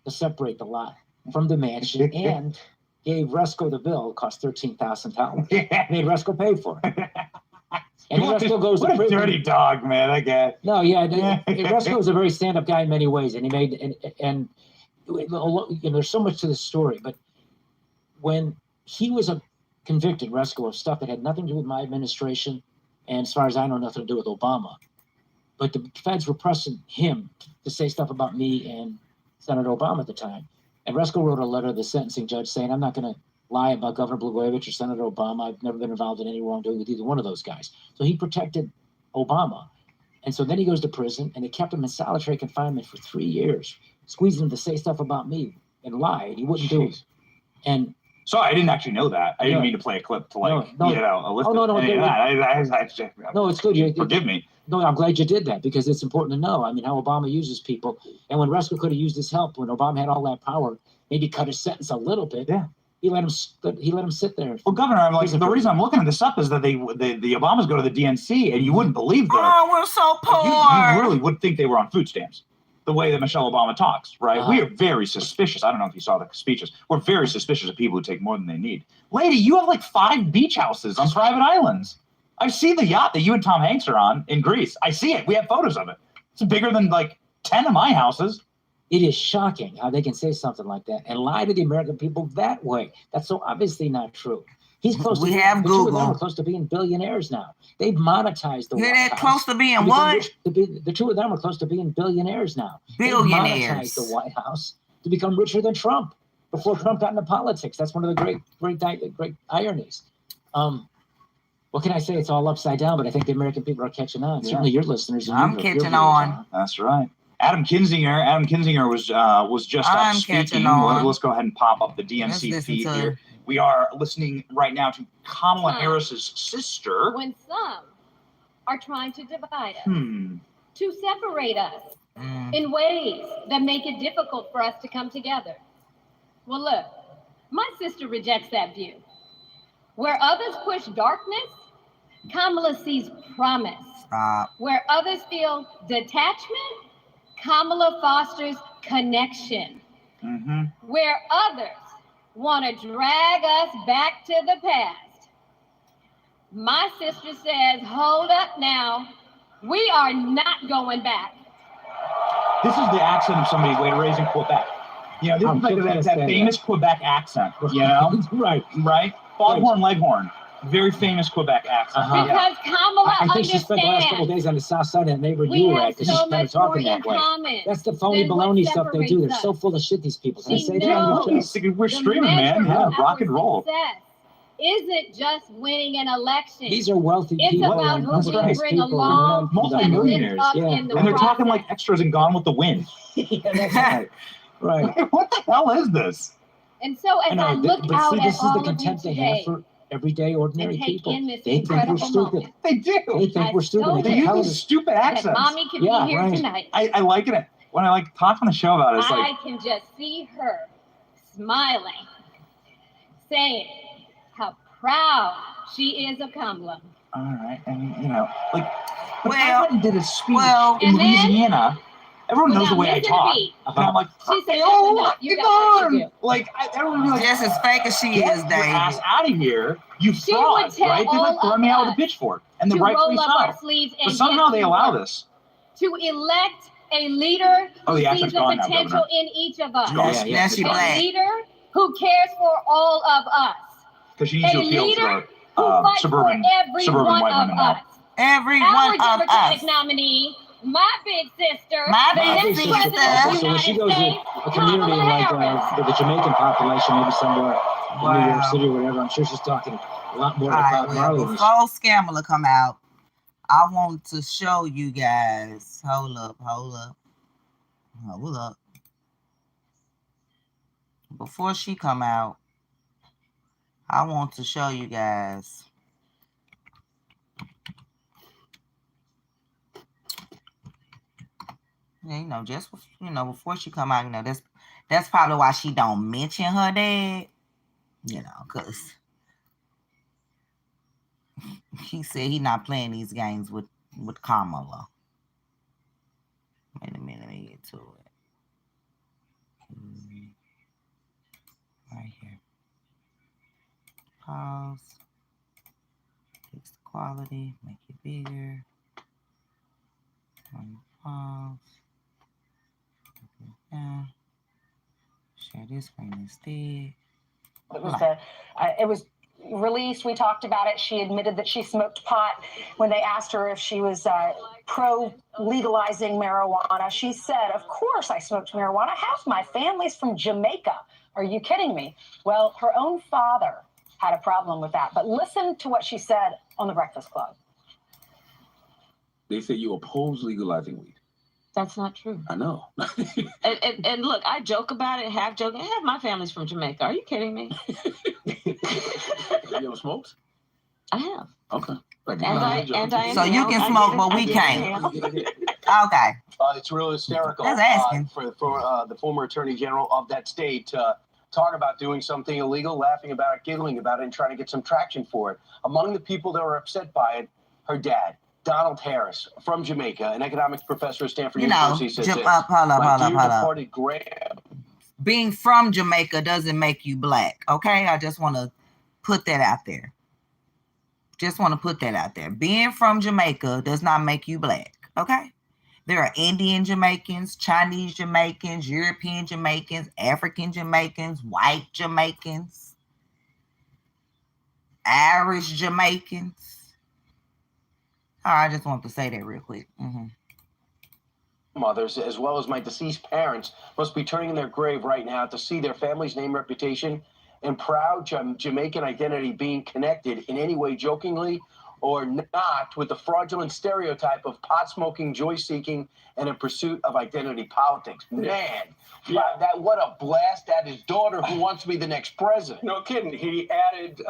to separate the lot from the mansion and gave Resco the bill. It cost $13,000. Made Resco pay for it. And Resco goes what a dirty dog, man, I guess. No, yeah. Resco was a very stand-up guy in many ways, and he made and there's so much to this story. But when he was convicted, Resco, of stuff that had nothing to do with my administration, and as far as I know, nothing to do with Obama. But the feds were pressing him to say stuff about me and Senator Obama at the time. And Resco wrote a letter to the sentencing judge saying, I'm not going to lie about Governor Blagojevich or Senator Obama. I've never been involved in any wrongdoing with either one of those guys. So he protected Obama. And so then he goes to prison, and they kept him in solitary confinement for 3 years, squeezing him to say stuff about me and lie, and he wouldn't do it. And sorry, I didn't actually know that. I didn't mean to play a clip to a list. No, it's good. Forgive me. No, I'm glad you did that because it's important to know. I mean, how Obama uses people. And when Resco could have used his help, when Obama had all that power, maybe cut his sentence a little bit. Yeah. He let him sit there. Well, Governor, I'm like, the reason I'm looking this up is that the Obamas go to the DNC, and you wouldn't believe that. Oh, we're so poor. You really would think they were on food stamps. The way that Michelle Obama talks, right? We are very suspicious. I don't know if you saw the speeches. We're very suspicious of people who take more than they need. Lady, you have like 5 beach houses on private islands. I've seen the yacht that you and Tom Hanks are on in Greece. I see it. We have photos of it. It's bigger than like 10 of my houses. It is shocking how they can say something like that and lie to the American people that way. That's so obviously not true. He's close. We to have Google. Google. The two of them are close to being billionaires now. They've monetized the White They're House. close to being what? The two of them are close to being billionaires now. Billionaires. They've monetized the White House to become richer than Trump before Trump got into politics. That's one of the great ironies. What can I say? It's all upside down, but I think the American people are catching on. Yeah. Certainly your listeners. I'm catching on. That's right. Adam Kinzinger was just up speaking. Let's go ahead and pop up the DNC feed here. We are listening right now to Kamala Harris's sister. When some are trying to divide us, to separate us in ways that make it difficult for us to come together. Well, look, my sister rejects that view. Where others push darkness, Kamala sees promise. Where others feel detachment, Kamala fosters connection. Where others want to drag us back to the past. My sister says, hold up now. We are not going back. This is the accent of somebody raised in Quebec. You know, this is like that famous Quebec accent, you know? Right. Foghorn Leghorn. Very famous Quebec accent. Because Kamala I think she spent the last couple of days on the south side of that neighborhood you were at because she's kind of talking that way. That's the phony baloney stuff they do. They're so full of shit, these people. Can I say that? We're streaming, man. Yeah, rock and roll. Isn't just winning an election. These are wealthy it's people. It's about who we bring along. Multi-millionaires. And they're talking like extras in Gone with the Wind. Yeah, that's right. Right. What the hell is this? And so as I look out at all of you today, for everyday ordinary people. They think we're stupid. They do. They think we're stupid. They use these stupid accents. Mommy can be here tonight. I like it. When I like talk on the show about it, it's like I can just see her smiling, saying how proud she is of Kamala. All right, and you know, like, but I went and did a speech in Louisiana. Everyone knows the way I talk. And I'm like, she said, oh, you got on. Like, everyone be like, just as fake as she is, Dave. Get your ass out of here, you fraud, right? They like throw me out with a pitchfork, and they're rightfully so. But somehow they allow this. To elect a leader who sees the potential in each of us. Yeah, a leader who cares for all of us. Because she needs to appeal to the suburban white women now. Every one of us. Our Democratic us. nominee, my big sister, my the big next sister. president So when she goes to a community like the Jamaican population, maybe somewhere in New York City or whatever, I'm sure she's talking a lot more about Marley. Before Scammer come out, I want to show you guys. Hold up. Before she come out, I want to show you guys. Yeah, you know, just before she come out, you know, that's probably why she don't mention her dad. You know, cause he said he not playing these games with Kamala. Wait a minute, let me get to it. Right here. Pause. Fix the quality. Make it bigger. Pause. Yeah. Share this screen instead. It was released. We talked about it. She admitted that she smoked pot when they asked her if she was pro legalizing marijuana. She said, "Of course I smoked marijuana. Half my family's from Jamaica. Are you kidding me?" Well, her own father had a problem with that. But listen to what she said on The Breakfast Club. They say you oppose legalizing weed. That's not true. I know. and look, I joke about it, half joking. Half my family's from Jamaica. Are you kidding me? Have you ever smoked? I have. Okay. So you can smoke, but we can't. Okay. It's really hysterical. Just asking. For the former attorney general of that state to talk about doing something illegal, laughing about it, giggling about it, and trying to get some traction for it. Among the people that were upset by it, her dad, Donald Harris, from Jamaica, an economics professor at Stanford University, says this. Hold up. Being from Jamaica doesn't make you black, okay? I just want to put that out there. Being from Jamaica does not make you black, okay? There are Indian Jamaicans, Chinese Jamaicans, European Jamaicans, African Jamaicans, white Jamaicans, Irish Jamaicans. All right, I just want to say that real quick. Mothers, as well as my deceased parents, must be turning in their grave right now to see their family's name, reputation, and proud Jamaican identity being connected in any way, jokingly or not, with the fraudulent stereotype of pot-smoking, joy-seeking, and in pursuit of identity politics. Man, what a blast at his daughter who wants to be the next president. No kidding. He added,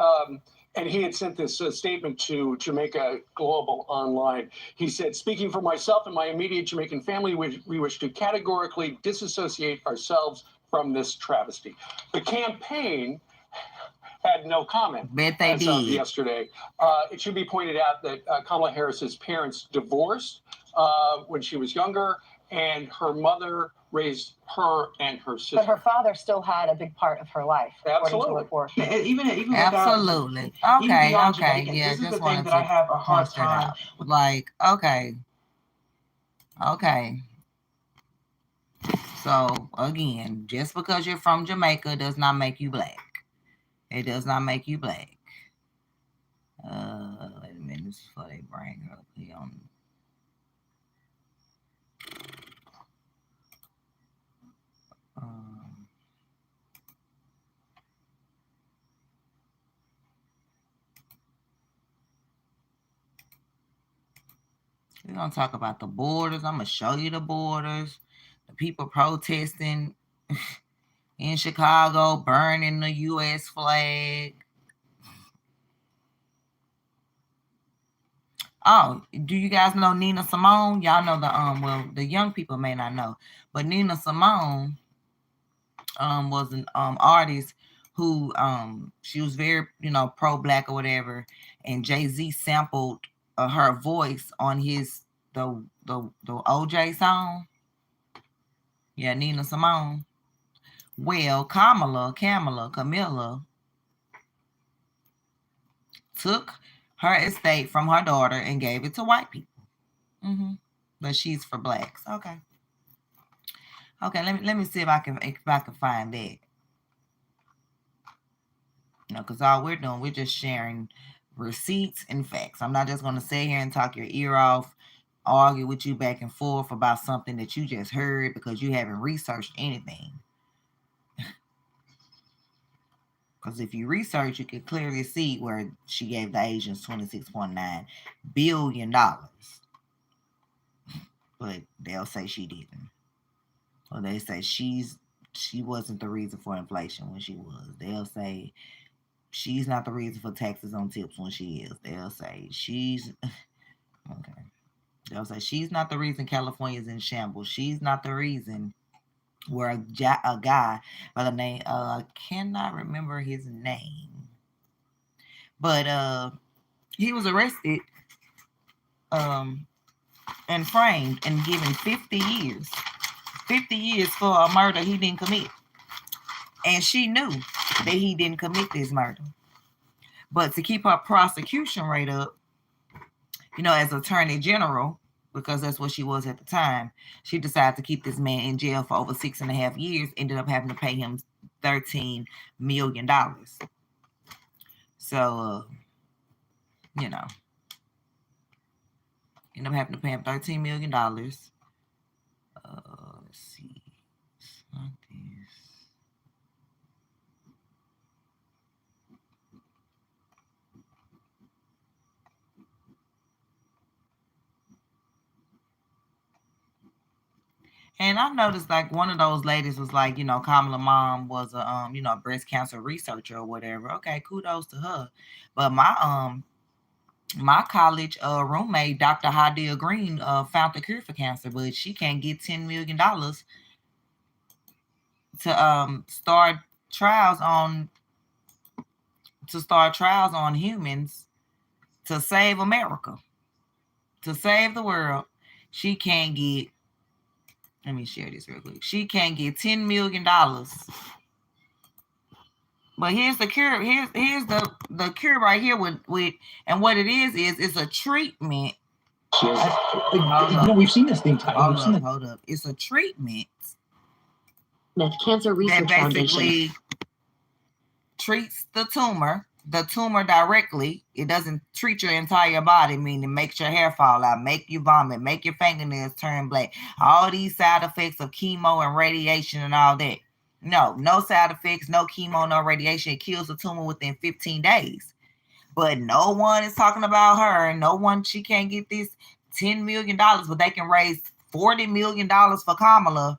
and he had sent this statement to Jamaica Global Online. He said, "Speaking for myself and my immediate Jamaican family, we wish to categorically disassociate ourselves from this travesty." The campaign had no comment. Bet they as of did. Yesterday. It should be pointed out that Kamala Harris's parents divorced when she was younger. and her mother raised her and her sister. But her father still had a big part of her life. Absolutely. Even Absolutely. Without, even Okay. beyond Okay. Jamaican, Yeah. this is Just the wanted thing that to I have a hard point that time out. Like, okay. Okay. So again, just because you're from Jamaica does not make you black. It does not make you black. Wait a minute, this is before they bring her up here on. We're gonna talk about the borders. I'm gonna show you the borders. The people protesting in Chicago, burning the U.S. flag. Oh, do you guys know Nina Simone? Y'all know well, the young people may not know, but Nina Simone was an artist who she was very, pro-black or whatever, and Jay-Z sampled her voice on his the OJ song. Yeah, Nina Simone. Well, Camilla took her estate from her daughter and gave it to white people. But she's for blacks. Okay. Let me see if I can find that. Because all we're doing, we're just sharing receipts and facts. I'm not just going to sit here and talk your ear off, argue with you back and forth about something that you just heard because you haven't researched anything. Because if you research, you can clearly see where she gave the Asians $26.9 billion. But they'll say she didn't. Or they say she wasn't the reason for inflation when she was. They'll say she's not the reason for taxes on tips when she is. They'll say she's... Okay. They'll say she's not the reason California's in shambles. She's not the reason where a guy by the name, I cannot remember his name, but he was arrested and framed and given 50 years for a murder he didn't commit. And she knew that he didn't commit this murder. But to keep her prosecution rate up, as Attorney General, because that's what she was at the time, she decided to keep this man in jail for over 6.5 years, ended up having to pay him $13 million. So, ended up having to pay him $13 million. Let's see. It's not this. And I noticed like one of those ladies was like, Kamala mom was a breast cancer researcher or whatever. Okay, kudos to her. But my college roommate, Dr. Hadia Green, found the cure for cancer, but she can't get $10 million to start trials on humans to save America, to save the world. She can't get. Let me share this real quick. She can't get $10 million. But here's the cure. Here's the cure right here with and what it is it's a treatment. We've seen this thing. Hold up. It's a treatment. Smith Cancer Research that basically Foundation treats the tumor directly. It doesn't treat your entire body, meaning makes your hair fall out, make you vomit, make your fingernails turn black. All these side effects of chemo and radiation and all that. No side effects, no chemo, no radiation. It kills the tumor within 15 days. But no one is talking about her. No one, she can't get this $10 million, but they can raise $40 million for Kamala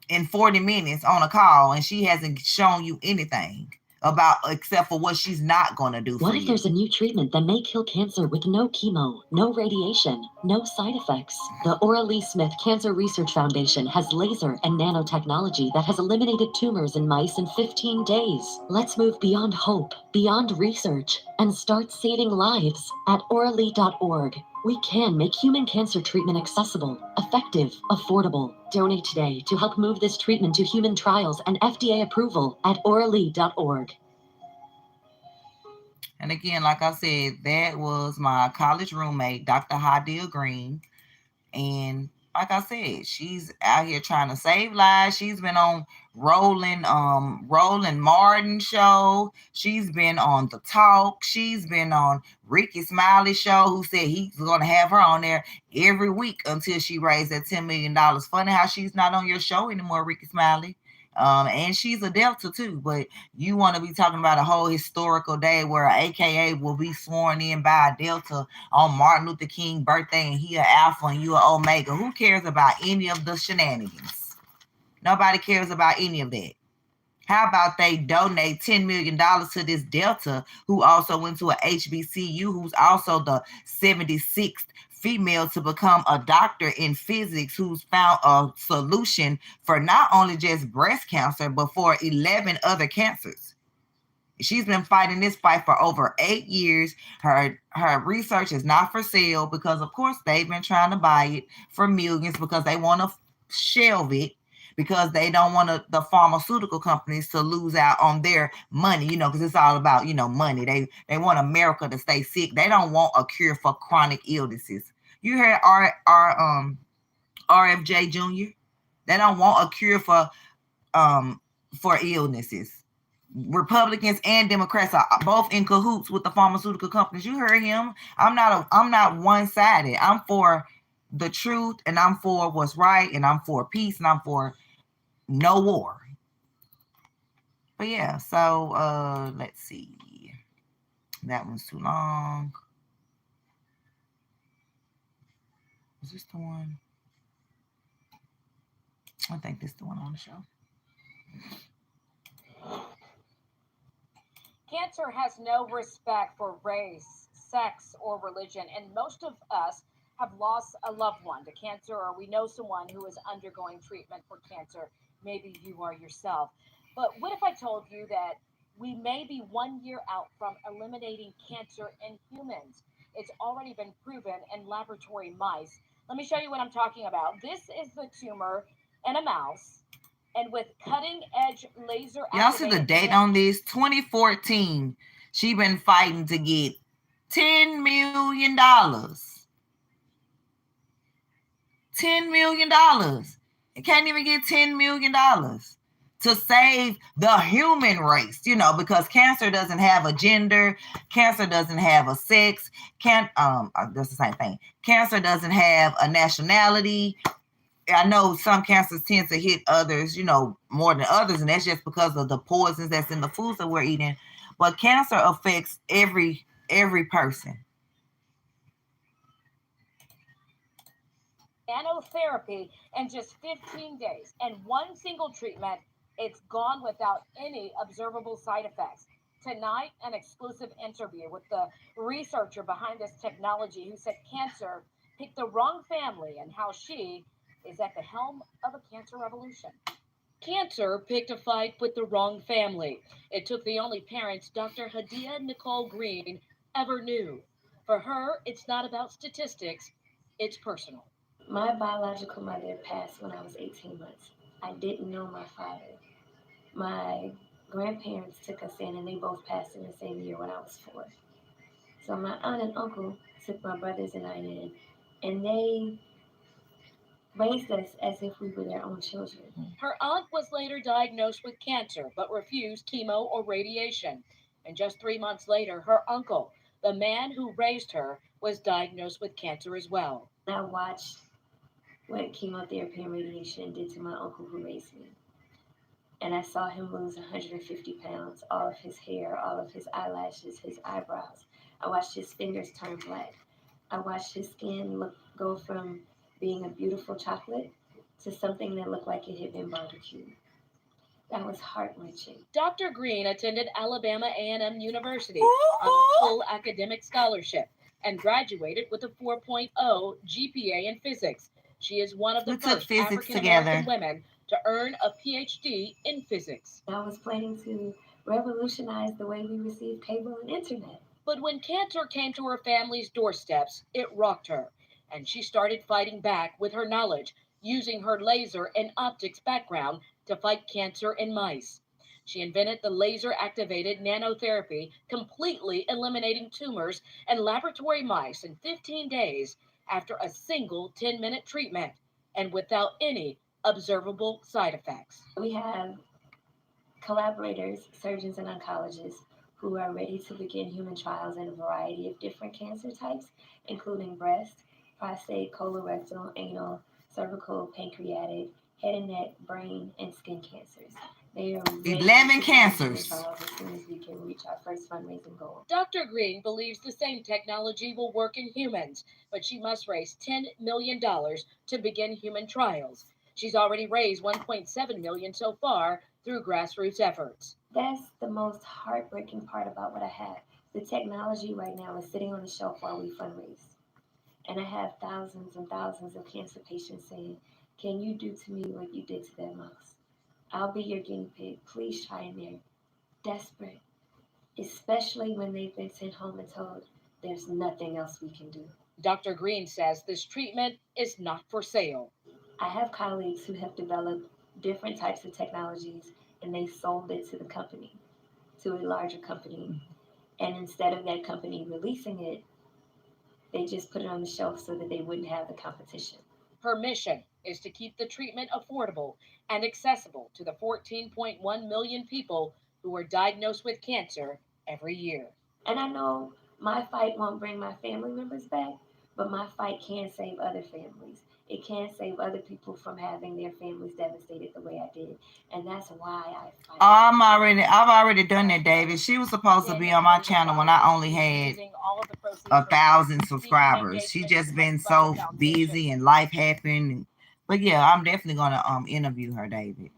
in 40 minutes on a call, and she hasn't shown you anything about except for what she's not going to do for you. What if there's a new treatment that may kill cancer with no chemo, no radiation, no side effects? The Ora Lee Smith Cancer Research Foundation has laser and nanotechnology that has eliminated tumors in mice in 15 days. Let's move beyond hope, beyond research, and start saving lives at oralee.org. We can make human cancer treatment accessible, effective, affordable. Donate today to help move this treatment to human trials and FDA approval at orally.org. And again, like I said, that was my college roommate, Dr. Hadil Green. And like I said, she's out here trying to save lives. She's been on Roland Martin show. She's been on The Talk. She's been on Ricky Smiley show, who said he's going to have her on there every week until she raised that $10 million. Funny how she's not on your show anymore, Ricky Smiley. And she's a Delta too, but you want to be talking about a whole historical day where an AKA will be sworn in by a Delta on Martin Luther King birthday, and he an Alpha and you an Omega. Who cares about any of the shenanigans? Nobody cares about any of that. How about they donate $10 million to this Delta, who also went to a HBCU, who's also the 76th female to become a doctor in physics, who's found a solution for not only just breast cancer, but for 11 other cancers. She's been fighting this fight for over 8 years. Her research is not for sale because, of course, they've been trying to buy it for millions because they want to shelve it, because they don't want the pharmaceutical companies to lose out on their money, because it's all about, money. They want America to stay sick. They don't want a cure for chronic illnesses. You heard RFJ Jr.? They don't want a cure for illnesses. Republicans and Democrats are both in cahoots with the pharmaceutical companies. You heard him. I'm not one-sided. I'm for the truth, and I'm for what's right, and I'm for peace, and I'm for no war. But yeah, so let's see. That one's too long. Is this the one? I think this is the one on the show. Cancer has no respect for race, sex, or religion, and most of us have lost a loved one to cancer, or we know someone who is undergoing treatment for cancer. Maybe you are yourself. But what if I told you that we may be 1 year out from eliminating cancer in humans? It's already been proven in laboratory mice. Let me show you what I'm talking about. This is the tumor in a mouse, and with cutting-edge laser... Y'all see the date on this? 2014. She been fighting to get $10 million. $10 million. It can't even get $10 million to save the human race, because cancer doesn't have a gender. Cancer doesn't have a sex. That's the same thing. Cancer doesn't have a nationality. I know some cancers tend to hit others, more than others, and that's just because of the poisons that's in the foods that we're eating. But cancer affects every person. Nanotherapy in just 15 days, and one single treatment, it's gone without any observable side effects. Tonight, an exclusive interview with the researcher behind this technology, who said cancer picked the wrong family and how she is at the helm of a cancer revolution. Cancer picked a fight with the wrong family. It took the only parents Dr. Hadia Nicole Green ever knew. For her, it's not about statistics, it's personal. My biological mother passed when I was 18 months. I didn't know my father. My grandparents took us in, and they both passed in the same year when I was 4. So my aunt and uncle took my brothers and I in, and they raised us as if we were their own children. Her aunt was later diagnosed with cancer, but refused chemo or radiation. And just 3 months later, her uncle, the man who raised her, was diagnosed with cancer as well. I watched what chemotherapy and radiation did to my uncle who raised me. And I saw him lose 150 pounds, all of his hair, all of his eyelashes, his eyebrows. I watched his fingers turn black. I watched his skin go from being a beautiful chocolate to something that looked like it had been barbecued. That was heart-wrenching. Dr. Green attended Alabama A&M University on a full academic scholarship and graduated with a 4.0 GPA in physics. She is one of the first African-American women to earn a PhD in physics. I was planning to revolutionize the way we receive cable and internet. But when cancer came to her family's doorsteps, it rocked her, and she started fighting back with her knowledge, using her laser and optics background to fight cancer in mice. She invented the laser-activated nanotherapy, completely eliminating tumors and laboratory mice in 15 days after a single 10-minute treatment and without any observable side effects. We have collaborators, surgeons, and oncologists who are ready to begin human trials in a variety of different cancer types, including breast, prostate, colorectal, anal, cervical, pancreatic, head and neck, brain, and skin cancers. They are 11 cancers. As soon as we can reach our first fundraising goal. Dr. Green believes the same technology will work in humans, but she must raise $10 million to begin human trials. She's already raised $1.7 million so far through grassroots efforts. That's the most heartbreaking part about what I have. The technology right now is sitting on the shelf while we fundraise. And I have thousands and thousands of cancer patients saying, "Can you do to me what you did to that mouse? I'll be your guinea pig. Please try." And they're desperate, especially when they've been sent home and told there's nothing else we can do. Dr. Green says this treatment is not for sale. I have colleagues who have developed different types of technologies, and they sold it to the company, to a larger company. And instead of that company releasing it, they just put it on the shelf so that they wouldn't have the competition. Her mission is to keep the treatment affordable and accessible to the 14.1 million people who are diagnosed with cancer every year. And I know my fight won't bring my family members back, but my fight can save other families. It can save other people from having their families devastated the way I did. And that's why I fight. I've already done that, David. She was supposed to be on my channel when I only had 1,000 subscribers. She just been so busy and life happened. But yeah, I'm definitely gonna interview her, David.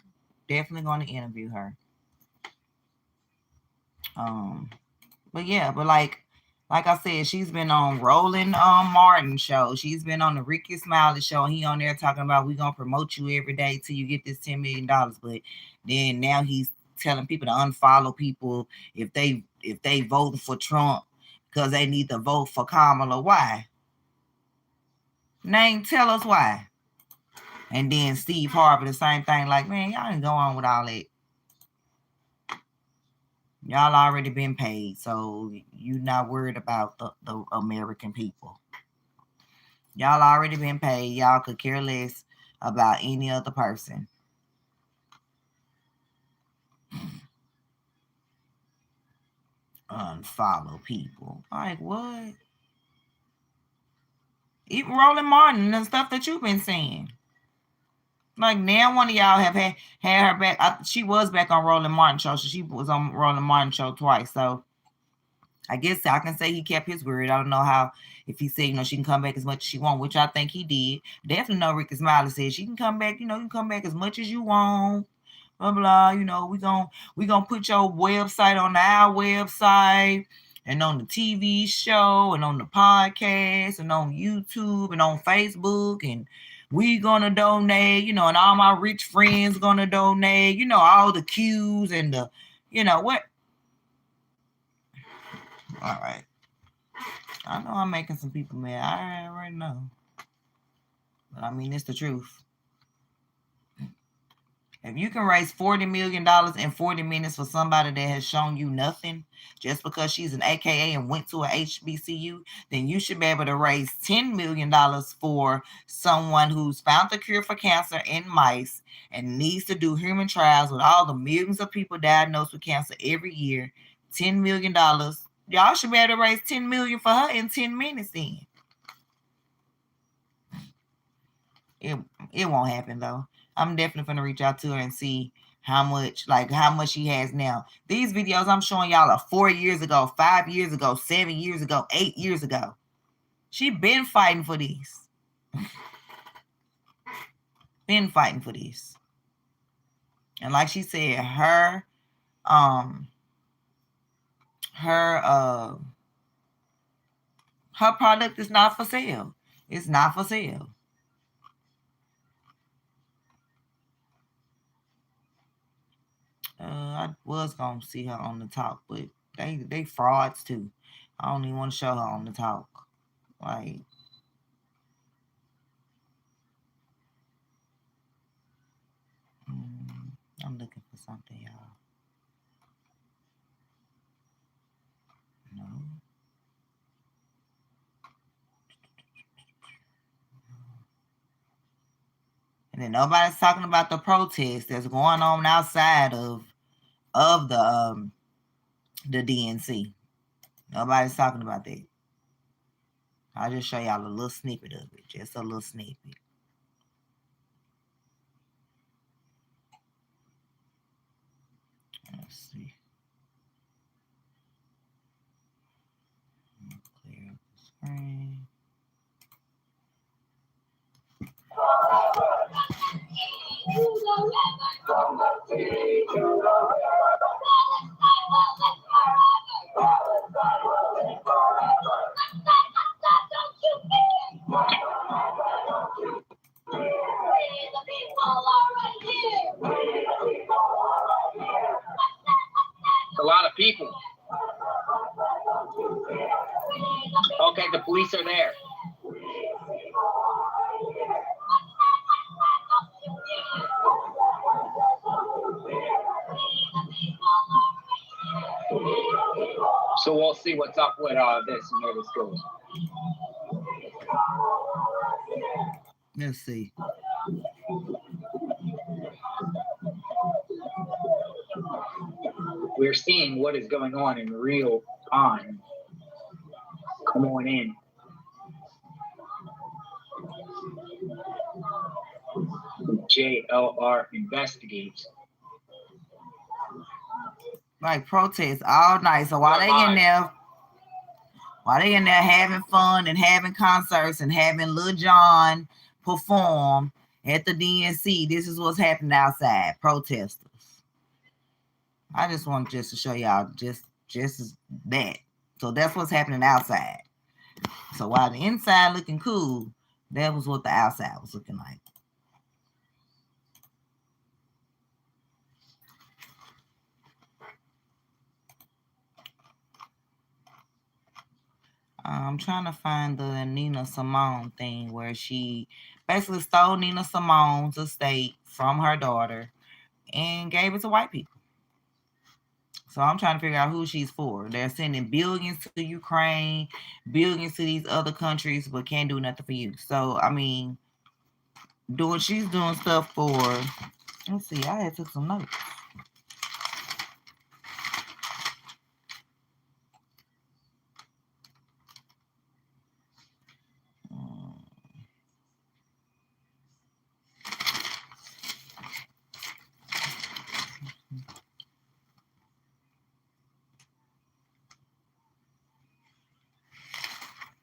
Definitely gonna interview her. But yeah, but like I said, she's been on Roland Martin show. She's been on the Ricky Smiley show. He on there talking about we gonna promote you every day till you get this $10 million. But then now he's telling people to unfollow people if they vote for Trump because they need to vote for Kamala. Why? Tell us why. And then Steve Harvey, the same thing. Like, man, y'all didn't go on with all that. Y'all already been paid, so you're not worried about the American people. Y'all already been paid. Y'all could care less about any other person. Unfollow people. Like, what? Even Roland Martin and stuff that you've been seeing. Like, now one of y'all have had her back. She was back on Roland Martin show. So she was on Roland Martin show twice. So I guess I can say he kept his word. I don't know how, if he said, she can come back as much as she want, which I think he did. Definitely know Ricky Smiley said she can come back, you can come back as much as you want. Blah, blah, we gonna put your website on our website and on the TV show and on the podcast and on YouTube and on Facebook, and we gonna donate, and all my rich friends gonna donate, all the cues and the, what? All right. I know I'm making some people mad. I already know. But I mean, it's the truth. If you can raise $40 million in 40 minutes for somebody that has shown you nothing just because she's an AKA and went to a HBCU, then you should be able to raise $10 million for someone who's found the cure for cancer in mice and needs to do human trials with all the millions of people diagnosed with cancer every year. $10 million. Y'all should be able to raise $10 million for her in 10 minutes then. It won't happen though. I'm definitely going to reach out to her and see how much she has now. These videos I'm showing y'all are 4 years ago, 5 years ago, 7 years ago, 8 years ago. She been fighting for these. Been fighting for this. And like she said, her product is not for sale. It's not for sale. I was gonna see her on the top, but they frauds too. I don't even want to show her on the talk. Like, I'm looking for something, y'all. No. And then nobody's talking about the protest that's going on outside of the DNC. Nobody's talking about that. I'll just show y'all a little snippet of it. Just a little snippet. Let's see. Clear up the screen. A lot of people. Okay, the police are there. So we'll see what's up with this and where this goes. Let's see. We're seeing what is going on in real time. Come on in. JLR investigates. Like protests all night. So while they in there having fun and having concerts and having Lil Jon perform at the DNC, this is what's happening outside. Protesters. I just want to show y'all just that. So that's what's happening outside. So while the inside looking cool, that was what the outside was looking like. I'm trying to find the Nina Simone thing where she basically stole Nina Simone's estate from her daughter and gave it to white people. So I'm trying to figure out who she's for. They're sending billions to Ukraine, billions to these other countries, but can't do nothing for you. So, I mean, she's doing stuff for, let's see, I had took some notes.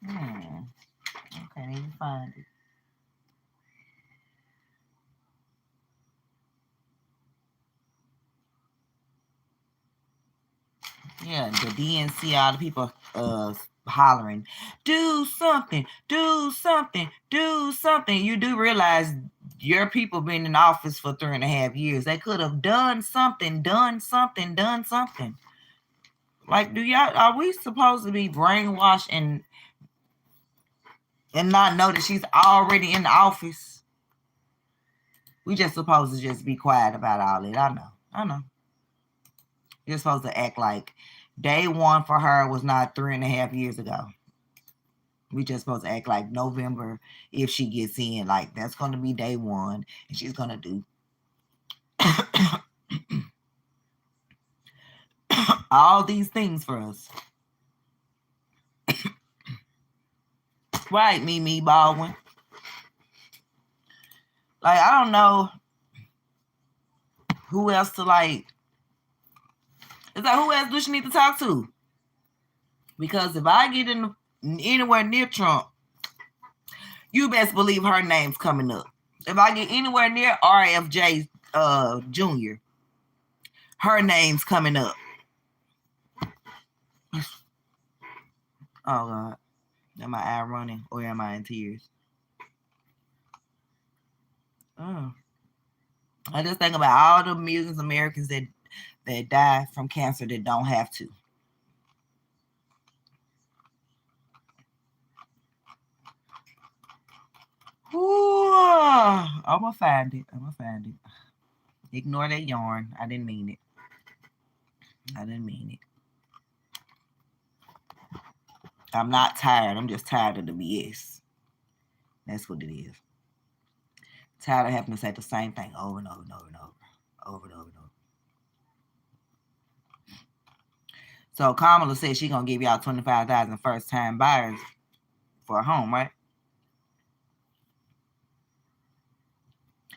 I can't even find it. Yeah, the DNC, all the people hollering, do something, do something, do something. You do realize your people been in office for 3.5 years. They could have done something, done something, done something. Like, are we supposed to be brainwashed and not know that she's already in the office? We just supposed to just be quiet about all it. I know. You're supposed to act like day one for her was not 3.5 years ago. We just supposed to act like November, if she gets in, like that's going to be day one, and she's going to do all these things for us. Right, Mimi Baldwin. Like, I don't know who else to like. It's like, who else do she need to talk to? Because if I get anywhere near Trump, you best believe her name's coming up. If I get anywhere near RFJ Jr., her name's coming up. Oh, God. Am my eye running or am I in tears? Oh. I just think about all the millions of Americans that die from cancer that don't have to. I'm gonna find it. Ignore that yarn. I didn't mean it. I'm not tired. I'm just tired of the BS. That's what it is. Tired of having to say the same thing over and over and over and over. Over and over and over. So Kamala said she's gonna give y'all 25,000 first-time buyers for a home, right?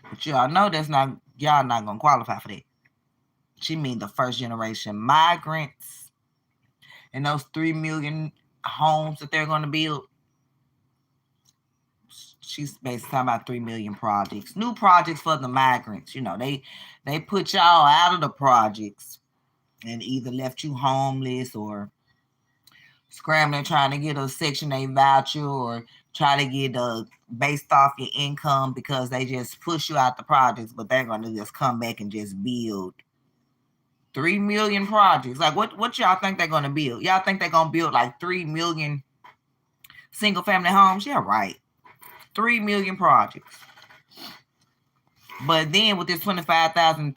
But y'all know y'all not gonna qualify for that. She mean the first generation migrants and those 3 million homes that they're gonna build. She's basically talking about 3 million projects. New projects for the migrants. You know, they put y'all out of the projects and either left you homeless or scrambling trying to get a Section 8 voucher or try to get based off your income because they just push you out the projects, but they're going to just come back and just build 3 million projects. Like, what y'all think they're going to build? Y'all think they're going to build like 3 million single-family homes? Yeah, right. 3 million projects. But then with this 25,000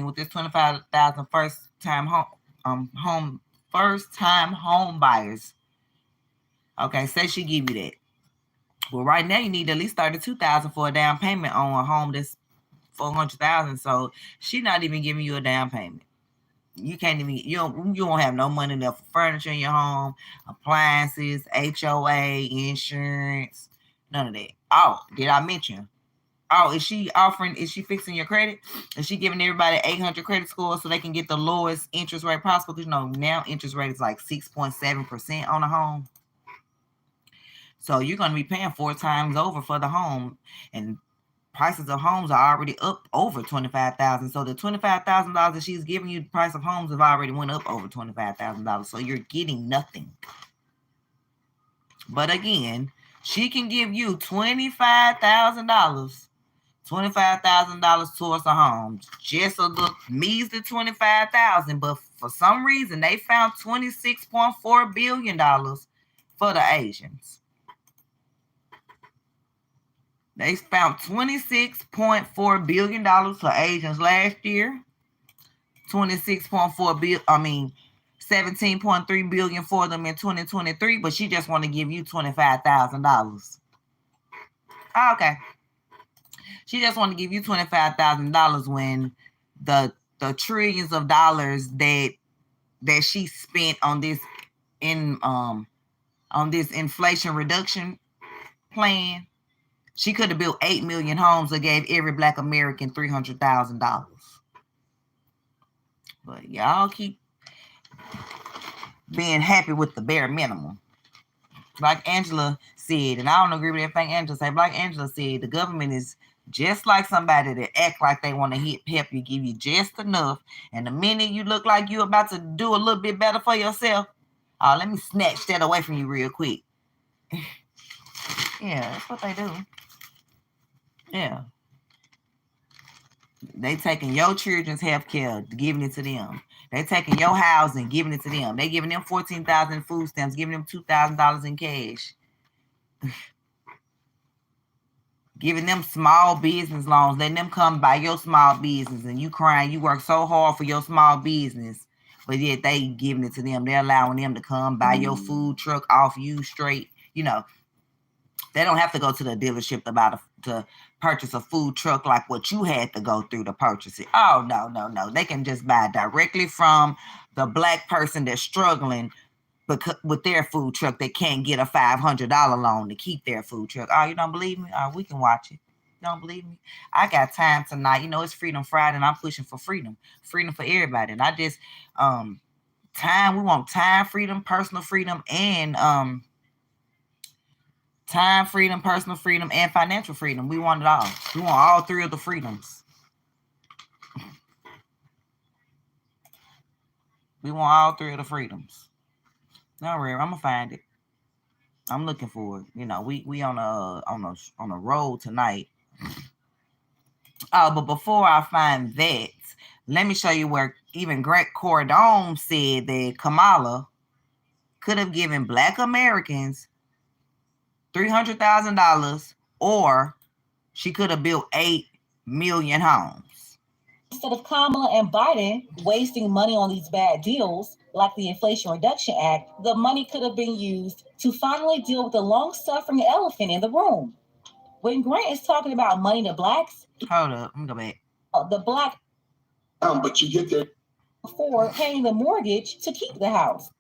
with this 25,000 first-time home buyers. Okay, say she give you that. Well, right now you need at least 32,000 for a down payment on a home that's 400,000. So she's not even giving you a down payment. You can't even. You won't have no money left for furniture in your home, appliances, HOA, insurance, none of that. Oh, did I mention? Oh, is she fixing your credit? Is she giving everybody 800 credit score so they can get the lowest interest rate possible? Because, now interest rate is like 6.7% on a home. So you're going to be paying 4 times over for the home. And prices of homes are already up over $25,000. So the $25,000 that she's giving you, the price of homes have already went up over $25,000. So you're getting nothing. But again, she can give you $25,000. $25,000 towards a home, just a little measly $25,000. But for some reason, they found $26.4 billion for the Asians. They found $26.4 billion for Asians last year. 17.3 billion for them in 2023. But she just want to give you $25,000. Okay. She just want to give you $25,000 when the trillions of dollars that she spent on this inflation reduction plan, she could have built 8 million homes or gave every Black American $300,000. But y'all keep being happy with the bare minimum. Like Angela said, and I don't agree with everything Angela said, like Angela said, the government is just like somebody that act like they want to help you, give you just enough. And the minute you look like you're about to do a little bit better for yourself, let me snatch that away from you real quick. Yeah, that's what they do. Yeah. They taking your children's health care, giving it to them. They taking your housing, giving it to them. They giving them $14,000 in food stamps, giving them $2,000 in cash. Giving them small business loans, letting them come buy your small business, and you crying, you work so hard for your small business, but yet they giving it to them. They're allowing them to come buy your food truck off you straight. They don't have to go to the dealership to purchase a food truck like what you had to go through to purchase it. Oh, no. They can just buy directly from the Black person that's struggling with their food truck. They can't get a $500 loan to keep their food truck. Oh, you don't believe me? We can watch it. You don't believe me? I got time tonight. It's Freedom Friday, and I'm pushing for freedom for everybody. And I just time. We want time freedom, personal freedom, and time freedom, personal freedom, and financial freedom. We want it all. We want all 3 of the freedoms. We want all 3 of the freedoms. No, I'm gonna find it. I'm looking for it. We on a road tonight. But before I find that, let me show you where even Grant Cardone said that Kamala could have given Black Americans $300,000 or She could have built 8 million homes. Instead of Kamala and Biden wasting money on these bad deals, like the Inflation Reduction Act, the money could have been used to finally deal with the long-suffering elephant in the room. When Grant is talking about money to blacks, hold up, I'm going back. The black, but you get there for paying the mortgage to keep the house.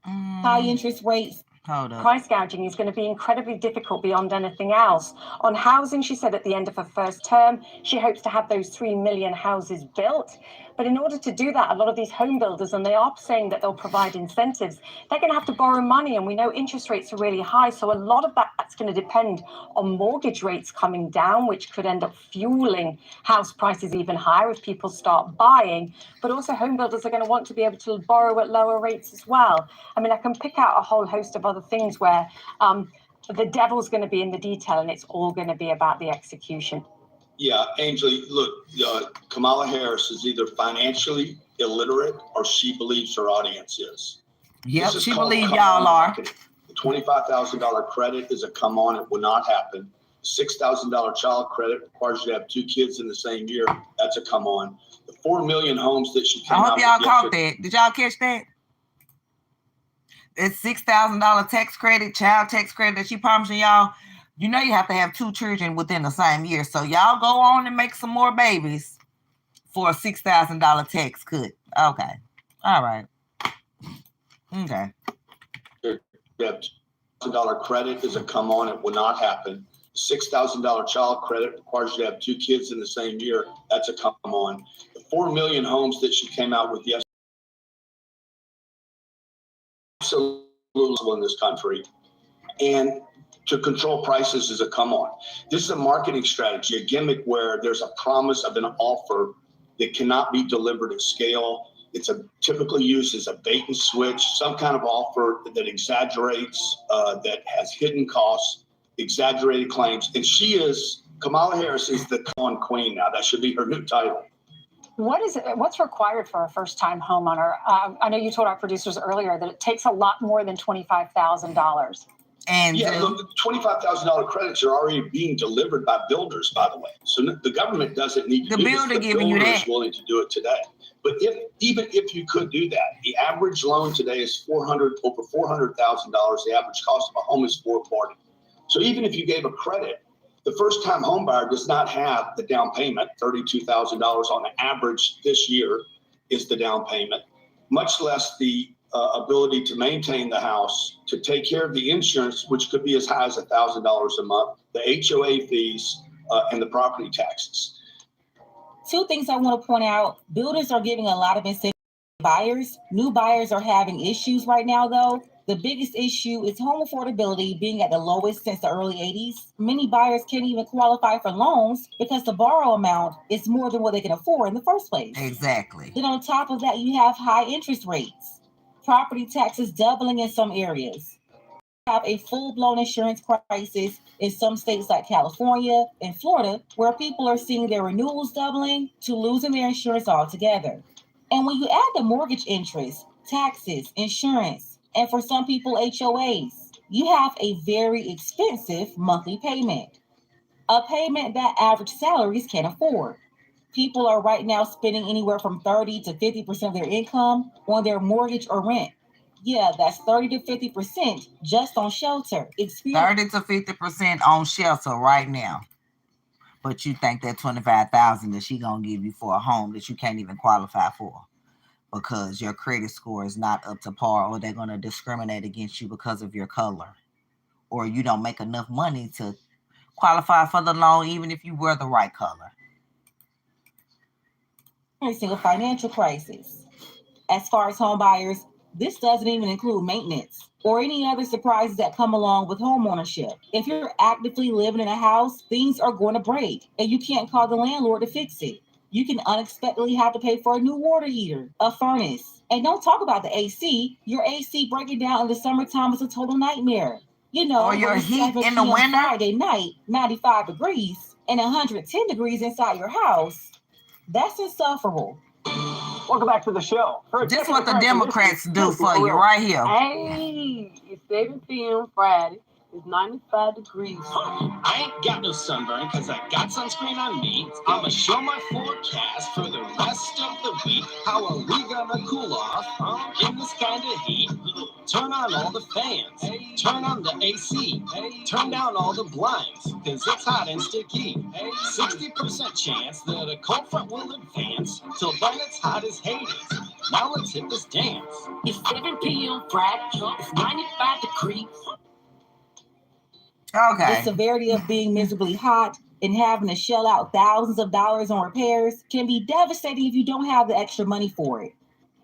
High interest rates. Hold up. Price gouging is going to be incredibly difficult beyond anything else. On housing, she said at the end of her first term, she hopes to have those 3 million houses built. But in order to do that, a lot of these home builders, and they are saying that they'll provide incentives, they're going to have to borrow money. And we know interest rates are really high. So a lot of that's going to depend on mortgage rates coming down, which could end up fueling house prices even higher if people start buying. But also home builders are going to want to be able to borrow at lower rates as well. I mean, I can pick out a whole host of other things where the devil's going to be in the detail, and it's all going to be about the execution. Yeah, Angel, look, Kamala Harris is either financially illiterate or she believes her audience is. Yep, she believes y'all are. The $25,000 credit is a come on, it will not happen. $6,000 child credit requires you to have 2 kids in the same year. That's a come on. The 4 million homes that she came out with. I hope y'all caught that. Did y'all catch that? It's $6,000 tax credit, child tax credit that she promising y'all. You know you have to have 2 children within the same year. So y'all go on and make some more babies for a $6,000 tax cut. Okay. All right. Okay. $6,000 credit is a come on, it will not happen. $6,000 child credit requires you to have 2 kids in the same year. That's a come on. The 4 million homes that she came out with yesterday, absolutely in this country. And to control prices is a come on. This is a marketing strategy, a gimmick where there's a promise of an offer that cannot be delivered at scale. It's typically used as a bait and switch, some kind of offer that exaggerates, that has hidden costs, exaggerated claims. And Kamala Harris is the con queen now. That should be her new title. What's required for a first-time homeowner? I know you told our producers earlier that it takes a lot more than $25,000. And yeah, look, the $25,000 credits are already being delivered by builders, by the way. So the government doesn't need to do this. The builder is willing to do it today. But even if you could do that, the average loan today is over $400,000. The average cost of a home is $440,000. So even if you gave a credit, the first-time home buyer does not have the down payment. $32,000 on average this year is the down payment, much less the ability to maintain the house, to take care of the insurance, which could be as high as $1,000 a month, the HOA fees, and the property taxes. 2 things I want to point out. Builders are giving a lot of incentive to buyers. New buyers are having issues right now, though. The biggest issue is home affordability being at the lowest since the early 80s. Many buyers can't even qualify for loans because the borrow amount is more than what they can afford in the first place. Exactly. Then on top of that, you have high interest rates. Property taxes doubling in some areas. We have a full-blown insurance crisis in some states like California and Florida, where people are seeing their renewals doubling to losing their insurance altogether. And when you add the mortgage interest, taxes, insurance, and for some people, HOAs, you have a very expensive monthly payment. A payment that average salaries can't afford. People are right now spending anywhere from 30 to 50% of their income on their mortgage or rent. Yeah, that's 30 to 50% just on shelter. 30 to 50% on shelter right now. But you think that $25,000 that she gonna give you for a home that you can't even qualify for because your credit score is not up to par, or they're gonna discriminate against you because of your color, or you don't make enough money to qualify for the loan even if you were the right color. Single financial crisis. As far as home buyers, this doesn't even include maintenance or any other surprises that come along with home ownership. If you're actively living in a house, things are going to break and you can't call the landlord to fix it. You can unexpectedly have to pay for a new water heater, a furnace. And don't talk about the AC. Your AC breaking down in the summertime is a total nightmare. You know, or your heat in the winter. Friday night, 95 degrees and 110 degrees inside your house. That's insufferable. Welcome back to the show. This is what the Democrats do for you right here. Hey, it's 7 p.m. Friday. It's 95 degrees. I ain't got no sunburn because I got sunscreen on me. I'ma show my forecast for the rest of the week. How are we gonna cool off in this kind of heat? Turn on all the fans. Turn on the AC. Turn down all the blinds because it's hot and sticky. 60% chance that a cold front will advance. Till then it's hot as Hades. Now let's hit this dance. It's 7 p.m. Friday. It's 95 degrees. Okay. The severity of being miserably hot and having to shell out thousands of dollars on repairs can be devastating if you don't have the extra money for it.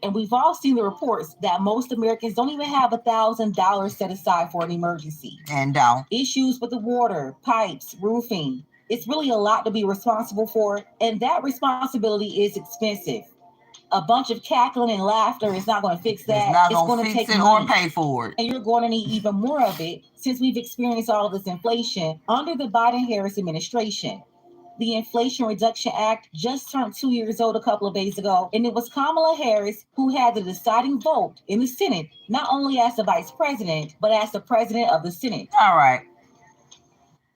And we've all seen the reports that most Americans don't even have $1,000 set aside for an emergency. And don't. Issues with the water, pipes, roofing. It's really a lot to be responsible for, and that responsibility is expensive. A bunch of cackling and laughter is not going to fix that. It's not going to fix it or pay for it. And you're going to need even more of it since we've experienced all this inflation under the Biden-Harris administration. The Inflation Reduction Act just turned 2 years old a couple of days ago, and it was Kamala Harris who had the deciding vote in the Senate, not only as the vice president, but as the president of the Senate. All right.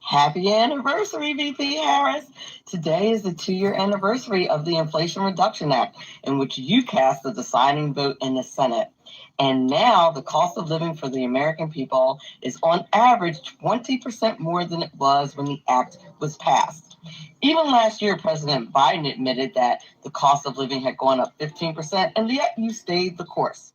Happy anniversary, VP Harris. Today is the 2-year anniversary of the Inflation Reduction Act, in which you cast the deciding vote in the Senate. And now the cost of living for the American people is on average 20% more than it was when the act was passed. Even last year, President Biden admitted that the cost of living had gone up 15%, and yet you stayed the course.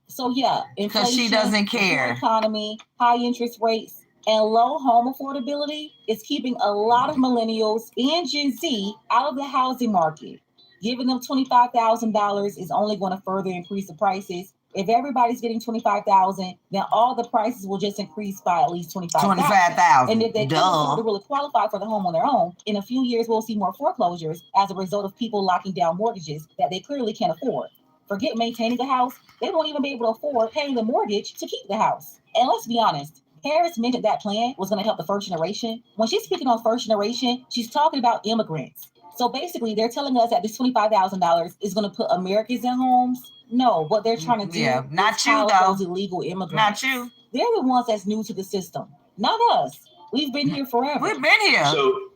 So yeah, because she doesn't care. Economy, high interest rates, and low home affordability is keeping a lot of millennials and Gen Z out of the housing market. Giving them $25,000 is only going to further increase the prices. If everybody's getting $25,000, then all the prices will just increase by at least $25,000. And if they can't afford to really qualify for the home on their own, in a few years we'll see more foreclosures as a result of people locking down mortgages that they clearly can't afford. Forget maintaining a house; they won't even be able to afford paying the mortgage to keep the house. And let's be honest, Harris mentioned that plan was going to help the first generation. When she's speaking on first generation, she's talking about immigrants. So basically, they're telling us that this $25,000 is going to put Americans in homes. No, what they're trying to do not is you, house though. those illegal immigrants. Not you. They're the ones that's new to the system, not us. We've been here forever. We've been here. So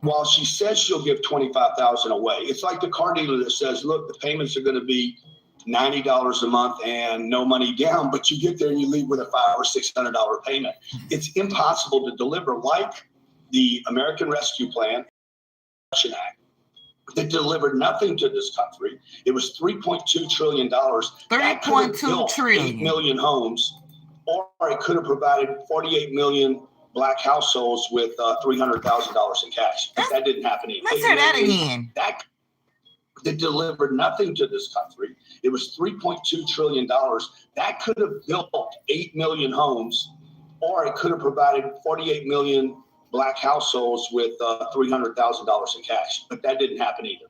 while she says she'll give $25,000 away, it's like the car dealer that says, look, the payments are going to be $90 a month and no money down, but you get there and you leave with a $500 or $600 payment. It's impossible to deliver, like the American Rescue Plan Act that delivered nothing to this country. It was $3.2 trillion. $3.2 trillion. 8 million homes, or it could have provided 48 million Black households with $300,000 in cash. But that didn't happen either. Let's hear that again. That delivered nothing to this country. It was $3.2 trillion. That could have built 8 million homes, or it could have provided 48 million Black households with $300,000 in cash. But that didn't happen either.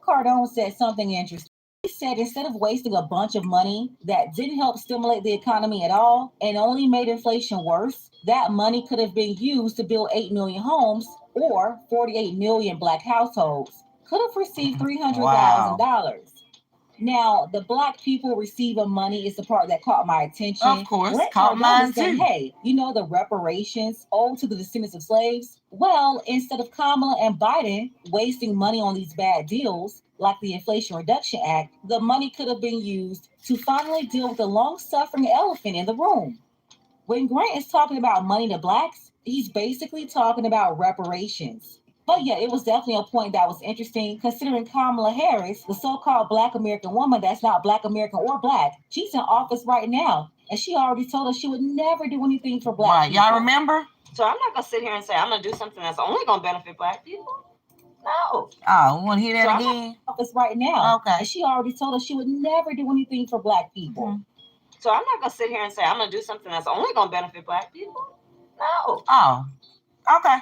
Cardone said something interesting. He said instead of wasting a bunch of money that didn't help stimulate the economy at all and only made inflation worse, that money could have been used to build 8 million homes, or 48 million Black households could have received $300,000. Now, the Black people receiving money is the part that caught my attention. Of course, caught mine too. Hey, you know the reparations owed to the descendants of slaves? Well, instead of Kamala and Biden wasting money on these bad deals, like the Inflation Reduction Act, the money could have been used to finally deal with the long-suffering elephant in the room. When Grant is talking about money to Blacks, he's basically talking about reparations. But yeah, it was definitely a point that was interesting, considering Kamala Harris, the so-called Black American woman that's not Black American or Black, she's in office right now, and she already told us she would never do anything for Black people. Y'all remember? So I'm not going to sit here and say I'm going to do something that's only going to benefit Black people. No. Oh, you want to hear that again? Office right now. Okay. And she already told us she would never do anything for Black people. Mm-hmm. So I'm not going to sit here and say I'm going to do something that's only going to benefit Black people. No. Oh, okay.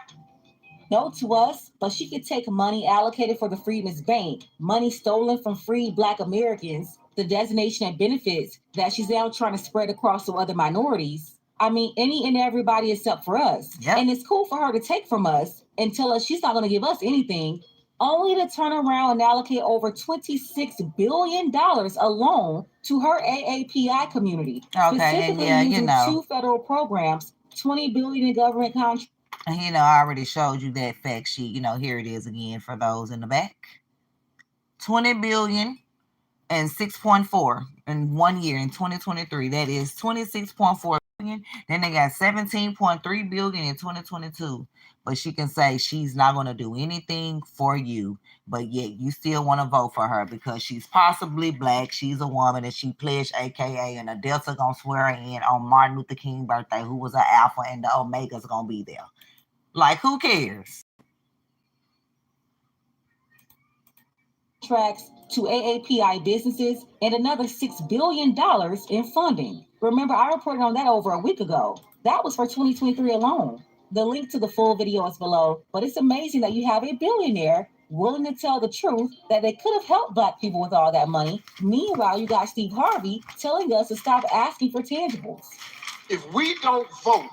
No to us, but she could take money allocated for the Freedmen's Bank, money stolen from free Black Americans, the designation and benefits that she's now trying to spread across to other minorities. I mean, any and everybody except for us. Yep. And it's cool for her to take from us and tell us she's not going to give us anything. only to turn around and allocate over $26 billion alone to her AAPI community. Okay, specifically and using two federal programs, $20 billion in government contracts. And I already showed you that fact sheet. Here it is again for those in the back. 20 billion and 6.4 in 1 year in 2023. That is 26.4 billion. Then they got 17.3 billion in 2022. But she can say she's not going to do anything for you, but yet you still want to vote for her because she's possibly black, she's a woman, and she pledged AKA, and the Delta going to swear in on Martin Luther King's birthday, who was an alpha, and the Omega's going to be there. Like, who cares? Tracks to AAPI businesses and another $6 billion in funding. Remember, I reported on that over a week ago. That was for 2023 alone. The link to the full video is below, but it's amazing that you have a billionaire willing to tell the truth that they could have helped Black people with all that money. Meanwhile, you got Steve Harvey telling us to stop asking for tangibles. If we don't vote,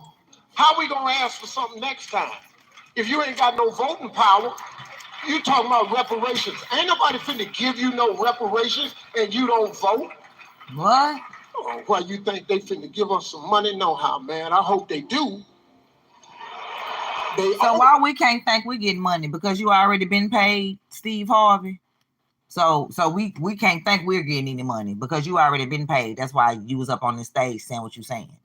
how we gonna ask for something next time? If you ain't got no voting power, you talking about reparations. Ain't nobody finna give you no reparations and you don't vote. What? Oh, why you think they finna give us some money? No how, man. I hope they do. So why we can't think we getting money? Because you already been paid, Steve Harvey. So we can't think we're getting any money because you already been paid. That's why you was up on the stage saying what you saying.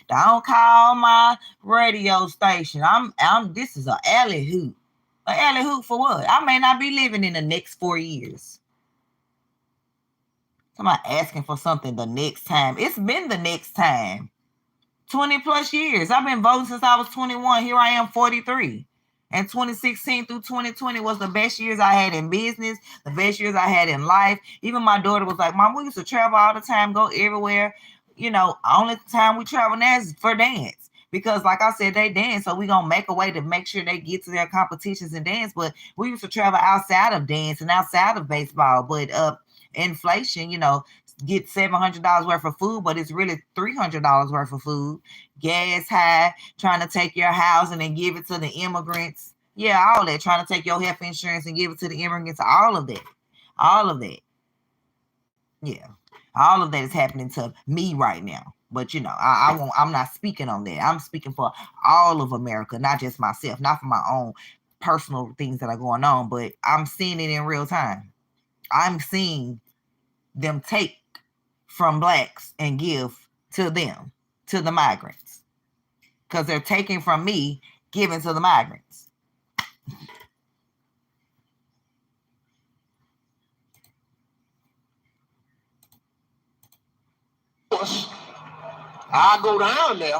Don't call my radio station. This is an alley hoop. An alley hoop for what? I may not be living in the next 4 years. Somebody asking for something the next time. It's been the next time. 20 plus years. I've been voting since I was 21. Here I am, 43. And 2016 through 2020 was the best years I had in business, the best years I had in life. Even my daughter was like, Mom, we used to travel all the time, go everywhere. Only time we travel now is for dance. Because like I said, they dance, so we're going to make a way to make sure they get to their competitions and dance. But we used to travel outside of dance and outside of baseball. But inflation, get $700 worth of food, but it's really $300 worth of food. Gas high, trying to take your housing and give it to the immigrants. Yeah, all that. Trying to take your health insurance and give it to the immigrants. All of that. Yeah. All of that is happening to me right now. But I'm not speaking on that. I'm speaking for all of America, not just myself, not for my own personal things that are going on, but I'm seeing it in real time. I'm seeing them take from Blacks and give to them, to the migrants. Because they're taking from me, giving to the migrants. I go down there.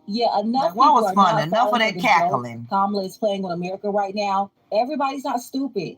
Yeah, enough. What was people are fun? not Enough of falling that for the cackling. joke Kamala is playing with America right now. Everybody's not stupid.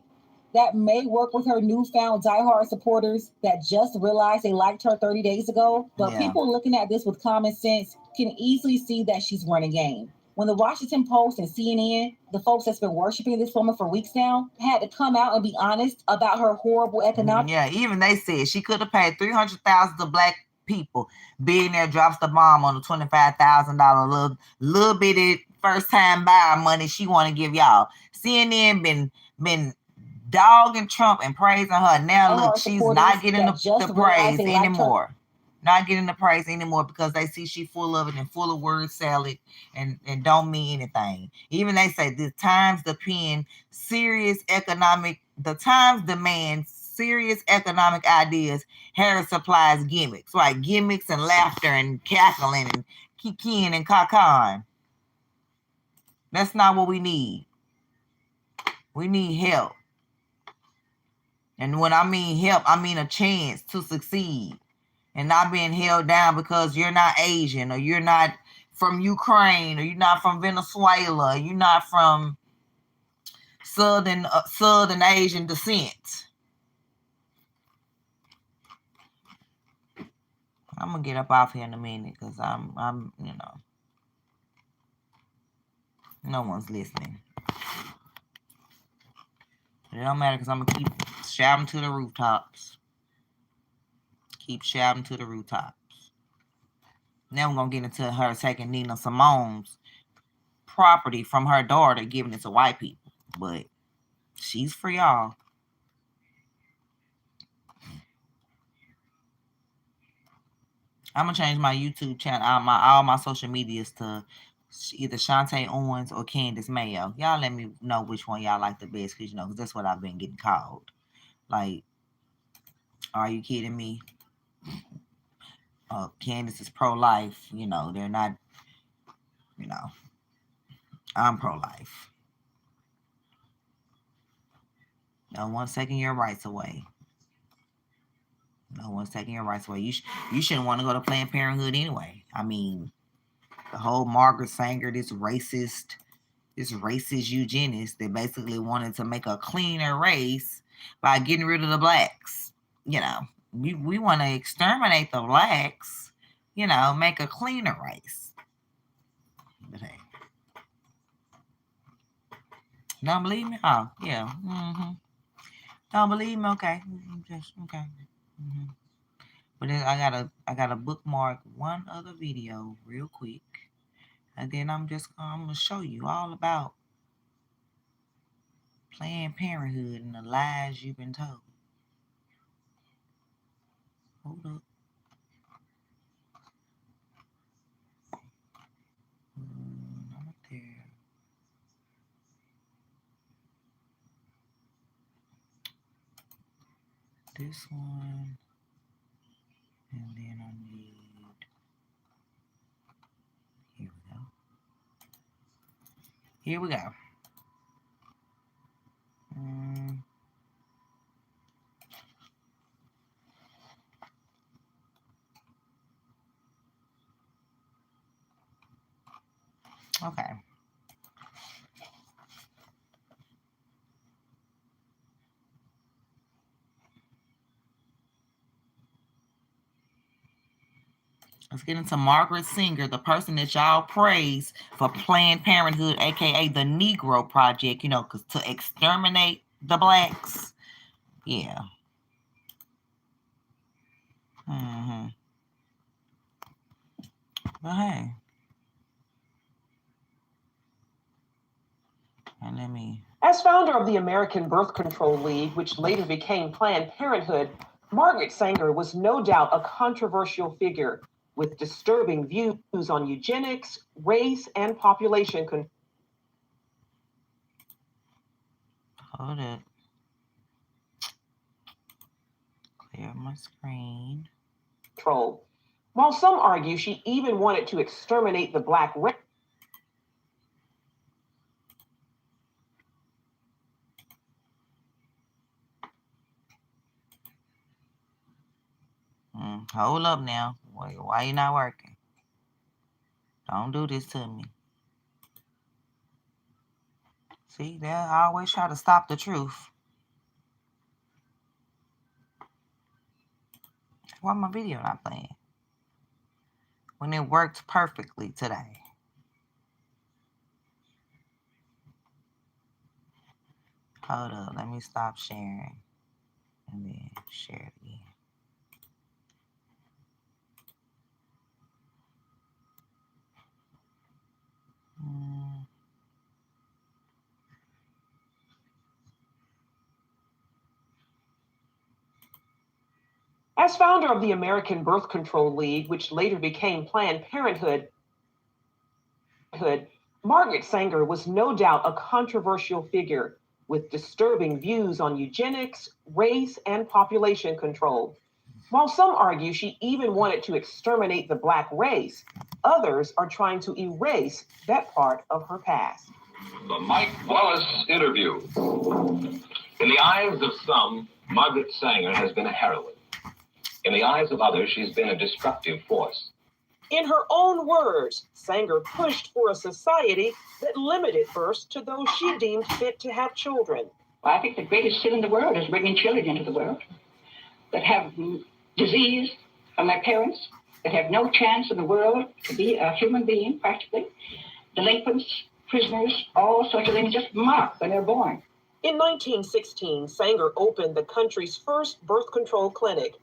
That may work with her newfound diehard supporters that just realized they liked her 30 days ago. But people looking at this with common sense can easily see that she's running game. When the Washington Post and CNN, the folks that's been worshiping this woman for weeks now, had to come out and be honest about her horrible economic. Yeah, even they said she could have paid $300,000 to Black people. Billionaire drops the bomb on the $25,000 little bitty first time buyer money she want to give y'all. CNN been dogging Trump and praising her. Now look, she's not getting the praise anymore. Not getting the praise anymore because they see she full of it and full of word salad and don't mean anything. Even they say the times demand serious economic ideas. Harris supplies gimmicks, like gimmicks and laughter and cackling and kikiing and cacaing. That's not what we need. We need help. And when I mean help, I mean a chance to succeed and not being held down because you're not Asian or you're not from Ukraine or you're not from Venezuela, you're not from Southern Asian descent. I'm gonna get up off here in a minute because I'm no one's listening. It don't matter because I'm gonna keep shouting to the rooftops. Keep shouting to the rooftops. Now we're gonna get into her taking Nina Simone's property from her daughter, giving it to white people. But she's free, y'all. I'm gonna change my YouTube channel, all my social medias to either Shantae Owens or Candace Mayo. Y'all let me know which one y'all like the best, because, you know, 'cause that's what I've been getting called. Like, are you kidding me? Candace is pro-life. You know, they're not, you know, I'm pro-life. No one's taking your rights away. No one's taking your rights away. You shouldn't want to go to Planned Parenthood anyway. I mean, the whole Margaret Sanger, this racist eugenist that basically wanted to make a cleaner race by getting rid of the blacks. You know, we want to exterminate the blacks, you know, make a cleaner race. But hey, don't believe me? Oh, yeah. Don't believe me? Okay. Just okay. But then I gotta bookmark one other video real quick, and then I'm gonna show you all about Planned Parenthood and the lies you've been told. Hold up. Not there. This one. And then I need, here we go. Here we go. Okay. Let's get into Margaret Sanger, the person that y'all praise for Planned Parenthood, aka the Negro Project, you know, because to exterminate the blacks. Yeah. But hey. And let me. As founder of the American Birth Control League, which later became Planned Parenthood, Margaret Sanger was no doubt a controversial figure with disturbing views on eugenics, race, and population control. Hold it. Clear my screen. While some argue she even wanted to exterminate the black race. Hold up now. Why you not working? Don't do this to me. See, they'll always try to stop the truth. Why my video not playing? When it worked perfectly today. Hold up, let me stop sharing. And then share it again. As founder of the American Birth Control League, which later became Planned Parenthood, Margaret Sanger was no doubt a controversial figure with disturbing views on eugenics, race, and population control. While some argue she even wanted to exterminate the black race, others are trying to erase that part of her past. The Mike Wallace interview. In the eyes of some, Margaret Sanger has been a heroine. In the eyes of others, she's been a destructive force. In her own words, Sanger pushed for a society that limited births to those she deemed fit to have children. Well, I think the greatest sin in the world is bringing children into the world that have disease from their parents, that have no chance in the world to be a human being, practically. Delinquents, prisoners, all sorts of things just marked when they're born. In 1916, Sanger opened the country's first birth control clinic.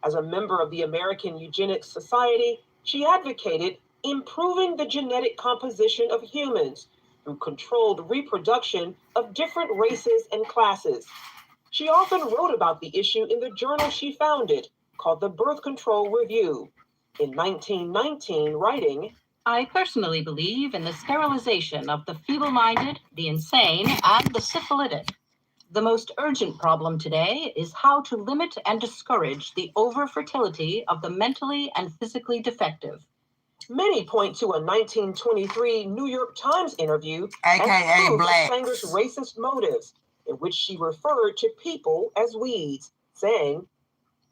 As a member of the American Eugenics Society, she advocated improving the genetic composition of humans through controlled reproduction of different races and classes. She often wrote about the issue in the journal she founded, called the Birth Control Review. In 1919, writing, I personally believe in the sterilization of the feeble-minded, the insane, and the syphilitic. The most urgent problem today is how to limit and discourage the over-fertility of the mentally and physically defective. Many point to a 1923 New York Times interview AKA as proof of blacks. Sanger's racist motives, in which she referred to people as weeds, saying,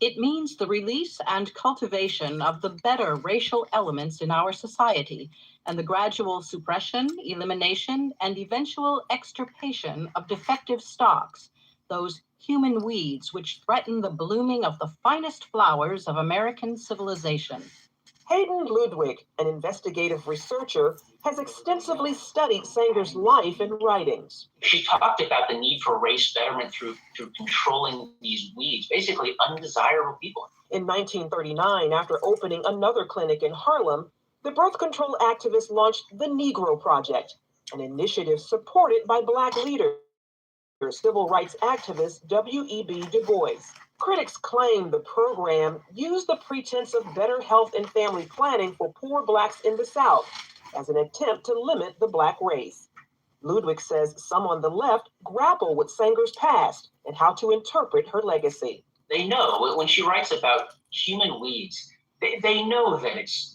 It means the release and cultivation of the better racial elements in our society and the gradual suppression, elimination, and eventual extirpation of defective stocks, those human weeds which threaten the blooming of the finest flowers of American civilization. Hayden Ludwig, an investigative researcher, has extensively studied Sanger's life and writings. She talked about the need for race betterment through controlling these weeds, basically undesirable people. In 1939, after opening another clinic in Harlem, the birth control activist launched the Negro Project, an initiative supported by Black leaders, civil rights activist W.E.B. Du Bois. Critics claim the program used the pretense of better health and family planning for poor Blacks in the South as an attempt to limit the Black race. Ludwig says some on the left grapple with Sanger's past and how to interpret her legacy. They know when she writes about human weeds, they know that it's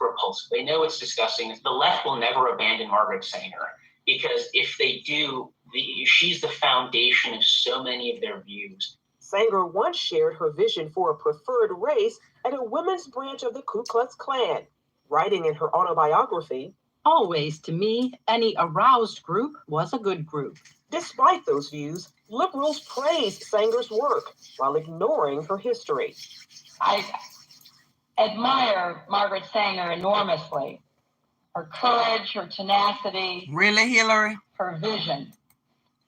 repulsive. They know it's disgusting. The left will never abandon Margaret Sanger because if they do, she's the foundation of so many of their views. Sanger once shared her vision for a preferred race at a women's branch of the Ku Klux Klan, writing in her autobiography, Always, to me, any aroused group was a good group. Despite those views, liberals praised Sanger's work while ignoring her history. I admire Margaret Sanger enormously. Her courage, her tenacity. Really, Hillary? Her vision.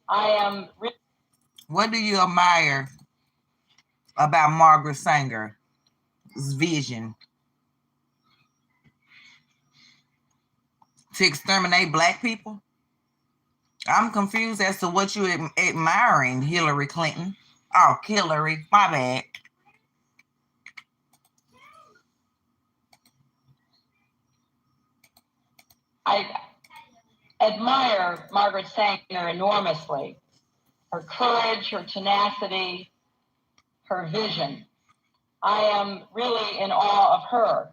I am... What do you admire about Margaret Sanger's vision? To exterminate Black people? I'm confused as to what you're admiring, Hillary Clinton. Oh, Hillary, my bad. I admire Margaret Sanger enormously. Her courage, her tenacity, her vision. I am really in awe of her.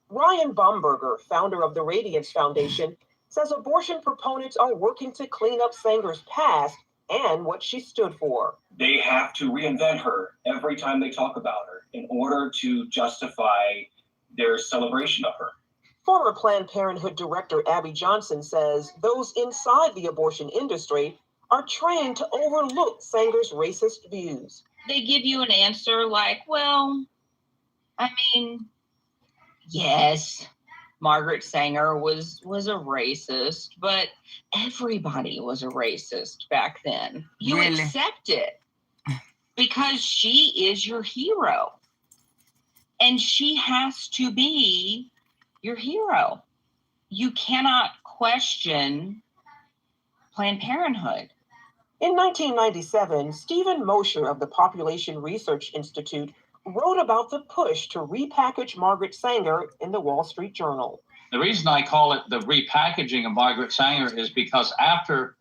Ryan Baumberger, founder of the Radiance Foundation, says abortion proponents are working to clean up Sanger's past and what she stood for. They have to reinvent her every time they talk about her in order to justify their celebration of her. Former Planned Parenthood Director Abby Johnson says those inside the abortion industry are trained to overlook Sanger's racist views. They give you an answer like, well, I mean, yes, Margaret Sanger was a racist, but everybody was a racist back then. You Really? accept it because she is your hero. And she has to be your hero. You cannot question Planned Parenthood. In 1997, Stephen Mosher of the Population Research Institute wrote about the push to repackage Margaret Sanger in the Wall Street Journal. The reason I call it the repackaging of Margaret Sanger is because after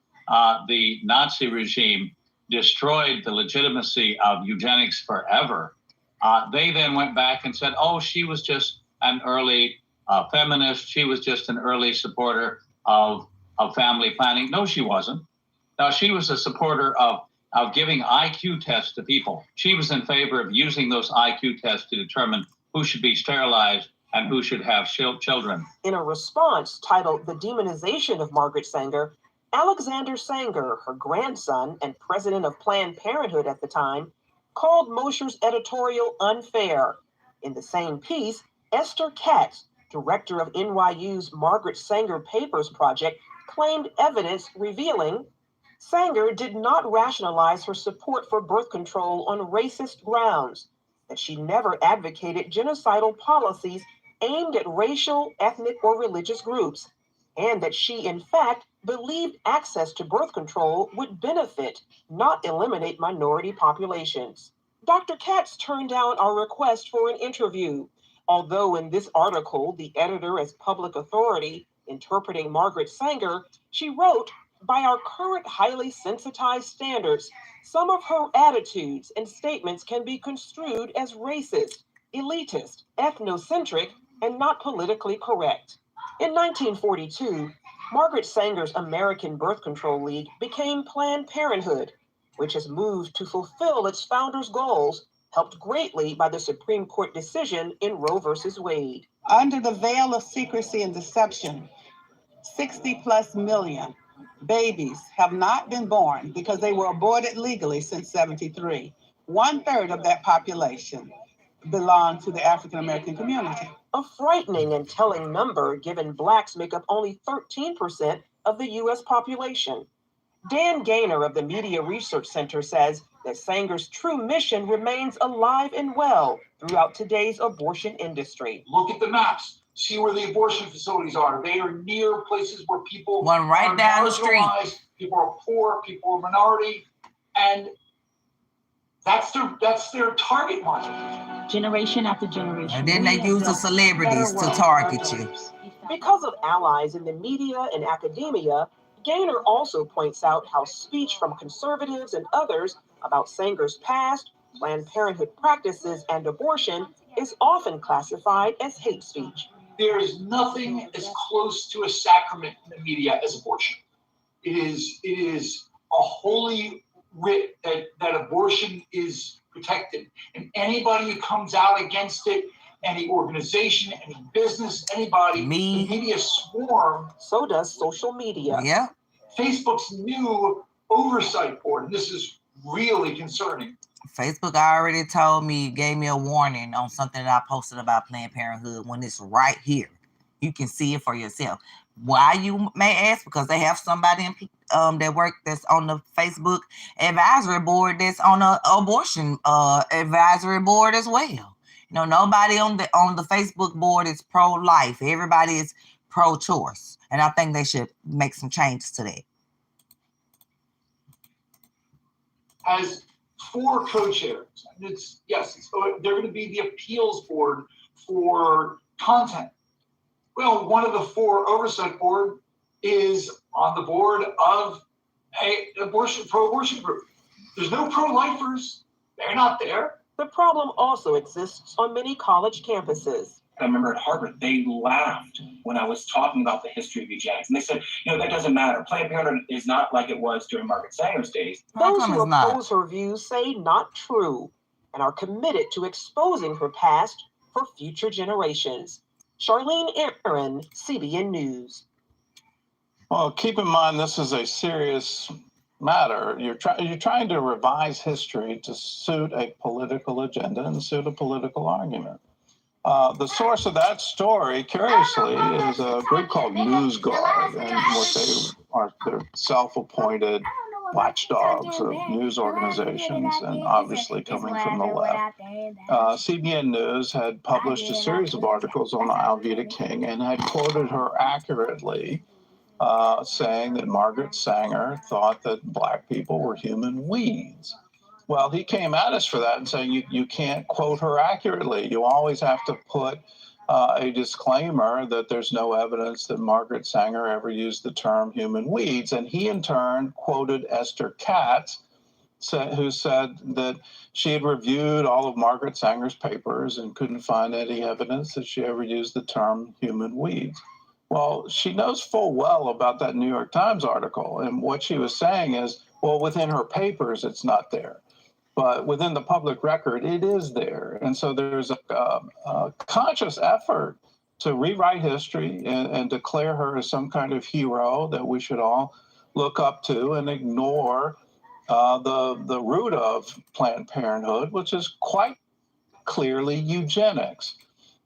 the Nazi regime destroyed the legitimacy of eugenics forever, they then went back and said, oh, she was just an early feminist. She was just an early supporter of family planning. No, she wasn't. Now, she was a supporter of giving IQ tests to people. She was in favor of using those IQ tests to determine who should be sterilized and who should have children. In a response titled The Demonization of Margaret Sanger, Alexander Sanger, her grandson and president of Planned Parenthood at the time, called Mosher's editorial unfair. In the same piece, Esther Katz, director of NYU's Margaret Sanger Papers Project, claimed evidence revealing Sanger did not rationalize her support for birth control on racist grounds, that she never advocated genocidal policies aimed at racial, ethnic, or religious groups, and that she, in fact, believed access to birth control would benefit, not eliminate minority populations. Dr. Katz turned down our request for an interview, although in this article, the editor as public authority, interpreting Margaret Sanger, she wrote, by our current highly sensitized standards, some of her attitudes and statements can be construed as racist, elitist, ethnocentric, and not politically correct. In 1942, Margaret Sanger's American Birth Control League became Planned Parenthood, which has moved to fulfill its founders' goals, helped greatly by the Supreme Court decision in Roe v. Wade. Under the veil of secrecy and deception, 60+ million babies have not been born because they were aborted legally since '73. 1/3 of that population belong to the African American community. A frightening and telling number, given Blacks make up only 13% of the U.S. population. Dan Gaynor of the Media Research Center says that Sanger's true mission remains alive and well throughout today's abortion industry. Look at the maps. See where the abortion facilities are. They are near places where people one right are down the street. People are poor, people are minority, and that's their target market. Generation after generation. And then they use the celebrities to target you. Because of allies in the media and academia, Gaynor also points out how speech from conservatives and others about Sanger's past, Planned Parenthood practices, and abortion is often classified as hate speech. There is nothing as close to a sacrament in the media as abortion. It is a holy writ that abortion is protected. And anybody who comes out against it, any organization, any business, anybody, the media swarm. So does social media. Yeah. Facebook's new oversight board, and this is really concerning. Facebook already told me, gave me a warning on something that I posted about Planned Parenthood when it's right here. You can see it for yourself. Why, you may ask? Because they have somebody in, that's on the Facebook advisory board that's on the abortion advisory board as well. You know, nobody on the Facebook board is pro-life. Everybody is pro-choice. And I think they should make some changes to that. As 4 co-chairs, and they're going to be the appeals board for content. Well, one of the 4 oversight board is on the board of a pro-abortion group. There's no pro-lifers. They're not there. The problem also exists on many college campuses. I remember at Harvard, they laughed when I was talking about the history of eugenics. And they said, that doesn't matter. Planned Parenthood is not like it was during Margaret Sanger's days. Those who oppose her views say not true and are committed to exposing her past for future generations. Charlene Aaron, CBN News. Well, keep in mind, this is a serious matter. You're trying to revise history to suit a political agenda and suit a political argument. The source of that story, curiously, is a group called NewsGuard, and what they are, they're self-appointed watchdogs of news organizations, and obviously coming from the left. CBN News had published a series of articles on Alveda King and had quoted her accurately, saying that Margaret Sanger thought that Black people were human weeds. Well, he came at us for that and saying you can't quote her accurately. You always have to put a disclaimer that there's no evidence that Margaret Sanger ever used the term human weeds. And he, in turn, quoted Esther Katz, who said that she had reviewed all of Margaret Sanger's papers and couldn't find any evidence that she ever used the term human weeds. Well, she knows full well about that New York Times article. And what she was saying is, well, within her papers, it's not there. But within the public record, it is there. And so there's a conscious effort to rewrite history and declare her as some kind of hero that we should all look up to and ignore the root of Planned Parenthood, which is quite clearly eugenics.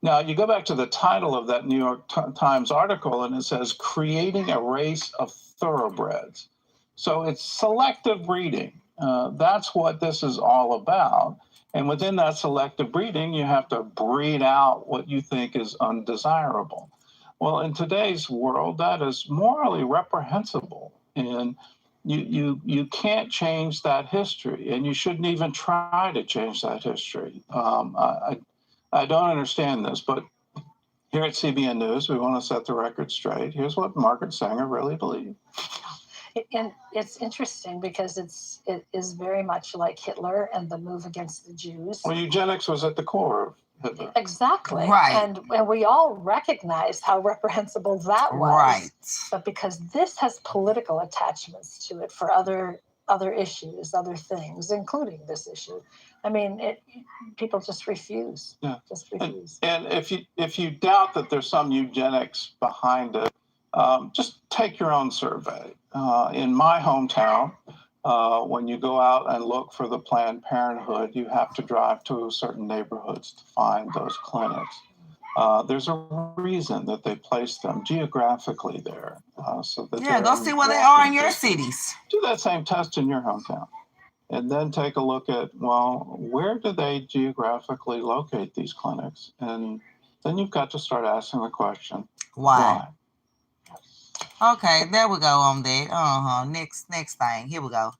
Now, you go back to the title of that New York Times article, and it says, "Creating a Race of Thoroughbreds." So it's selective breeding. That's what this is all about. And within that selective breeding, you have to breed out what you think is undesirable. Well, in today's world, that is morally reprehensible. And you can't change that history, and you shouldn't even try to change that history. I don't understand this, but here at CBN News, we want to set the record straight. Here's what Margaret Sanger really believed. And it's interesting because it is very much like Hitler and the move against the Jews. Well, eugenics was at the core of Hitler. Exactly. Right. And we all recognize how reprehensible that was. Right. But because this has political attachments to it for other issues, other things, including this issue. I mean, people just refuse. Yeah. Just refuse. And if you doubt that there's some eugenics behind it, just take your own survey. In my hometown, when you go out and look for the Planned Parenthood, you have to drive to certain neighborhoods to find those clinics. There's a reason that they place them geographically there. So that go see where they are in your cities. Do that same test in your hometown. And then take a look at, well, where do they geographically locate these clinics? And then you've got to start asking the question, why? Okay, there we go on that. Next thing. Here we go.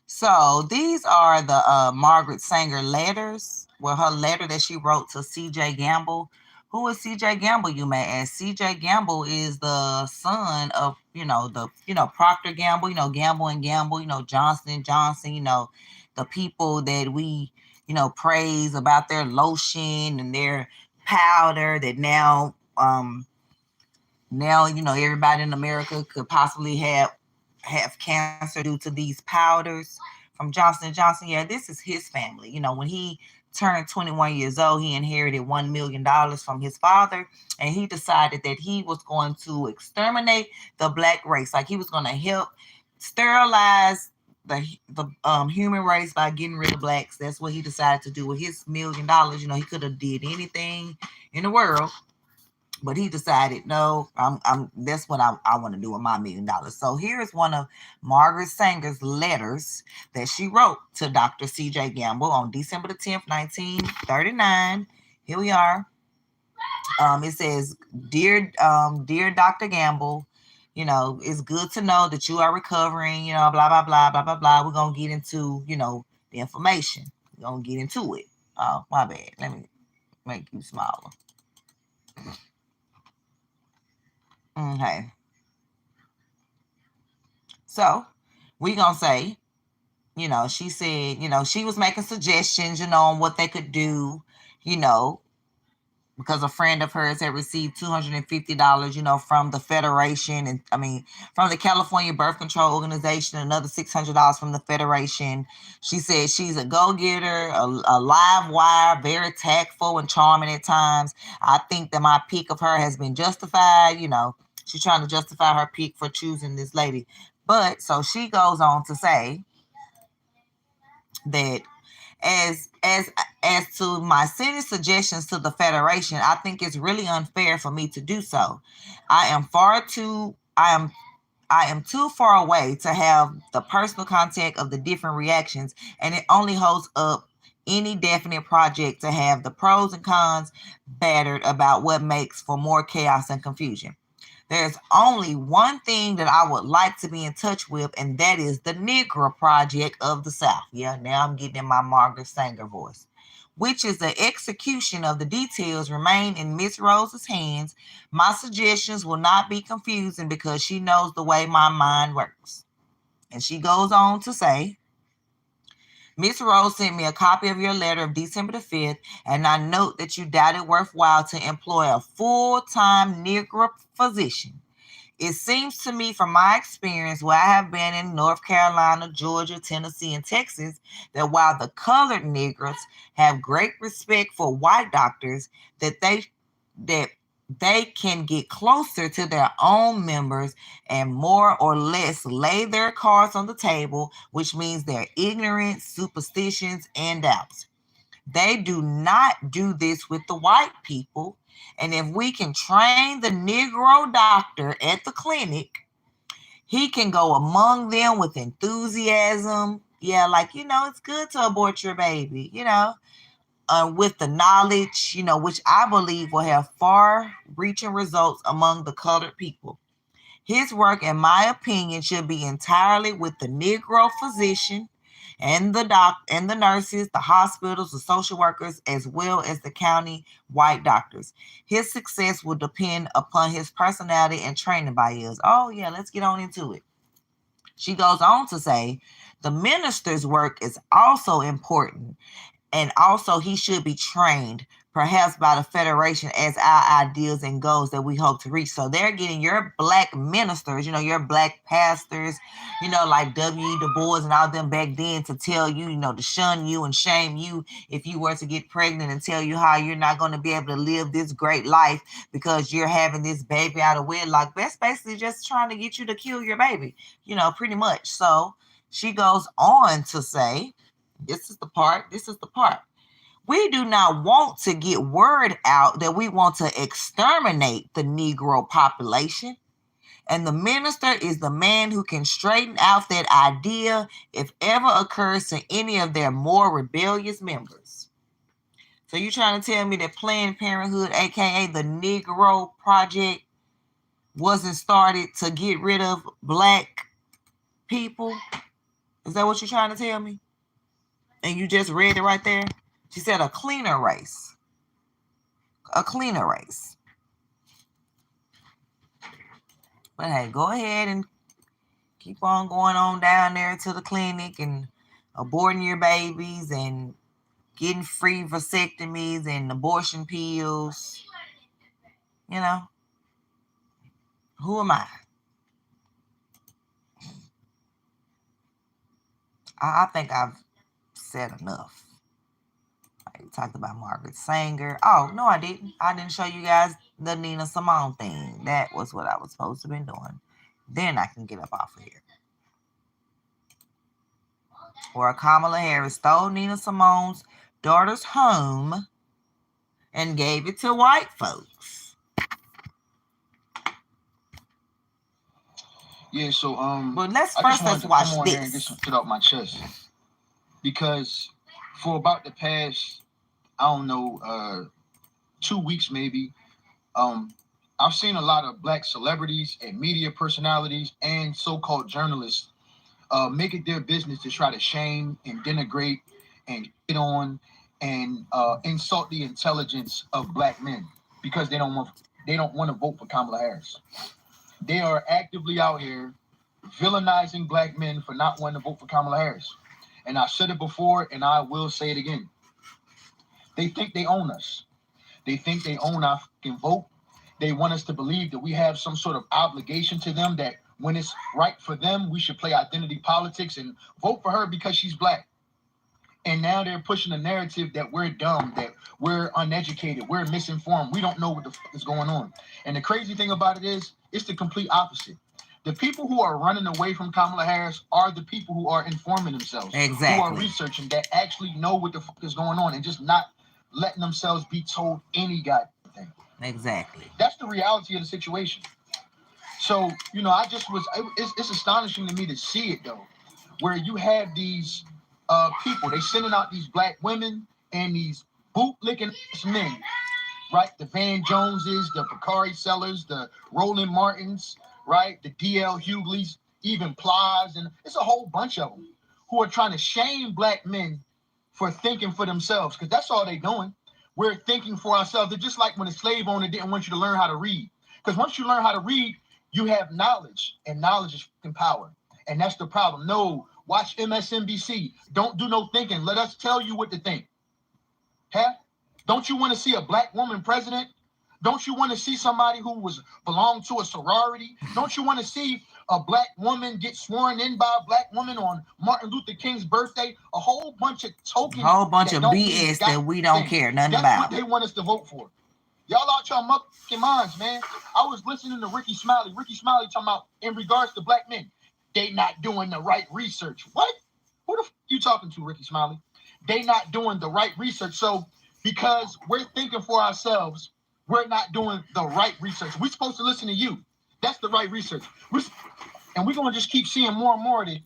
So these are the Margaret Sanger letters. Well, her letter that she wrote to C.J. Gamble. Who is C.J. Gamble, you may ask? C.J. Gamble is the son of, Procter Gamble, Gamble and Gamble, Johnson & Johnson, the people that we, praise about their lotion and their powder that now, everybody in America could possibly have cancer due to these powders from Johnson & Johnson. Yeah, this is his family. When he turned 21 years old, he inherited $1 million from his father, and he decided that he was going to exterminate the black race. Like he was going to help sterilize the human race by getting rid of blacks. That's what he decided to do with his $1 million. He could have did anything in the world, but he decided, no, that's what I want to do with my $1 million. So here's one of Margaret Sanger's letters that she wrote to Dr. C.J. Gamble on December the 10th, 1939. Here we are. It says, Dear Dr. Gamble, it's good to know that you are recovering, blah, blah, blah, blah, blah, blah. We're going to get into, the information. We're going to get into it. Oh, my bad. Let me make you smaller. Okay. So we're going to say, she said, she was making suggestions, on what they could do, because a friend of hers had received $250, from the Federation and from the California Birth Control Organization, another $600 from the Federation. She said she's a go-getter, a live wire, very tactful and charming at times. I think that my pick of her has been justified, She's trying to justify her pick for choosing this lady. But so she goes on to say that as to my sending suggestions to the Federation, I think it's really unfair for me to do so. I am too far away to have the personal contact of the different reactions, and it only holds up any definite project to have the pros and cons battered about what makes for more chaos and confusion. There's only one thing that I would like to be in touch with, and that is the Negro Project of the South. Yeah, now I'm getting in my Margaret Sanger voice. Which is the execution of the details remain in Miss Rose's hands. My suggestions will not be confusing because she knows the way my mind works. And she goes on to say, Miss Rose sent me a copy of your letter of December the 5th, and I note that you doubt it worthwhile to employ a full-time Negro physician. It seems to me from my experience where I have been in North Carolina, Georgia, Tennessee, and Texas, that while the colored Negroes have great respect for white doctors, that they can get closer to their own members and more or less lay their cards on the table, which means their ignorance, superstitions, and doubts. They do not do this with the white people. And if we can train the Negro doctor at the clinic, he can go among them with enthusiasm, yeah, like, it's good to abort your baby, with the knowledge, which I believe will have far-reaching results among the colored people. His work, in my opinion, should be entirely with the Negro physician and the nurses, the hospitals, the social workers, as well as the county white doctors. His success will depend upon his personality and training by us. Oh, yeah, let's get on into it. She goes on to say, the minister's work is also important, and also he should be trained, perhaps by the Federation, as our ideas and goals that we hope to reach. So they're getting your black ministers, your black pastors, like W. Du Bois and all them back then, to tell you, to shun you and shame you if you were to get pregnant, and tell you how you're not going to be able to live this great life because you're having this baby out of wedlock. That's basically just trying to get you to kill your baby, pretty much. So she goes on to say, this is the part. We do not want to get word out that we want to exterminate the Negro population. And the minister is the man who can straighten out that idea if ever occurs to any of their more rebellious members. So you trying to tell me that Planned Parenthood, aka the Negro Project, wasn't started to get rid of black people? Is that what you're trying to tell me? And you just read it right there? She said a cleaner race. A cleaner race. But hey, go ahead and keep on going on down there to the clinic and aborting your babies and getting free vasectomies and abortion pills. Who am I? I think I've said enough. I talked about Margaret Sanger. Oh, no, I didn't. I didn't show you guys the Nina Simone thing. That was what I was supposed to be doing. Then I can get up off of here. Where Kamala Harris stole Nina Simone's daughter's home and gave it to white folks. Yeah, so but let's watch this. Here and get some shit off my chest. Because for about the past, I don't know, 2 weeks maybe, I've seen a lot of black celebrities and media personalities and so-called journalists make it their business to try to shame and denigrate and get on and insult the intelligence of black men because they don't want to vote for Kamala Harris. They are actively out here villainizing black men for not wanting to vote for Kamala Harris. And I said it before, and I will say it again. They think they own us. They think they own our fucking vote. They want us to believe that we have some sort of obligation to them, that when it's right for them, we should play identity politics and vote for her because she's black. And now they're pushing a narrative that we're dumb, that we're uneducated, we're misinformed. We don't know what the fuck is going on. And the crazy thing about it is, it's the complete opposite. The people who are running away from Kamala Harris are the people who are informing themselves. Exactly. Who are researching, that actually know what the fuck is going on and just not letting themselves be told any goddamn thing. Exactly. That's the reality of the situation. So, I just it's astonishing to me to see it, though, where you have these people, they sending out these black women and these bootlicking men, right? The Van Joneses, the Bakari Sellers, the Roland Martins, right? The D.L. Hugleys, even Plies, and it's a whole bunch of them who are trying to shame black men for thinking for themselves, because that's all they're doing. We're thinking for ourselves. They're just like when a slave owner didn't want you to learn how to read. Because once you learn how to read, you have knowledge, and knowledge is fucking power. And that's the problem. No, watch MSNBC. Don't do no thinking. Let us tell you what to think. Huh? Don't you want to see a black woman president? Don't you want to see somebody who belonged to a sorority? Don't you want to see a black woman get sworn in by a black woman on Martin Luther King's birthday? A whole bunch of tokens. A whole bunch of BS that we don't care nothing about. That's what they want us to vote for. Y'all out your motherfucking minds, man. I was listening to Ricky Smiley. Ricky Smiley talking about in regards to black men, they not doing the right research. What? Who the fuck you talking to, Ricky Smiley? They not doing the right research. So because we're thinking for ourselves, we're not doing the right research. We're supposed to listen to you. That's the right research. And we're going to just keep seeing more and more of it.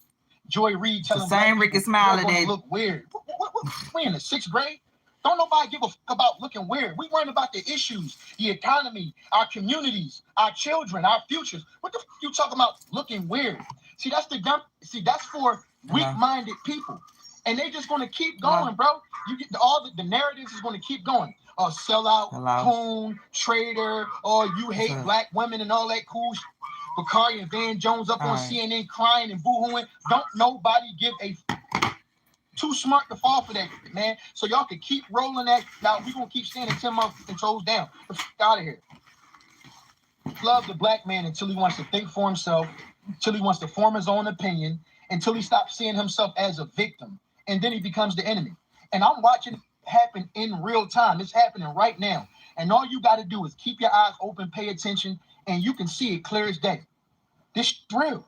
Joy Reid telling the same Ricky Smiley that that look weird. We in the 6th grade? Don't nobody give a fuck about looking weird. We worrying about the issues, the economy, our communities, our children, our futures. What the fuck you talking about looking weird? See, that's the dumb. See, that's for weak-minded people, and they just gonna keep going, bro. You get all the narratives is gonna keep going. Oh, sellout, coon, traitor. Oh, you hate black women and all that cool shit. Bakari and Van Jones up on CNN crying and boo-hooing. Don't nobody give a too smart to fall for that, man. So y'all can keep rolling that. Now we gonna keep standing 10 motherfucking toes down. Get the fuck out of here. Love the black man until he wants to think for himself, until he wants to form his own opinion, until he stops seeing himself as a victim, and then he becomes the enemy. And I'm watching it happen in real time. It's happening right now. And all you got to do is keep your eyes open, pay attention, and you can see it clear as day. This real.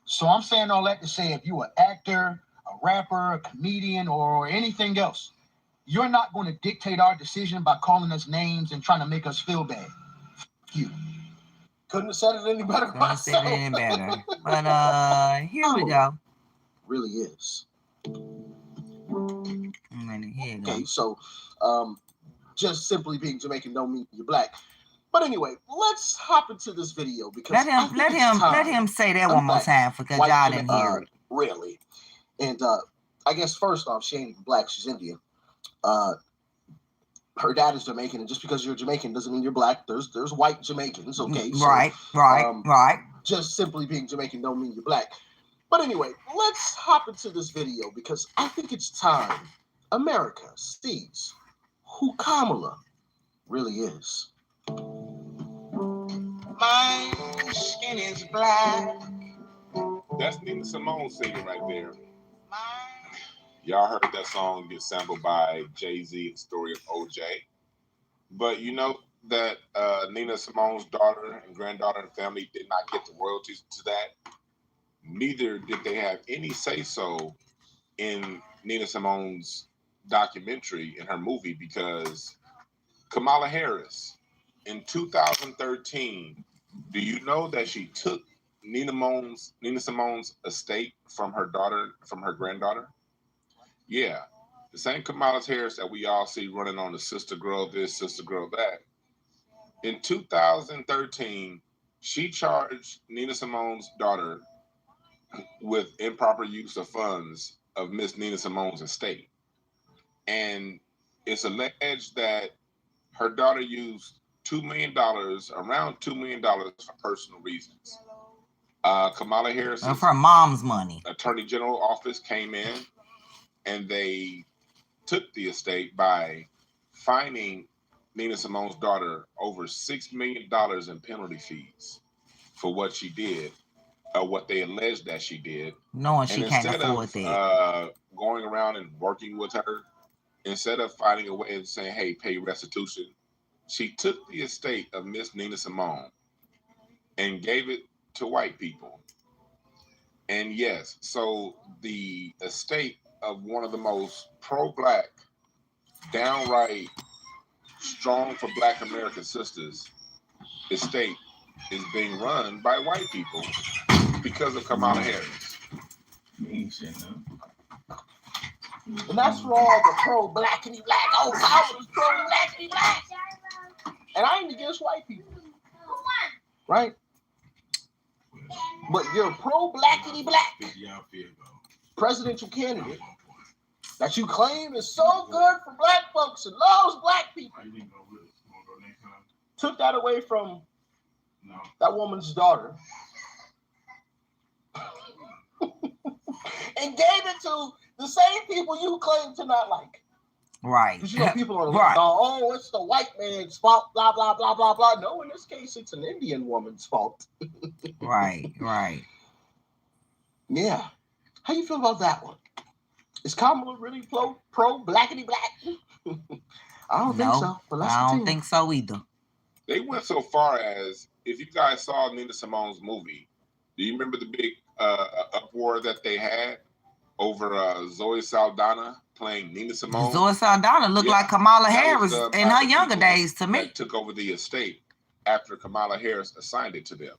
So I'm saying all that to say, if you an actor, a rapper, a comedian, or anything else, you're not going to dictate our decision by calling us names and trying to make us feel bad. F you. Couldn't have said it any better myself. Said it any better. But here we go. Really is. Here okay, so just simply being Jamaican don't mean you're black. But anyway, let's hop into this video because let him say that one more time because y'all didn't hear it. Really. And I guess first off, she ain't even black, she's Indian. Her dad is Jamaican, and just because you're Jamaican doesn't mean you're black. There's white Jamaicans, okay? So, right. Just simply being Jamaican don't mean you're black. But anyway, let's hop into this video because I think it's time America sees who Kamala really is. My skin is black. That's Nina Simone singing right there. Y'all heard that song get sampled by Jay-Z, The Story of OJ. But you know that Nina Simone's daughter and granddaughter and family did not get the royalties to that. Neither did they have any say-so in Nina Simone's documentary in her movie because Kamala Harris in 2013, do you know that she took Nina Simone's estate from her daughter, from her granddaughter? Yeah, the same Kamala Harris that we all see running on the sister girl this, sister girl that. In 2013, she charged Nina Simone's daughter with improper use of funds of Miss Nina Simone's estate. And it's alleged that her daughter used $2 million, around $2 million for personal reasons. Kamala Harris, for mom's money, Attorney General office came in and they took the estate by fining Nina Simone's daughter over $6 million in penalty fees for what she did, what they alleged that she did. Knowing she can't afford that. Going around and working with her, instead of finding a way and saying, hey, pay restitution, she took the estate of Miss Nina Simone and gave it to white people. And yes, so the estate of one of the most pro-black, downright strong for black American sisters estate is being run by white people because of Kamala Harris. And that's for all the pro-blackity black. Oh, Kamala's pro-blackity black. And I ain't against white people. Right? But you're pro-blackity black presidential candidate that you claim is so good for black folks and loves black people. Took that away from that woman's daughter and gave it to the same people you claim to not like. Right. Because you know people are like, oh, it's the white man's fault, blah, blah, blah, blah, blah. No, in this case, it's an Indian woman's fault. Right. Yeah. How you feel about that one? Is Kamala really pro-blackity black? I don't think so. But let's I don't think so either. They went so far as, if you guys saw Nina Simone's movie, do you remember the big uproar that they had over Zoe Saldana playing Nina Simone? Zoe Saldana looked like Kamala Harris in her younger days to me. Took over the estate after Kamala Harris assigned it to them.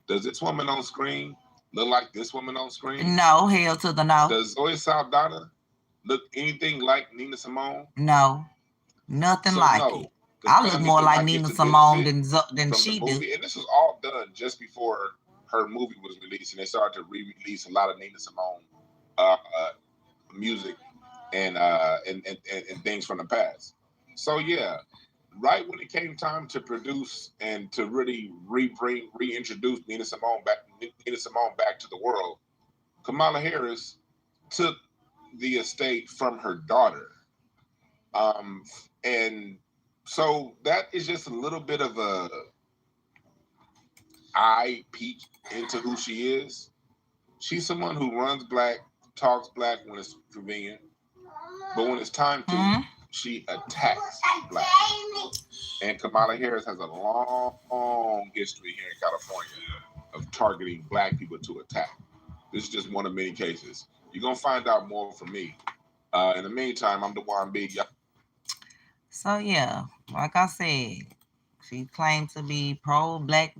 Does this woman on screen look like this woman on screen? No, hell to the no. Does Zoe Saldana look anything like Nina Simone? No, nothing like it. I look more like Nina Simone than she do. And this was all done just before her movie was released, and they started to re-release a lot of Nina Simone music and things from the past. So yeah, right when it came time to produce and to really reintroduce Nina Simone back to the world, Kamala Harris took the estate from her daughter, and so that is just a little bit of a eye peek into who she is. She's someone who runs black, talks black when it's convenient, but when it's time to, she attacks black. And Kamala Harris has a long history here in California of targeting black people to attack. This is just one of many cases. You're going to find out more from me. In the meantime, I'm DeJuan Big. So, yeah, like I said, she claimed to be pro-black,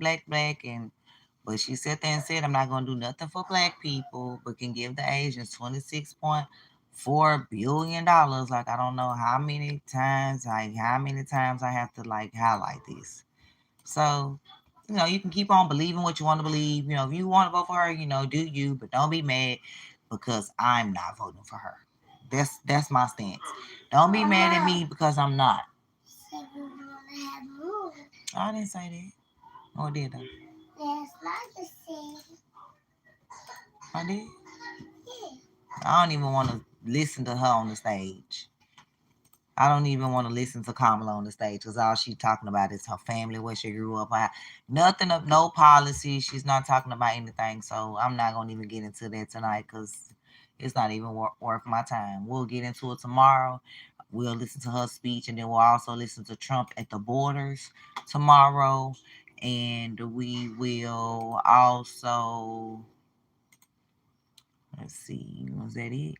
but she sat there and said, I'm not going to do nothing for black people, but can give the Asians $26.4 billion. Like, I don't know how many times I have to, like, highlight this. So, you know, you can keep on believing what you want to believe. You know, if you want to vote for her, you know, do you, but don't be mad because I'm not voting for her. That's my stance. Don't be mad at me because I'm not. I didn't say that. Or did I? I did? I don't even want to listen to her on the stage. I don't even want to listen to Kamala on the stage because all she's talking about is her family, where she grew up. Nothing of no policy. She's not talking about anything. So I'm not going to even get into that tonight because it's not even worth my time. We'll get into it tomorrow. We'll listen to her speech, and then we'll also listen to Trump at the borders tomorrow. And we will also, let's see, was that it?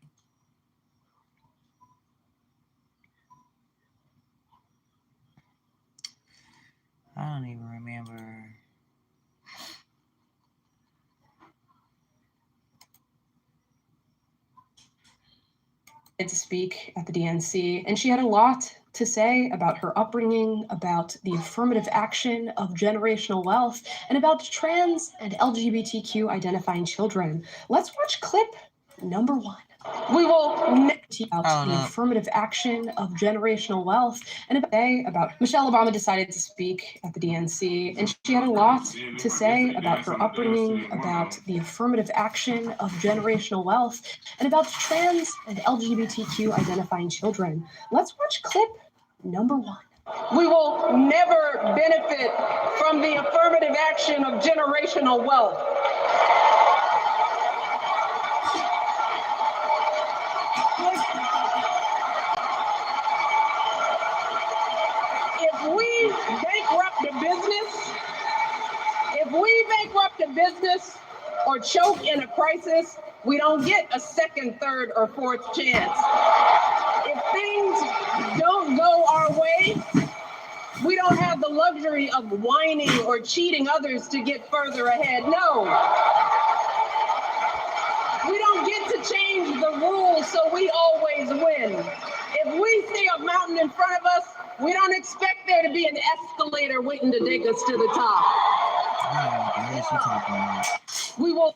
I don't even remember. To speak at the DNC, and she had a lot to say about her upbringing, about the affirmative action of generational wealth, and about trans and LGBTQ identifying children. Let's watch clip number 1. We will about the affirmative action of generational wealth, and about Michelle Obama decided to speak at the DNC, and she had a lot to say about her upbringing, about the affirmative action of generational wealth, and about trans and LGBTQ identifying children. Let's watch clip number 1. We will never benefit from the affirmative action of generational wealth. If we bankrupt a business or choke in a crisis, we don't get a second, third, or fourth chance. If things don't go our way, we don't have the luxury of whining or cheating others to get further ahead. No. We don't get to change the rules so we always win. If we see a mountain in front of us, we don't expect there to be an escalator waiting to take us to the top. What is she talking about? We will.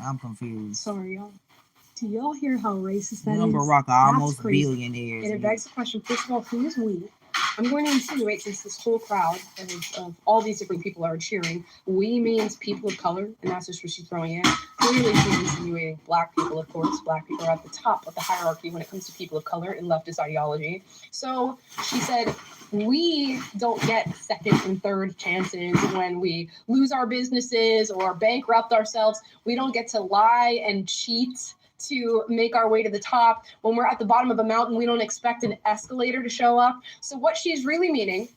I'm confused. Sorry, y'all. Do y'all hear how racist that is? Barack almost billionaires. And it begs the question, first of all, who is we? I'm going to insinuate, since this whole crowd of all these different people are cheering, we means people of color, and that's just what she's throwing in. Clearly, she's insinuating black people, of course. Black people are at the top of the hierarchy when it comes to people of color in leftist ideology. So she said, we don't get second and third chances when we lose our businesses or bankrupt ourselves. We don't get to lie and cheat to make our way to the top. When we're at the bottom of a mountain, we don't expect an escalator to show up. So what she's really meaning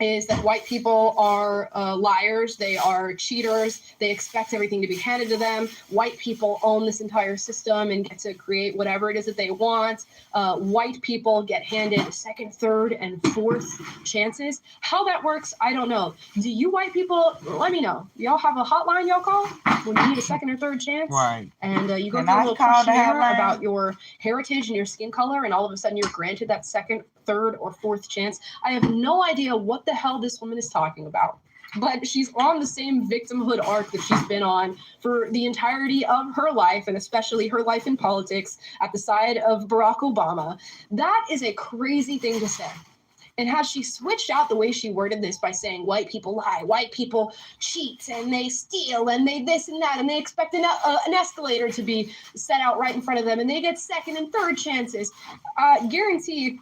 is that white people are liars, they are cheaters, they expect everything to be handed to them. White people own this entire system and get to create whatever it is that they want. White people get handed second, third, and fourth chances. How that works, I don't know. Do you white people, let me know. Y'all have a hotline y'all call when you need a second or third chance? Right. And you go Can through a I little call the questionnaire hotline? about your heritage and your skin color, and all of a sudden you're granted that second, third, or fourth chance. I have no idea what the hell this woman is talking about, but she's on the same victimhood arc that she's been on for the entirety of her life, and especially her life in politics at the side of Barack Obama. That is a crazy thing to say. And has she switched out the way she worded this by saying white people lie, white people cheat, and they steal, and they this and that, and they expect an escalator to be set out right in front of them, and they get second and third chances, guaranteed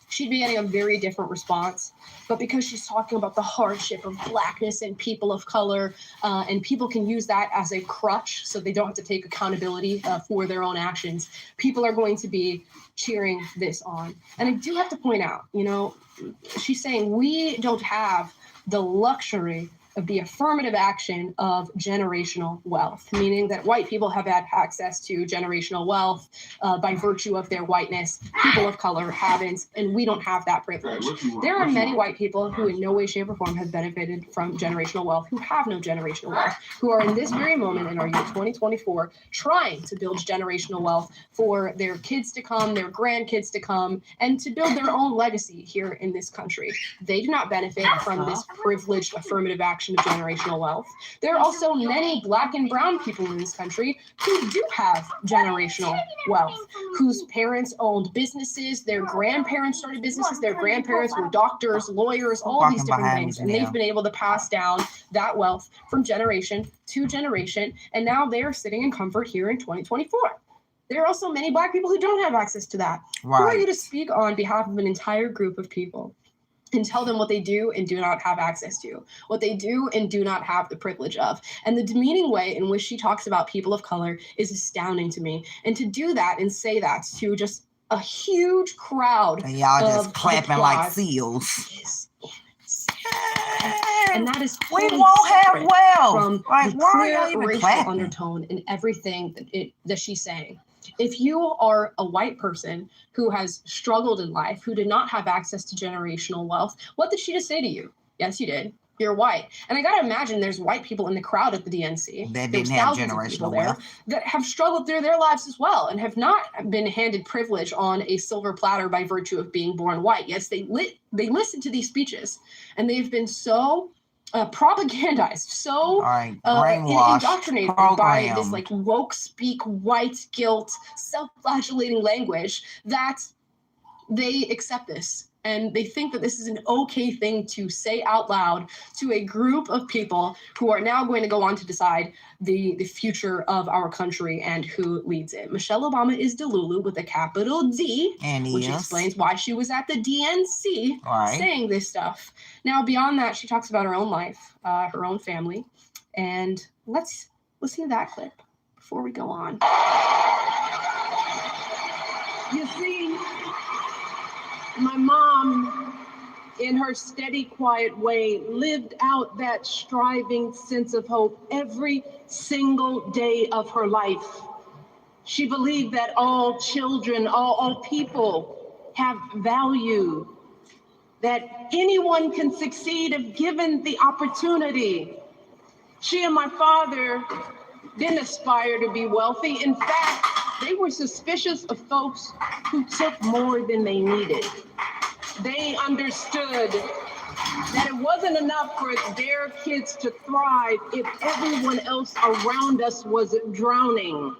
she'd be getting a very different response. But because she's talking about the hardship of blackness and people of color, and people can use that as a crutch so they don't have to take accountability for their own actions, people are going to be cheering this on. And I do have to point out, you know, she's saying we don't have the luxury of the affirmative action of generational wealth, meaning that white people have had access to generational wealth by virtue of their whiteness. People of color haven't, and we don't have that privilege. There are many white people who in no way, shape, or form have benefited from generational wealth, who have no generational wealth, who are in this very moment in our year 2024 trying to build generational wealth for their kids to come, their grandkids to come, and to build their own legacy here in this country. They do not benefit from this privileged affirmative action of generational wealth. There are also many black and brown people in this country who do have generational wealth, whose parents owned businesses, their grandparents started businesses, their grandparents were doctors, lawyers, all these different things, and they've been able to pass down that wealth from generation to generation, and now they're sitting in comfort here in 2024. There are also many black people who don't have access to that. Right. Who are you to speak on behalf of an entire group of people and tell them what they do and do not have access to, what they do and do not have the privilege of? And the demeaning way in which she talks about people of color is astounding to me. And to do that and say that to just a huge crowd, and y'all just clapping like seals. And that is we totally won't have separate wealth. from Like, the why are clear y'all even racial clapping? undertone in everything that she's saying. If you are a white person who has struggled in life, who did not have access to generational wealth, what did she just say to you? Yes, you did. You're white. And I got to imagine there's white people in the crowd at the DNC. That There's didn't have thousands of people generational there wealth. that have struggled through their lives as well and have not been handed privilege on a silver platter by virtue of being born white. Yes, they listened to these speeches, and they've been so propagandized, so indoctrinated by this like woke speak white guilt, self-flagellating language that they accept this. And they think that this is an okay thing to say out loud to a group of people who are now going to go on to decide the future of our country and who leads it. Michelle Obama is Delulu with a capital D, which explains why she was at the DNC saying this stuff. Now, beyond that, she talks about her own life, her own family. And let's listen to that clip before we go on. You see, my mom, in her steady, quiet way, lived out that striving sense of hope every single day of her life. She believed that all children, all people have value, that anyone can succeed if given the opportunity. She and my father didn't aspire to be wealthy. In fact, they were suspicious of folks who took more than they needed. They understood that it wasn't enough for their kids to thrive if everyone else around us was drowning.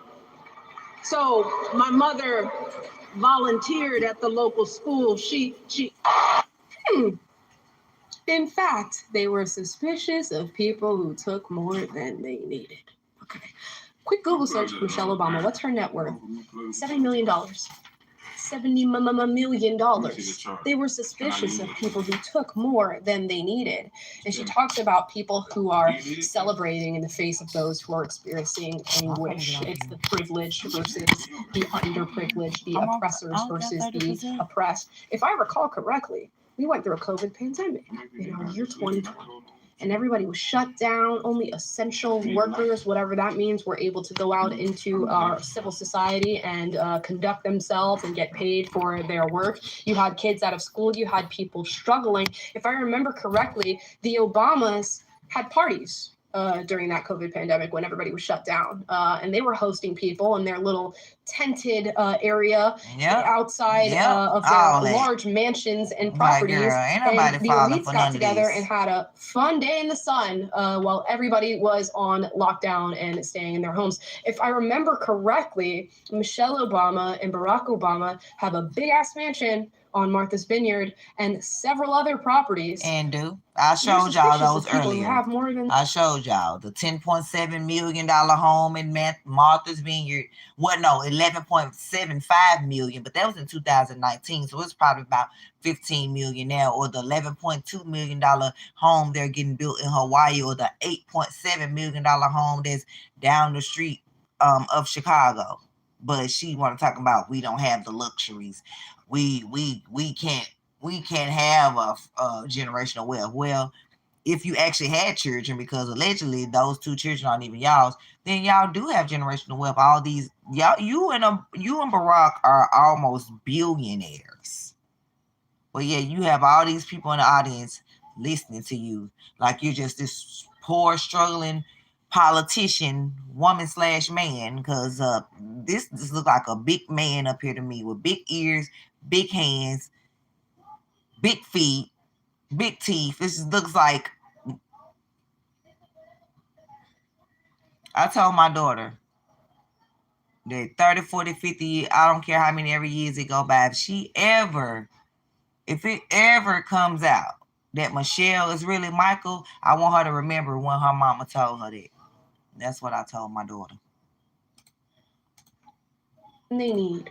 So my mother volunteered at the local school. In fact, they were suspicious of people who took more than they needed. Okay. Quick Google search for Michelle Obama. What's her net worth? $70 million. $70 million. They were suspicious of people who took more than they needed. And she talks about people who are celebrating in the face of those who are experiencing anguish. It's the privileged versus the underprivileged, the oppressors versus the oppressed. If I recall correctly, we went through a COVID pandemic in our year 2020. And everybody was shut down. Only essential workers, whatever that means, were able to go out into our civil society and conduct themselves and get paid for their work. You had kids out of school. You had people struggling. If I remember correctly, the Obamas had parties during that COVID pandemic when everybody was shut down. And they were hosting people in their little tented area outside of their large mansions and properties. Girl, ain't nobody and the falling elites for got none of together this. and had a fun day in the sun while everybody was on lockdown and staying in their homes. If I remember correctly, Michelle Obama and Barack Obama have a big ass mansion on Martha's Vineyard and several other properties. And I showed y'all those earlier. Have more than I showed y'all the $10.7 million home in Martha's Vineyard. Well, no, $11.75 million, but that was in 2019, so it's probably about $15 million now. Or the $11.2 million home they're getting built in Hawaii, or the $8.7 million home that's down the street of Chicago. But she want to talk about we don't have the luxuries. We can't have a generational wealth. Well, if you actually had children, because allegedly those two children aren't even y'all's, then y'all do have generational wealth. All these you and Barack are almost billionaires. But yeah, you have all these people in the audience listening to you like you're just this poor, struggling politician, woman/man. Because this looks like a big man up here to me with big ears, big hands, big feet, big teeth. This just looks like. I told my daughter that 30, 40, 50, I don't care how many every years it go by, if it ever comes out that Michelle is really Michael, I want her to remember when her mama told her that. That's what I told my daughter. They need.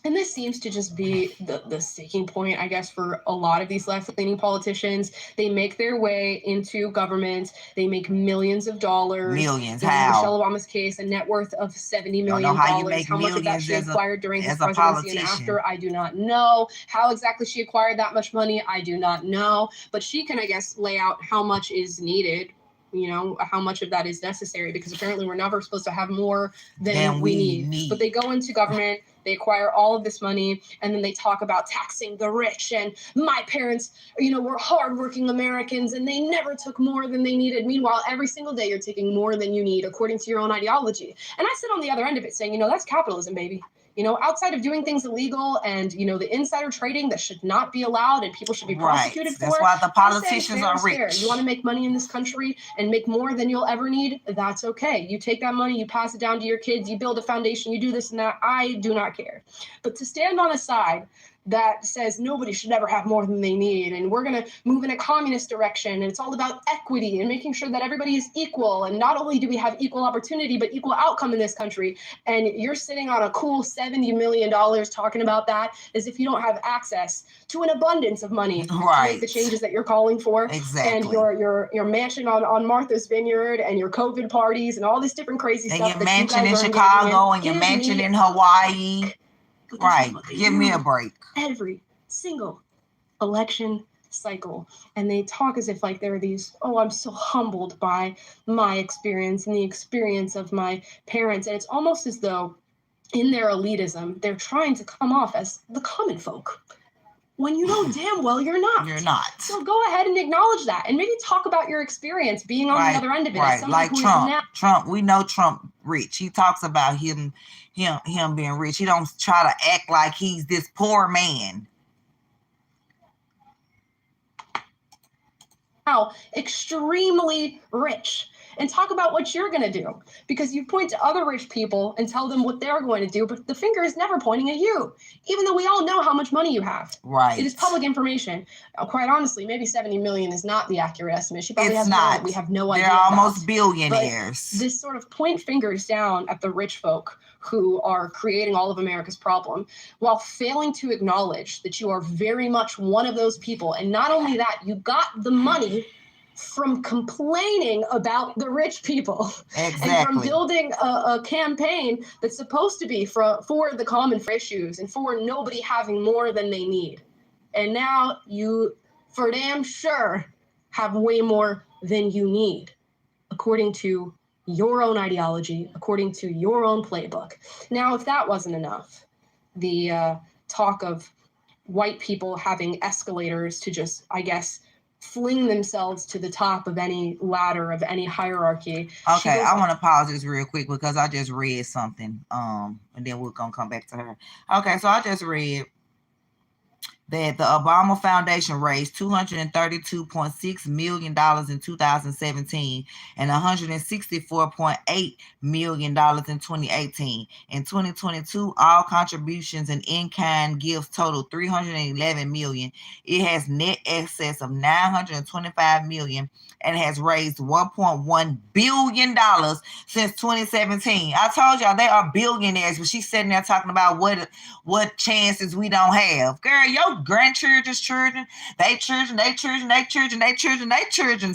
And this seems to just be the sticking point, I guess, for a lot of these left-leaning politicians. They make their way into government. They make millions of dollars. Millions. In How? Michelle Obama's case, a net worth of $70 million. How you make much of that she millions acquired during his as a presidency and politician. after, I do not know. How exactly she acquired that much money, I do not know. But she can, I guess, lay out how much is needed. You know, how much of that is necessary, because apparently we're never supposed to have more than we need. But they go into government, they acquire all of this money, and then they talk about taxing the rich. And my parents, were hardworking Americans, and they never took more than they needed. Meanwhile, every single day you're taking more than you need according to your own ideology. And I sit on the other end of it saying, that's capitalism, baby. Outside of doing things illegal and, the insider trading that should not be allowed and people should be prosecuted for. That's why the politicians are fair. rich. You want to make money in this country and make more than you'll ever need? That's okay. You take that money, you pass it down to your kids, you build a foundation, you do this and that. I do not care. But to stand on a side that says nobody should ever have more than they need, and we're going to move in a communist direction, and it's all about equity and making sure that everybody is equal, and not only do we have equal opportunity but equal outcome in this country, and you're sitting on a cool $70 million talking about that as if you don't have access to an abundance of money to make the changes that you're calling for. Exactly. And your mansion on Martha's Vineyard and your COVID parties and all this different crazy and stuff your that mansion you guys in are Chicago and your Give mansion me in Hawaii. Right. Give me a break. Every single election cycle, and they talk as if like they're these, I'm so humbled by my experience and the experience of my parents, and it's almost as though in their elitism they're trying to come off as the common folk when you know damn well you're not. You're not. So go ahead and acknowledge that, and maybe talk about your experience being on the other end of it. Right, As somebody like who is Trump. now Trump, we know Trump rich. He talks about him being rich. He don't try to act like he's this poor man. Extremely rich, and talk about what you're going to do, because you point to other rich people and tell them what they're going to do, but the finger is never pointing at you, even though we all know how much money you have. Right. It is public information. Quite honestly, maybe 70 million is not the accurate estimate. She probably has more that we have no idea. They're almost about. billionaires. But this sort of point fingers down at the rich folk who are creating all of America's problem, while failing to acknowledge that you are very much one of those people. And not only that, you got the money from complaining about the rich people. Exactly. And from building a campaign that's supposed to be for the common issues and for nobody having more than they need. And now you, for damn sure, have way more than you need, according to your own ideology, according to your own playbook. Now, if that wasn't enough, the talk of white people having escalators to just, I guess, fling themselves to the top of any ladder, of any hierarchy. Okay, I want to pause this real quick because I just read something, and then we're going to come back to her. Okay, so I just read that the Obama Foundation raised $232.6 million in 2017 and $164.8 million in 2018. In 2022, all contributions and in-kind gifts totaled $311 million. It has net excess of $925 million and has raised $1.1 billion since 2017. I told y'all they are billionaires, but she's sitting there talking about what chances we don't have. Girl, your grandchildren's children, they children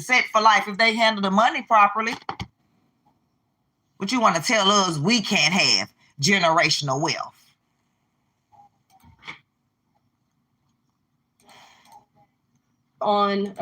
set for life if they handle the money properly. What you want to tell us we can't have generational wealth? On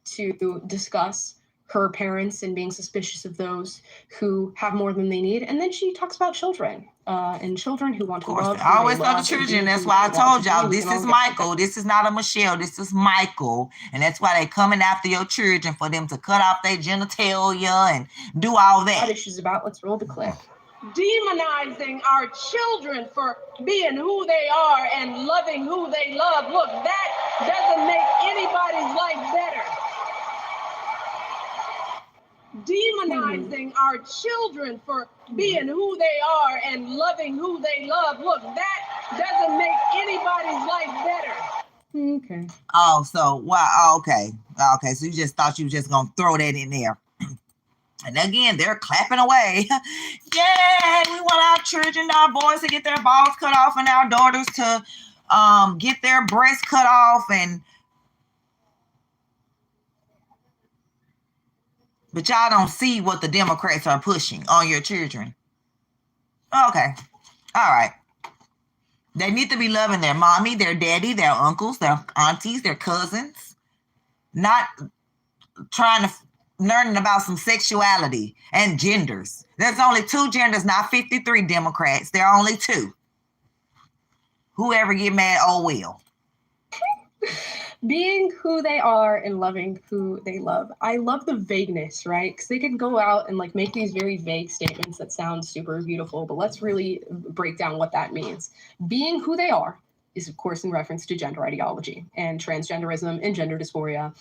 to discuss her parents and being suspicious of those who have more than they need. And then she talks about children and children who want to love. I always love the children. That's why I told y'all, this is Michael. This is not a Michelle. This is Michael. And that's why they coming after your children, for them to cut off their genitalia and do all that. What she's about. Let's roll the clip. Demonizing our children for being who they are and loving who they love. Look, that doesn't make anybody's life better. Demonizing our children for being who they are and loving who they love. Look, that doesn't make anybody's life better. Okay. Oh, so wow. Okay. So you just thought you were just gonna throw that in there. And again, they're clapping away. Yay! We want our children, our boys to get their balls cut off, and our daughters to get their breasts cut off. But y'all don't see what the Democrats are pushing on your children. Okay. All right. They need to be loving their mommy, their daddy, their uncles, their aunties, their cousins. Not trying to learning about some sexuality and genders. There's only 2 genders, not 53 Democrats. There are only 2. Whoever get mad, oh well. Being who they are and loving who they love. I love the vagueness, right? Because they can go out and like make these very vague statements that sound super beautiful, but let's really break down what that means. Being who they are is, of course, in reference to gender ideology and transgenderism and gender dysphoria,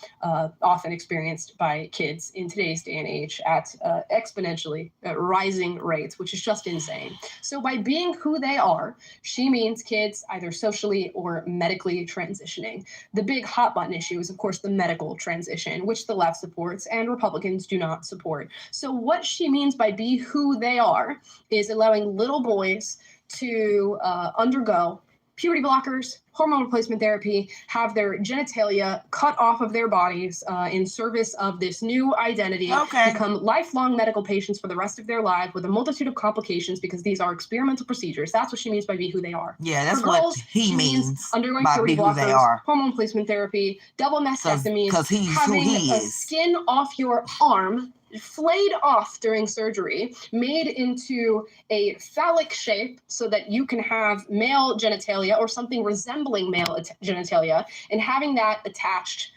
often experienced by kids in today's day and age at exponentially rising rates, which is just insane. So by being who they are, she means kids either socially or medically transitioning. The big hot button issue is, of course, the medical transition, which the left supports and Republicans do not support. So what she means by be who they are is allowing little boys to undergo puberty blockers, hormone replacement therapy, have their genitalia cut off of their bodies in service of this new identity, become lifelong medical patients for the rest of their lives with a multitude of complications because these are experimental procedures. That's what she means by be who they are. Yeah, that's for girls, what he means undergoing by puberty be who they are. hormone replacement therapy, double mastectomies, Because he's having who he a is. skin off your arm flayed off during surgery, made into a phallic shape so that you can have male genitalia or something resembling male genitalia, and having that attached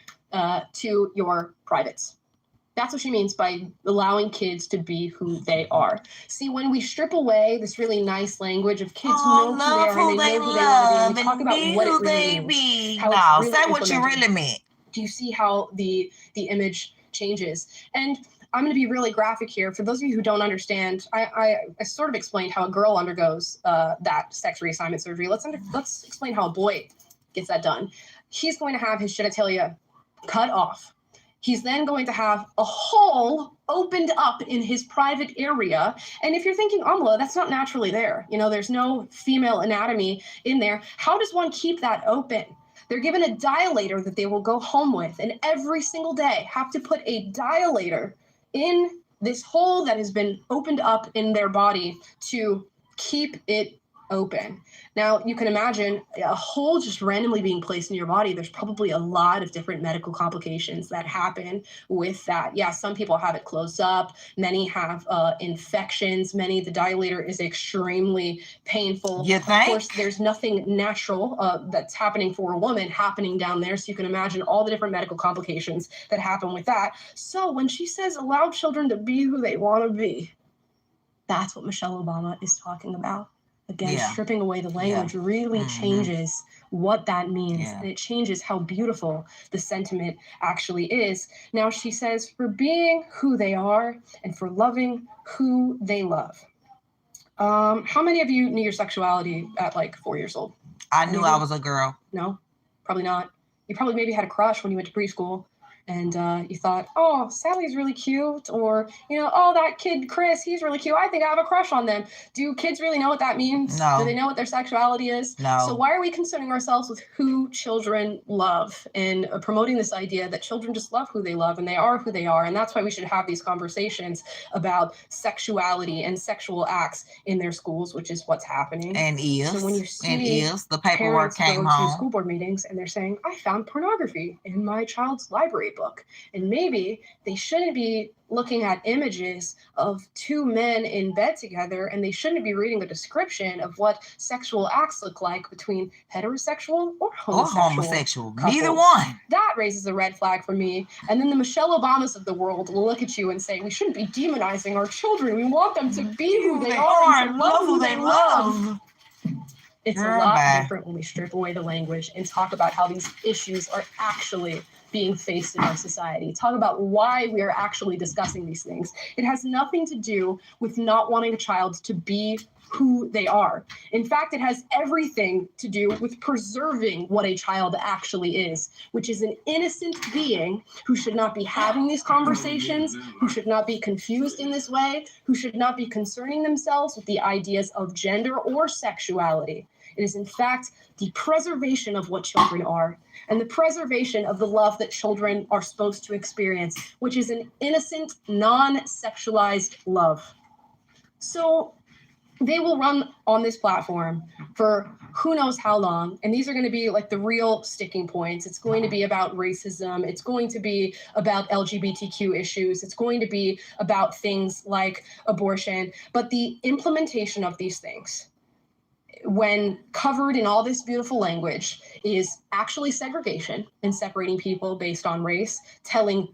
to your privates. That's what she means by allowing kids to be who they are. See, when we strip away this really nice language of kids who know who they are and they know who they want to be, and we talk about what it really means. No, say what you really meant. Do you see how the image changes? And I'm going to be really graphic here. For those of you who don't understand, I sort of explained how a girl undergoes that sex reassignment surgery. Let's explain how a boy gets that done. He's going to have his genitalia cut off. He's then going to have a hole opened up in his private area. And if you're thinking, Amla, that's not naturally there. You know, there's no female anatomy in there. How does one keep that open? They're given a dilator that they will go home with, and every single day have to put a dilator in this hole that has been opened up in their body to keep it open. Now, you can imagine a hole just randomly being placed in your body. There's probably a lot of different medical complications that happen with that. Yeah, some people have it closed up. Many have infections. The dilator is extremely painful. You Of think? course, there's nothing natural that's happening for a woman happening down there. So you can imagine all the different medical complications that happen with that. So when she says allow children to be who they want to be, that's what Michelle Obama is talking about. Again, stripping away the language really changes what that means. And it changes how beautiful the sentiment actually is. Now, she says, for being who they are and for loving who they love. How many of you knew your sexuality at like 4 years old? I knew I was a girl. No, probably not. You probably maybe had a crush when you went to preschool. And you thought, oh, Sally's really cute. Or, you know, oh, that kid, Chris, he's really cute. I think I have a crush on them. Do kids really know what that means? No. Do they know what their sexuality is? No. So why are we concerning ourselves with who children love and promoting this idea that children just love who they love and they are who they are? And that's why we should have these conversations about sexuality and sexual acts in their schools, which is what's happening. And is. So when you see the paperwork parents came go home. to school board meetings and they're saying, I found pornography in my child's library book. And maybe they shouldn't be looking at images of two men in bed together, and they shouldn't be reading a description of what sexual acts look like between heterosexual or homosexual couples. Neither one. That raises a red flag for me. And then the Michelle Obamas of the world will look at you and say, we shouldn't be demonizing our children. We want them to be who they are and to love who they love. It's a lot different when we strip away the language and talk about how these issues are actually being faced in our society. Talk about why we are actually discussing these things. It has nothing to do with not wanting a child to be who they are. In fact, it has everything to do with preserving what a child actually is, which is an innocent being who should not be having these conversations, who should not be confused in this way, who should not be concerning themselves with the ideas of gender or sexuality. It is, in fact, the preservation of what children are and the preservation of the love that children are supposed to experience, which is an innocent, non-sexualized love. So they will run on this platform for who knows how long. And these are going to be like the real sticking points. It's going to be about racism. It's going to be about LGBTQ issues. It's going to be about things like abortion. But the implementation of these things, when covered in all this beautiful language, is actually segregation and separating people based on race, telling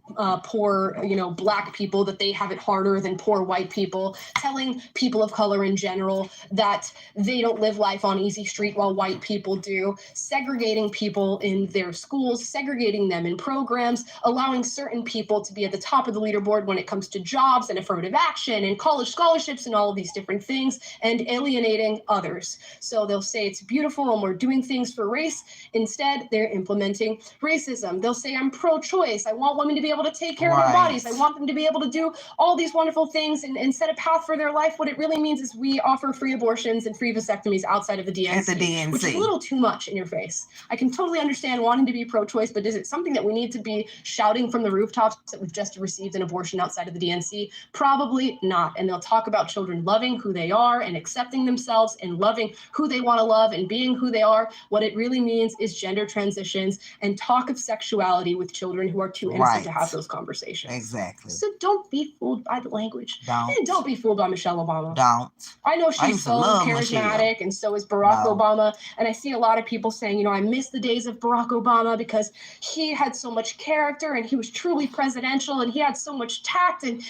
poor, Black people that they have it harder than poor white people, telling people of color in general that they don't live life on easy street while white people do, segregating people in their schools, segregating them in programs, allowing certain people to be at the top of the leaderboard when it comes to jobs and affirmative action and college scholarships and all of these different things, and alienating others. So they'll say it's beautiful and we're doing things for race. Instead, they're implementing racism. They'll say, I'm pro-choice. I want women to be able to take care of their bodies. I want them to be able to do all these wonderful things and set a path for their life. What it really means is we offer free abortions and free vasectomies outside of the DNC, which is a little too much in your face. I can totally understand wanting to be pro-choice, but is it something that we need to be shouting from the rooftops that we've just received an abortion outside of the DNC? Probably not. And they'll talk about children loving who they are and accepting themselves and loving who they want to love and being who they are. What it really means is gender transitions and talk of sexuality with children who are too innocent to have those conversations. Exactly. So don't be fooled by the language. Don't. And don't be fooled by Michelle Obama. Don't. I know she's so charismatic, and so is Barack Obama. And I see a lot of people saying, I miss the days of Barack Obama because he had so much character and he was truly presidential and he had so much tact and,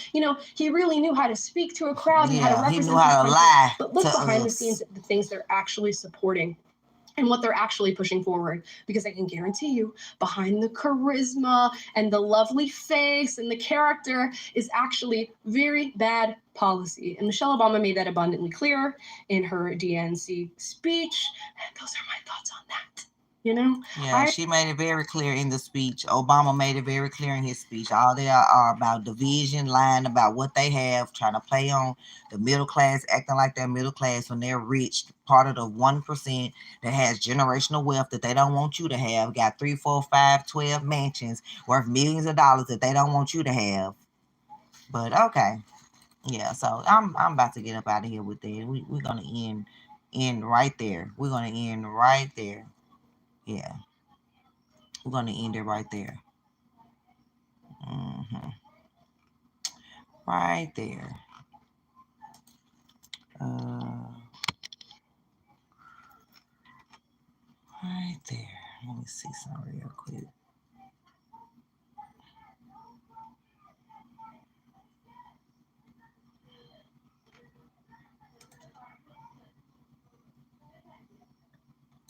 he really knew how to speak to a crowd and how to represent. He knew how to lie. But look behind the scenes at the things they're actually supporting and what they're actually pushing forward, because I can guarantee you behind the charisma and the lovely face and the character is actually very bad policy. And Michelle Obama made that abundantly clear in her DNC speech. And those are my thoughts on that. Yeah, she made it very clear in the speech. Obama made it very clear in his speech. All they are about division, lying about what they have, trying to play on the middle class, acting like they're middle class when they're rich, part of the 1% that has generational wealth that they don't want you to have, got 3, 4, 5, 12 mansions worth millions of dollars that they don't want you to have. But okay. Yeah, so I'm about to get up out of here with that. We're gonna end end right there. We're going to end right there. Yeah. We're going to end it right there. Right there. Right there. Let me see something real quick.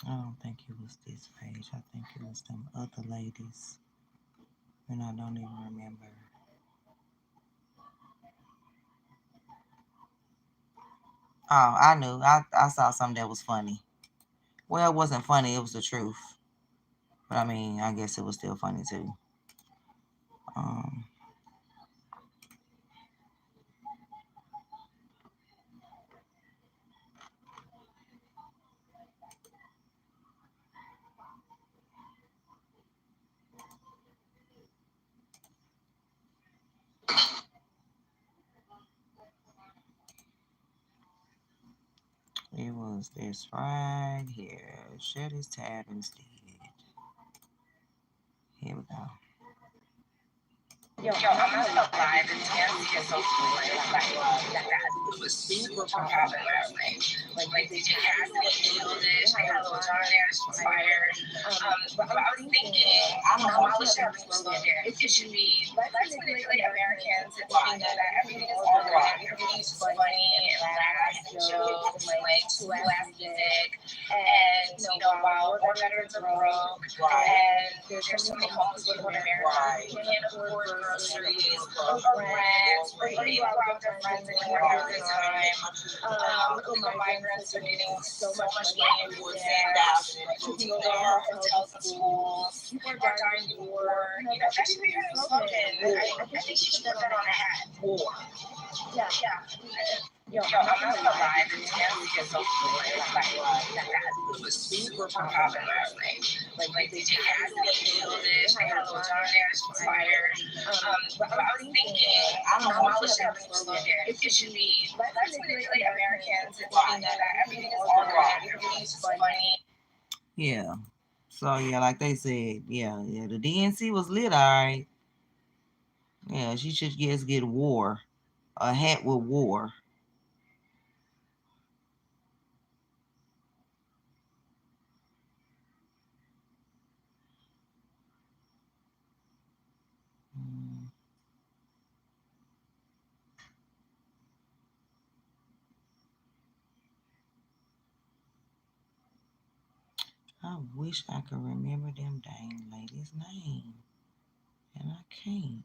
I don't think it was this page. I think it was them other ladies. And I don't even remember. Oh, I knew. I saw something that was funny. Well, it wasn't funny. It was the truth. But I mean, I guess it was still funny too. It was this right here. Share this tab instead. Here we go. Yo, I'm not gonna lie, the TNC is so cool. That was super popular last night. Like DJ Cassidy killed it. I had Lil Jon there, she was fired. But I was thinking, I don't know, why should people stand there? It should be, let's manipulate Americans and think that everything is all right, everything's just funny and laughs and jokes and like laugh music. And you know, while our veterans are broke and there's so many homeless people in America who can't afford groceries or rent or even go out with their friends anymore during this time. Illegal migrants are getting so much money in food stamps to go to hotels and schools. People are dying of war. You know, that should be your slogan. I think you should put that on a hat. War. Yeah. Yo, I'm not gonna lie, the TNC is so cool. That was super popular last night. Like DJ Cassidy killed it. I had Lil Jon there, she was fired. But I was thinking, I don't know, why should people stand there? It should be, let's manipulate Americans and think that everything is all right, everything's just funny. Yeah. So yeah, like they said, yeah, the DNC was lit, all right. Yeah, she should just get war. A hat with war. I wish I could remember them dang ladies' name. And I can't.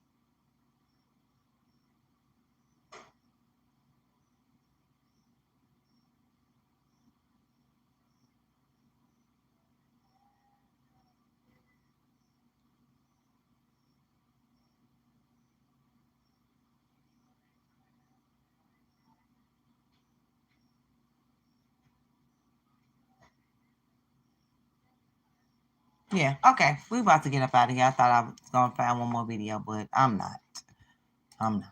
Yeah, okay. We're about to get up out of here. I thought I was going to find one more video, but I'm not. I'm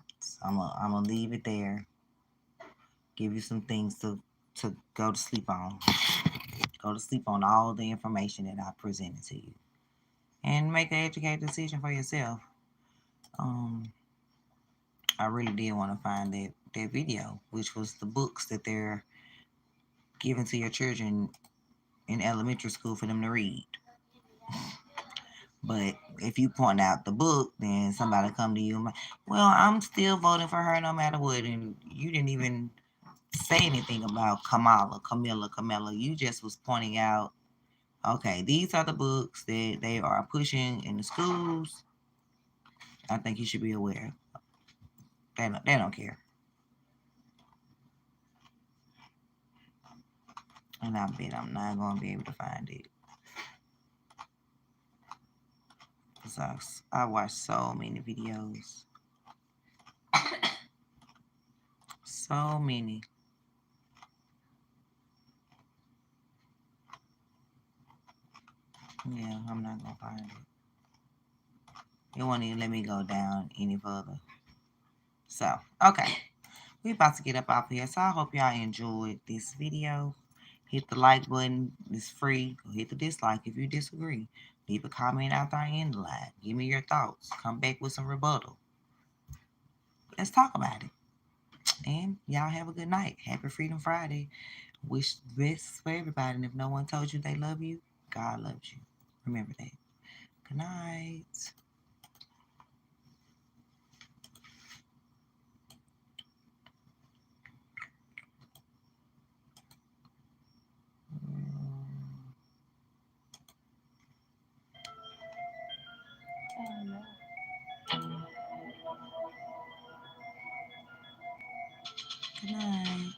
going to leave it there. Give you some things to go to sleep on. Go to sleep on all the information that I presented to you. And make an educated decision for yourself. I really did want to find that video, which was the books that they're giving to your children in elementary school for them to read. But if you point out the book, then somebody come to you and, well, I'm still voting for her no matter what. And you didn't even say anything about Camilla. You just was pointing out, okay, these are the books that they are pushing in the schools. I think you should be aware. They don't care. And I bet I'm not going to be able to find it. Because I watched so many videos. So many. Yeah, I'm not going to find it. It won't even let me go down any further. So, okay. We're about to get up off here. So I hope y'all enjoyed this video. Hit the like button. It's free. Or hit the dislike if you disagree. Leave a comment after I end the live. Give me your thoughts. Come back with some rebuttal. Let's talk about it. And y'all have a good night. Happy Freedom Friday. Wish the best for everybody. And if no one told you they love you, God loves you. Remember that. Good night. Good night.